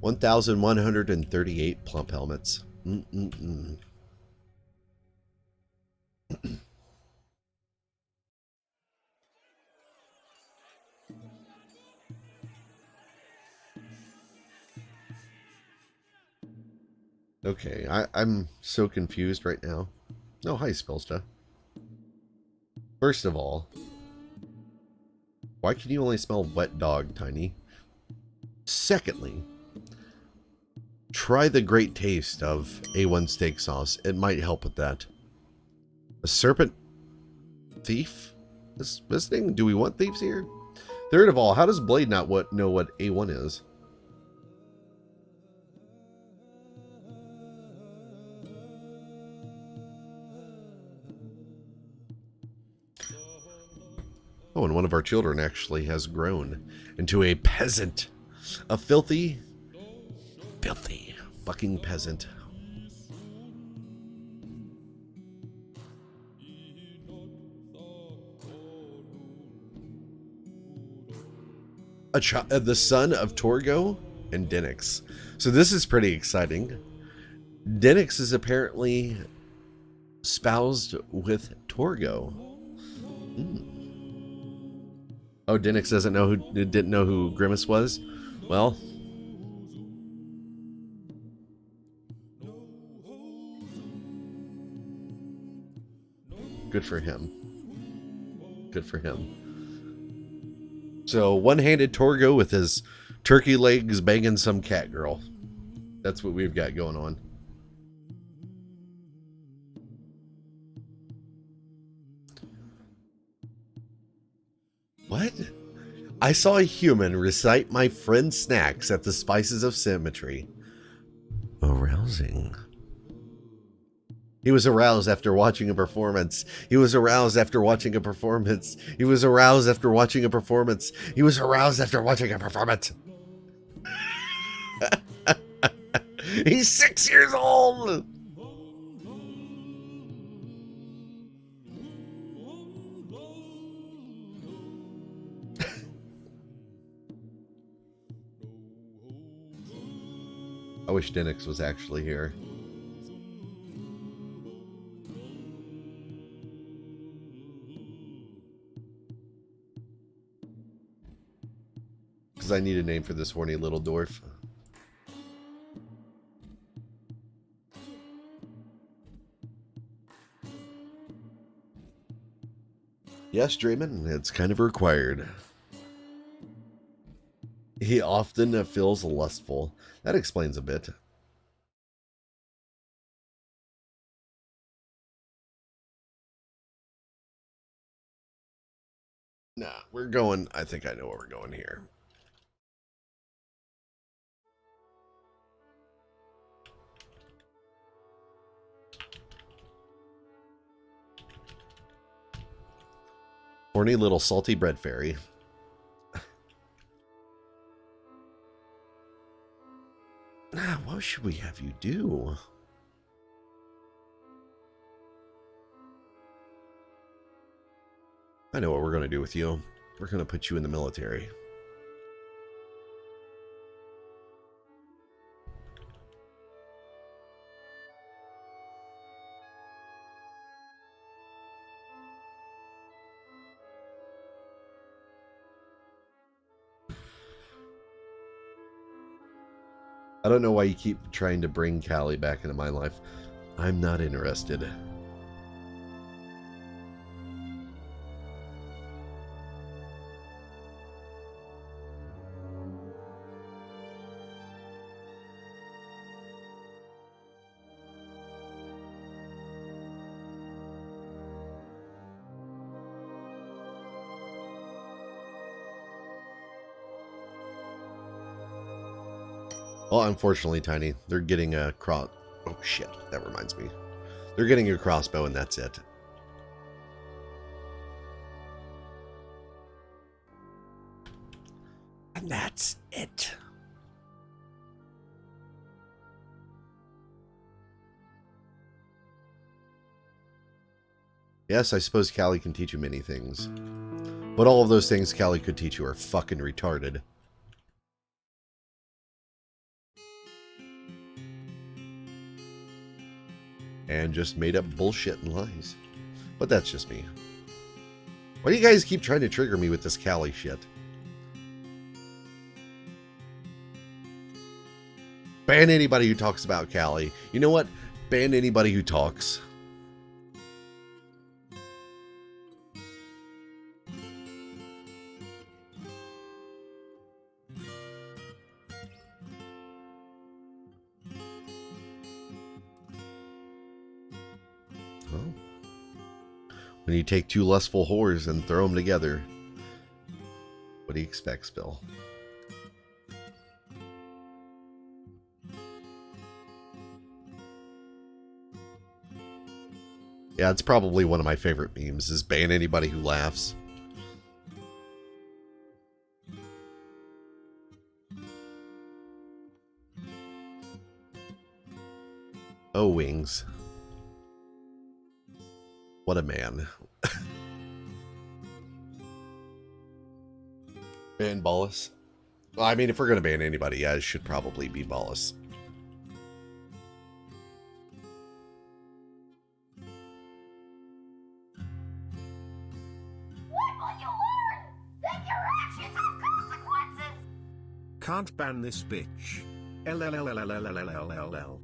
$1,138 plump helmets. Okay, I'm so confused right now. Oh, hi, Spelsta. First of all, why can you only smell wet dog, Tiny? Secondly, try the great taste of A1 steak sauce. It might help with that. A serpent thief? This thing? Do we want thieves here? Third of all, how does Blade not know what A1 is? Oh, and one of our children actually has grown into a peasant. A filthy fucking peasant. The son of Torgo and Denix. So this is pretty exciting. Denix is apparently spoused with Torgo. Oh, Denix didn't know who Grimace was? Well, good for him. Good for him. So, one-handed Torgo with his turkey legs banging some cat girl. That's what we've got going on. What? I saw a human recite my friend's snacks at the Spices of Symmetry. Arousing. He was aroused after watching a performance. He was aroused after watching a performance. He was aroused after watching a performance. He was aroused after watching a performance. He's 6 years old! I wish Denix was actually here. Because I need a name for this horny little dwarf. Yes, Draymond, it's kind of required. He often feels lustful. That explains a bit. Nah, we're going... I think I know where we're going here. Horny little salty bread fairy. What should we have you do? I know what we're going to do with you. We're going to put you in the military. I don't know why you keep trying to bring Callie back into my life. I'm not interested. Well, unfortunately, Tiny, they're getting a cross... Oh, shit. That reminds me. They're getting a crossbow, and that's it. And that's it. Yes, I suppose Callie can teach you many things. But all of those things Callie could teach you are fucking retarded. And just made up bullshit and lies. But that's just me. Why do you guys keep trying to trigger me with this Callie shit? Ban anybody who talks about Callie. You know what? Ban anybody who talks. Well, when you take two lustful whores and throw them together, what do you expect, Bill? Yeah, it's probably one of my favorite memes, is ban anybody who laughs. Oh, Wings. What a man. Ban Bolus? Well, I mean, if we're going to ban anybody, yeah, it should probably be Bolus. What will you learn? That your actions have consequences! Can't ban this bitch. LLLLLLLLLL.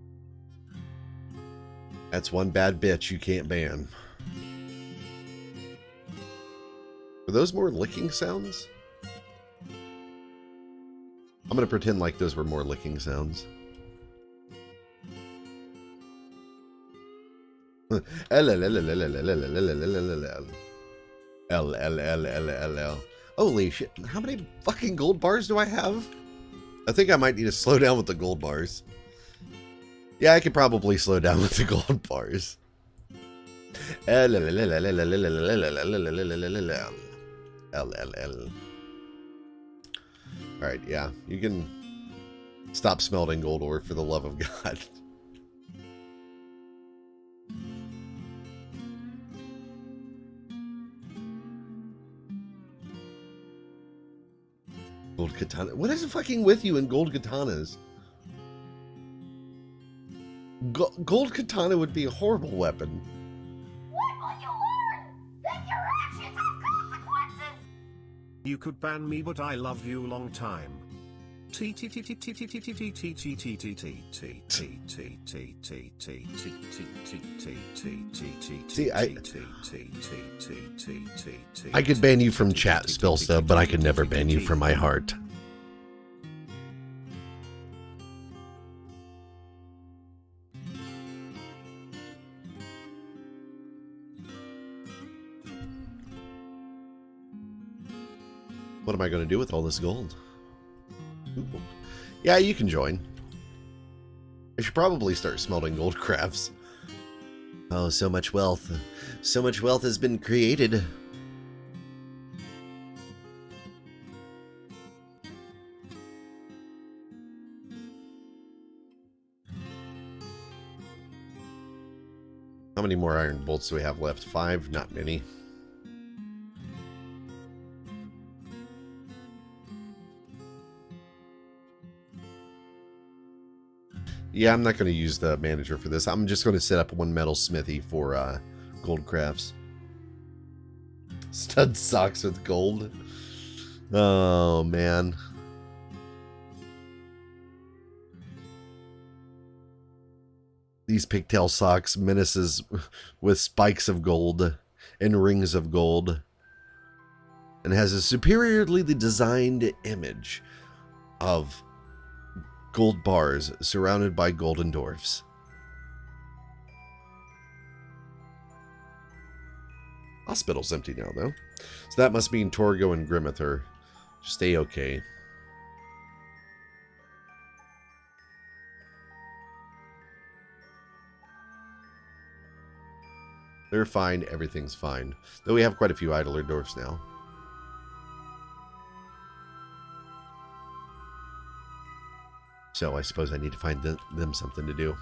That's one bad bitch you can't ban. Were those more licking sounds? I'm going to pretend like those were more licking sounds. Holy shit. How many fucking gold bars do I have? I think I might need to slow down with the gold bars. Yeah, I could probably slow down with the gold bars. Alright, yeah. You can stop smelting gold ore for the love of God. Gold katana. What is fucking with you in gold katanas? Gold katana would be a horrible weapon. What will you learn? That your actions have consequences! You could ban me, but I love you long time. See, I could ban you from chat, Spillsta, but I could never ban you from my heart. What am I going to do with all this gold? Ooh. Yeah, you can join. I should probably start smelting gold crafts. Oh, so much wealth. So much wealth has been created. How many more iron bolts do we have left? 5? Not many. Yeah, I'm not going to use the manager for this. I'm just going to set up one metal smithy for gold crafts. Stud socks with gold. Oh, man. lady's pigtail socks menaces with spikes of gold and rings of gold, and has a superiorly designed image of gold bars surrounded by golden dwarfs. Hospital's empty now, though. So that must mean Torgo and Grimmeth are just A-okay. They're fine. Everything's fine. Though we have quite a few idler dwarfs now. So I suppose I need to find them something to do.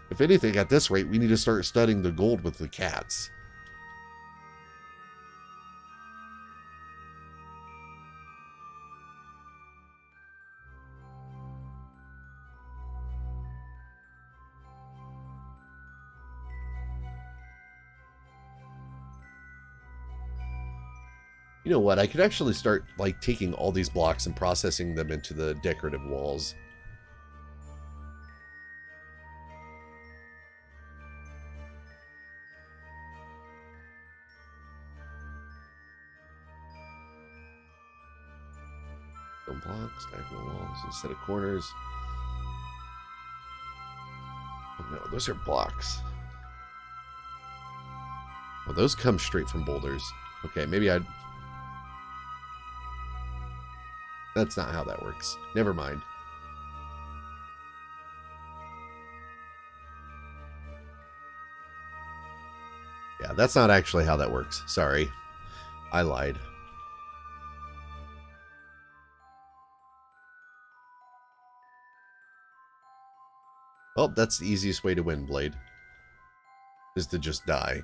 If anything, at this rate, we need to start studying the gold with the cats. You know what? I could actually start, like, taking all these blocks and processing them into the decorative walls. Stone blocks, diagonal walls instead of corners. Oh, no, those are blocks. Well, those come straight from boulders. Okay, maybe I'd... That's not how that works. Never mind. Yeah, that's not actually how that works. Sorry. I lied. Well, that's the easiest way to win, Blade. Is to just die.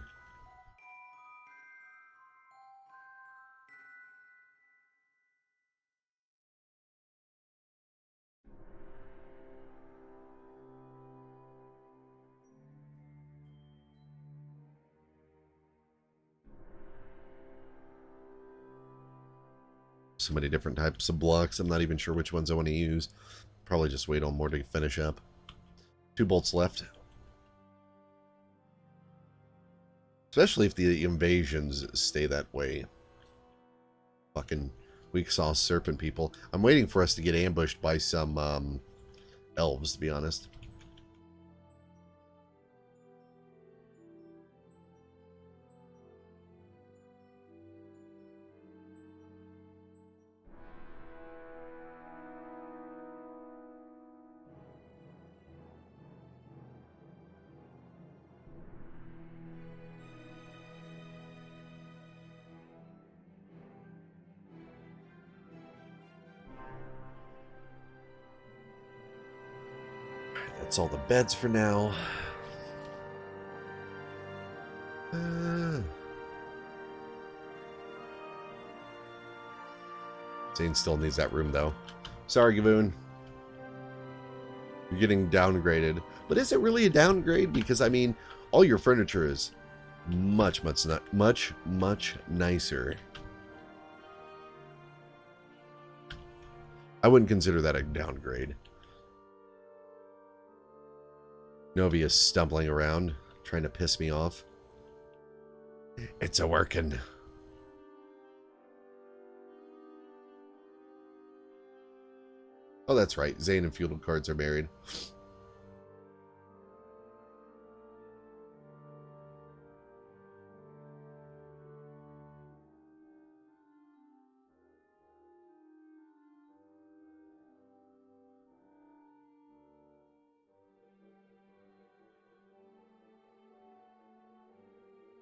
So many different types of blocks. I'm not even sure which ones I want to use. Probably just wait on more to finish up. 2 bolts left. Especially if the invasions stay that way. Fucking weak sauce serpent people. I'm waiting for us to get ambushed by some elves, to be honest. That's all the beds for now. Zane still needs that room, though. Sorry, Gavoon. You're getting downgraded. But is it really a downgrade? Because, I mean, all your furniture is much nicer. I wouldn't consider that a downgrade. Novia's stumbling around, trying to piss me off. It's a working. Oh, that's right. Zane and Feudal Cards are married.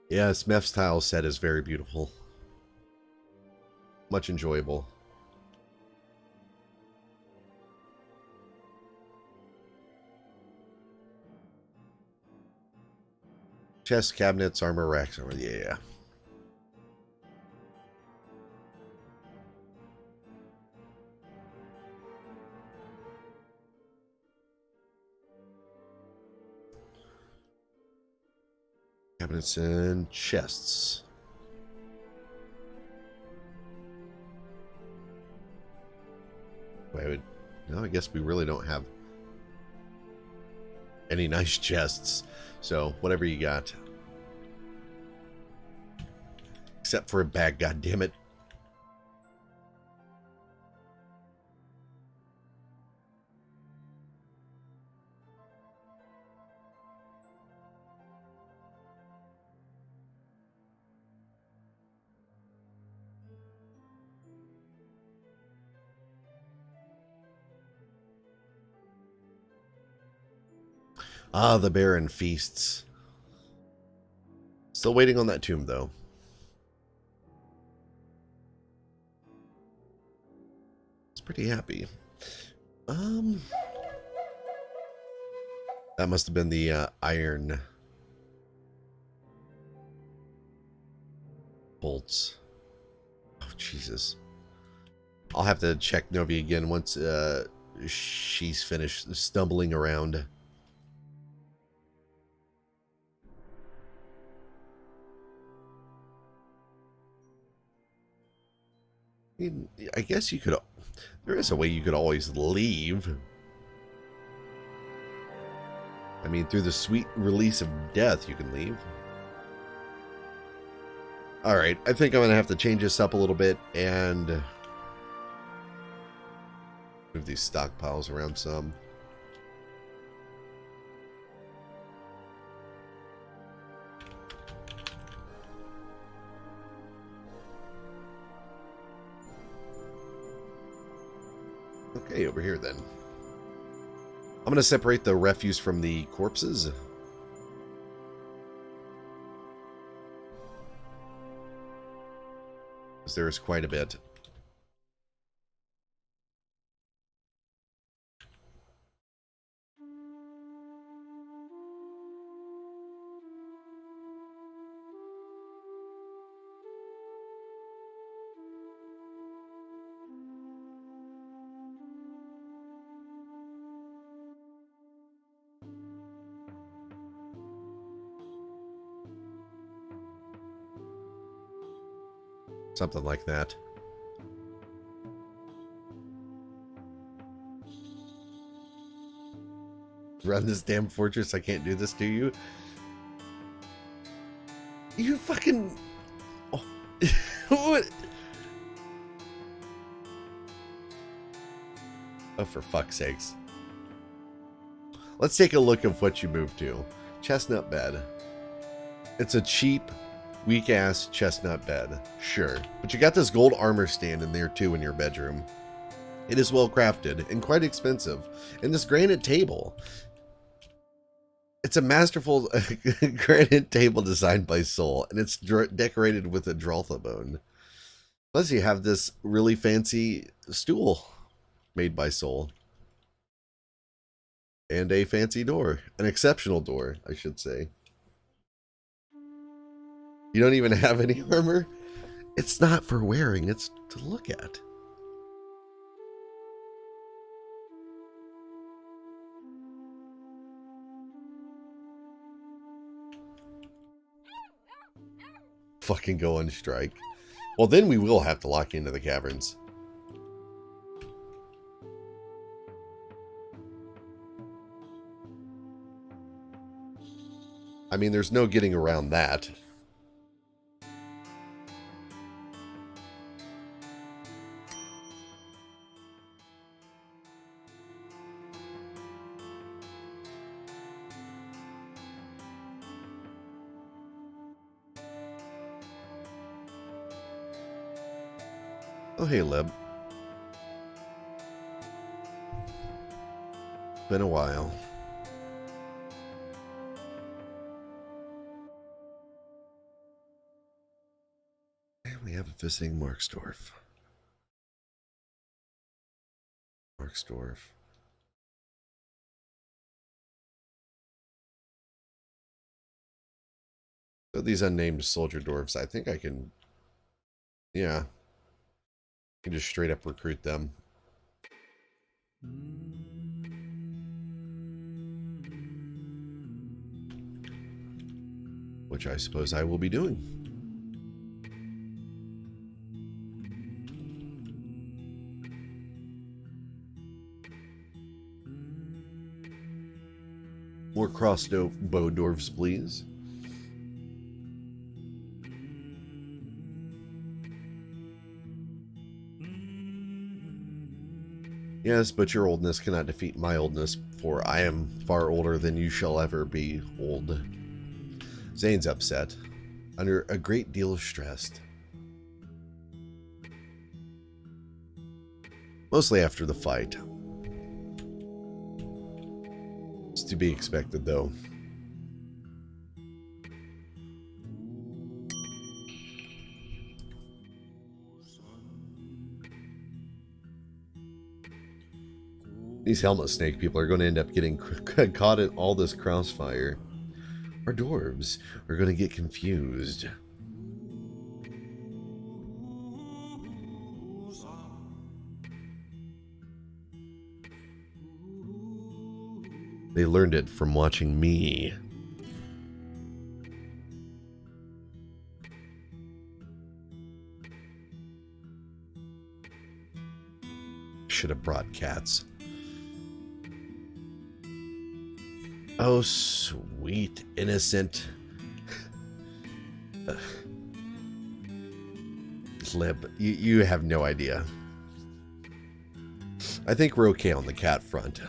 Yeah, Smeth's tile set is very beautiful. Much enjoyable. Chest cabinets, armor racks, armor, yeah. Cabinets and chests. No, I guess we really don't have any nice chests. So, whatever you got. Except for a bag, goddammit. Ah, the Baron feasts. Still waiting on that tomb, though. It's pretty happy. That must have been the iron bolts. Oh, Jesus. I'll have to check Novi again once she's finished stumbling around. I mean, I guess you could... There is a way you could always leave. I mean, through the sweet release of death, you can leave. Alright, I think I'm going to have to change this up a little bit and move these stockpiles around some. Okay, over here then. I'm going to separate the refuse from the corpses. Because there is quite a bit. Something like that. Run this damn fortress, I can't do this to you. You fucking... Oh. What? Oh, for fuck's sakes. Let's take a look at what you moved to. Chestnut bed. It's a cheap, weak-ass chestnut bed. Sure. But you got this gold armor stand in there, too, in your bedroom. It is well crafted and quite expensive. And this granite table. It's a masterful granite table designed by Soul. And it's decorated with a Draltha bone. Plus you have this really fancy stool made by Soul. And a fancy door. An exceptional door, I should say. You don't even have any armor? It's not for wearing, it's to look at. Fucking go on strike. Well, then we will have to lock you into the caverns. I mean, there's no getting around that. Oh, hey, Lib. Been a while. And we have a visiting Marksdorf. Marksdorf. So these unnamed soldier dwarves, I think I can... Yeah. I can just straight up recruit them. Which I suppose I will be doing. More crossbow dwarves, please. Yes, but your oldness cannot defeat my oldness, for I am far older than you shall ever be old. Zane's upset, under a great deal of stress. Mostly after the fight. It's to be expected, though. These helmet snake people are going to end up getting caught in all this crossfire. Our dwarves are going to get confused. They learned it from watching me. Should have brought cats. Oh, sweet, innocent. Lib, you have no idea. I think we're okay on the cat front.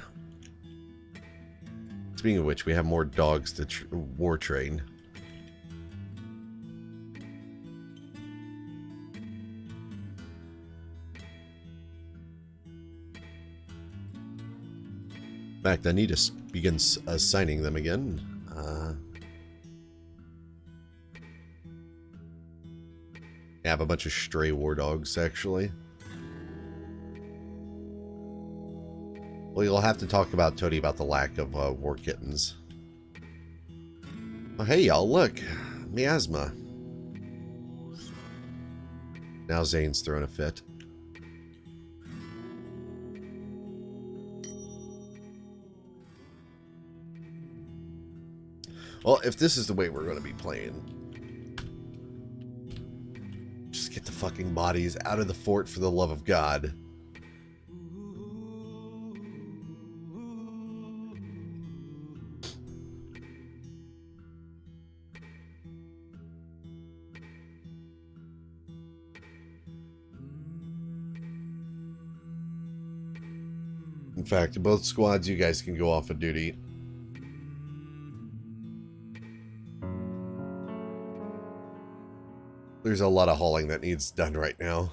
Speaking of which, we have more dogs to war train. In fact, I need to begin assigning them again. I have a bunch of stray war dogs, actually. Well, you'll have to talk about Tony about the lack of war kittens. Oh, hey, y'all, look. Miasma. Now Zane's throwing a fit. Well, if this is the way we're going to be playing, just get the fucking bodies out of the fort for the love of God. In fact, both squads, you guys can go off of duty. There's a lot of hauling that needs done right now.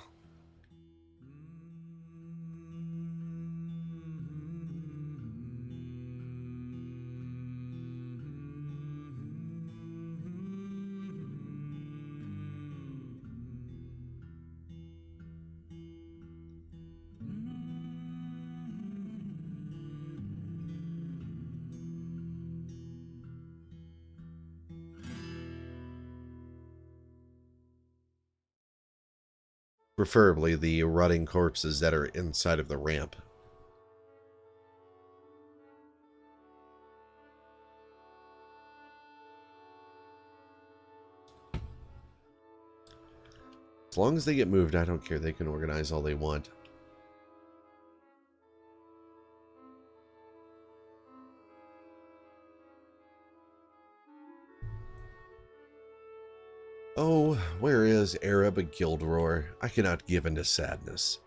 Preferably the rotting corpses that are inside of the ramp. As long as they get moved, I don't care. They can organize all they want. Oh, where is Arab and Guildroar? I cannot give in to sadness.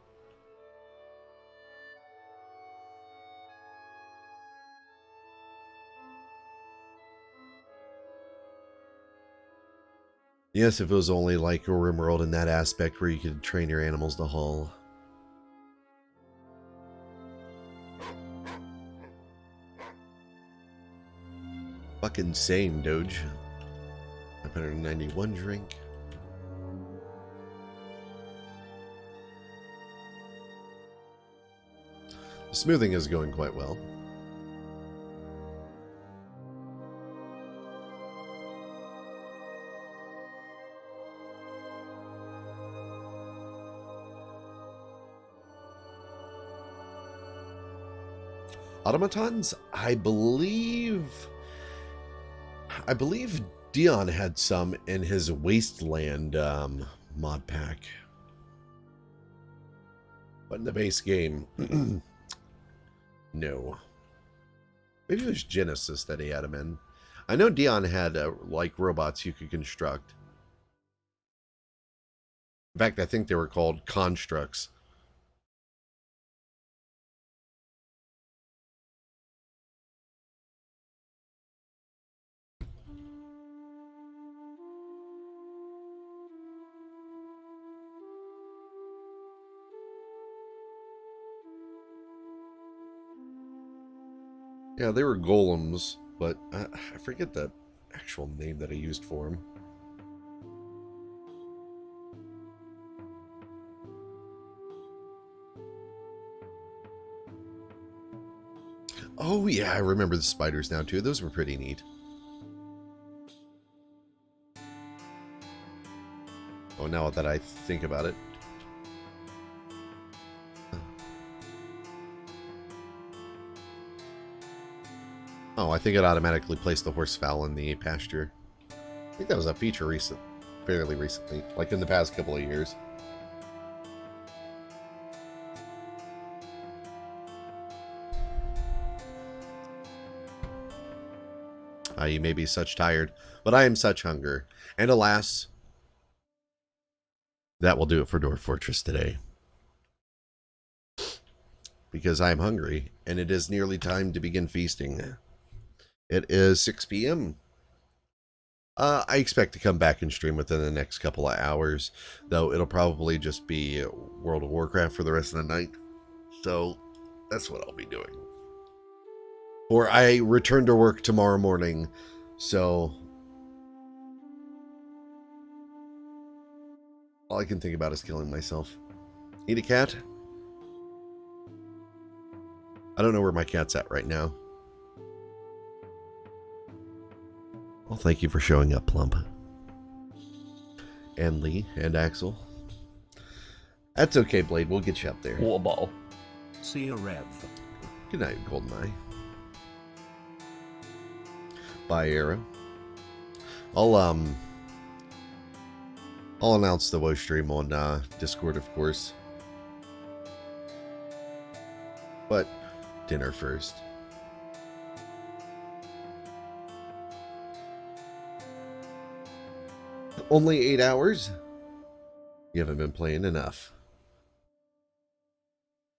Yes, if it was only like a RimWorld in that aspect where you could train your animals to haul. Fucking insane, Doge. 591 drink. The smoothing is going quite well. Automatons, I believe Dion had some in his Wasteland mod pack. But in the base game, no. Maybe it was Genesis that he had him in. I know Dion had, like, robots you could construct. In fact, I think they were called constructs. Yeah, they were golems, but I forget the actual name that I used for them. Oh, yeah, I remember the spiders now, too. Those were pretty neat. Oh, now that I think about it. Oh, I think it automatically placed the horsefowl in the pasture. I think that was a feature fairly recently, like in the past couple of years. You may be such tired, but I am such hunger. And alas, that will do it for Dwarf Fortress today. Because I am hungry, and it is nearly time to begin feasting. It is 6 p.m. I expect to come back and stream within the next couple of hours, though it'll probably just be World of Warcraft for the rest of the night. So that's what I'll be doing. Or I return to work tomorrow morning, so all I can think about is killing myself. Eat a cat? I don't know where my cat's at right now. Well, thank you for showing up, Plump. And Lee and Axel. That's okay, Blade. We'll get you up there. Water bottle. See you, Rev. Good night, Goldeneye. Bye, Arrow. I'll announce the WoW stream on Discord, of course. But dinner first. Only 8 hours? You haven't been playing enough.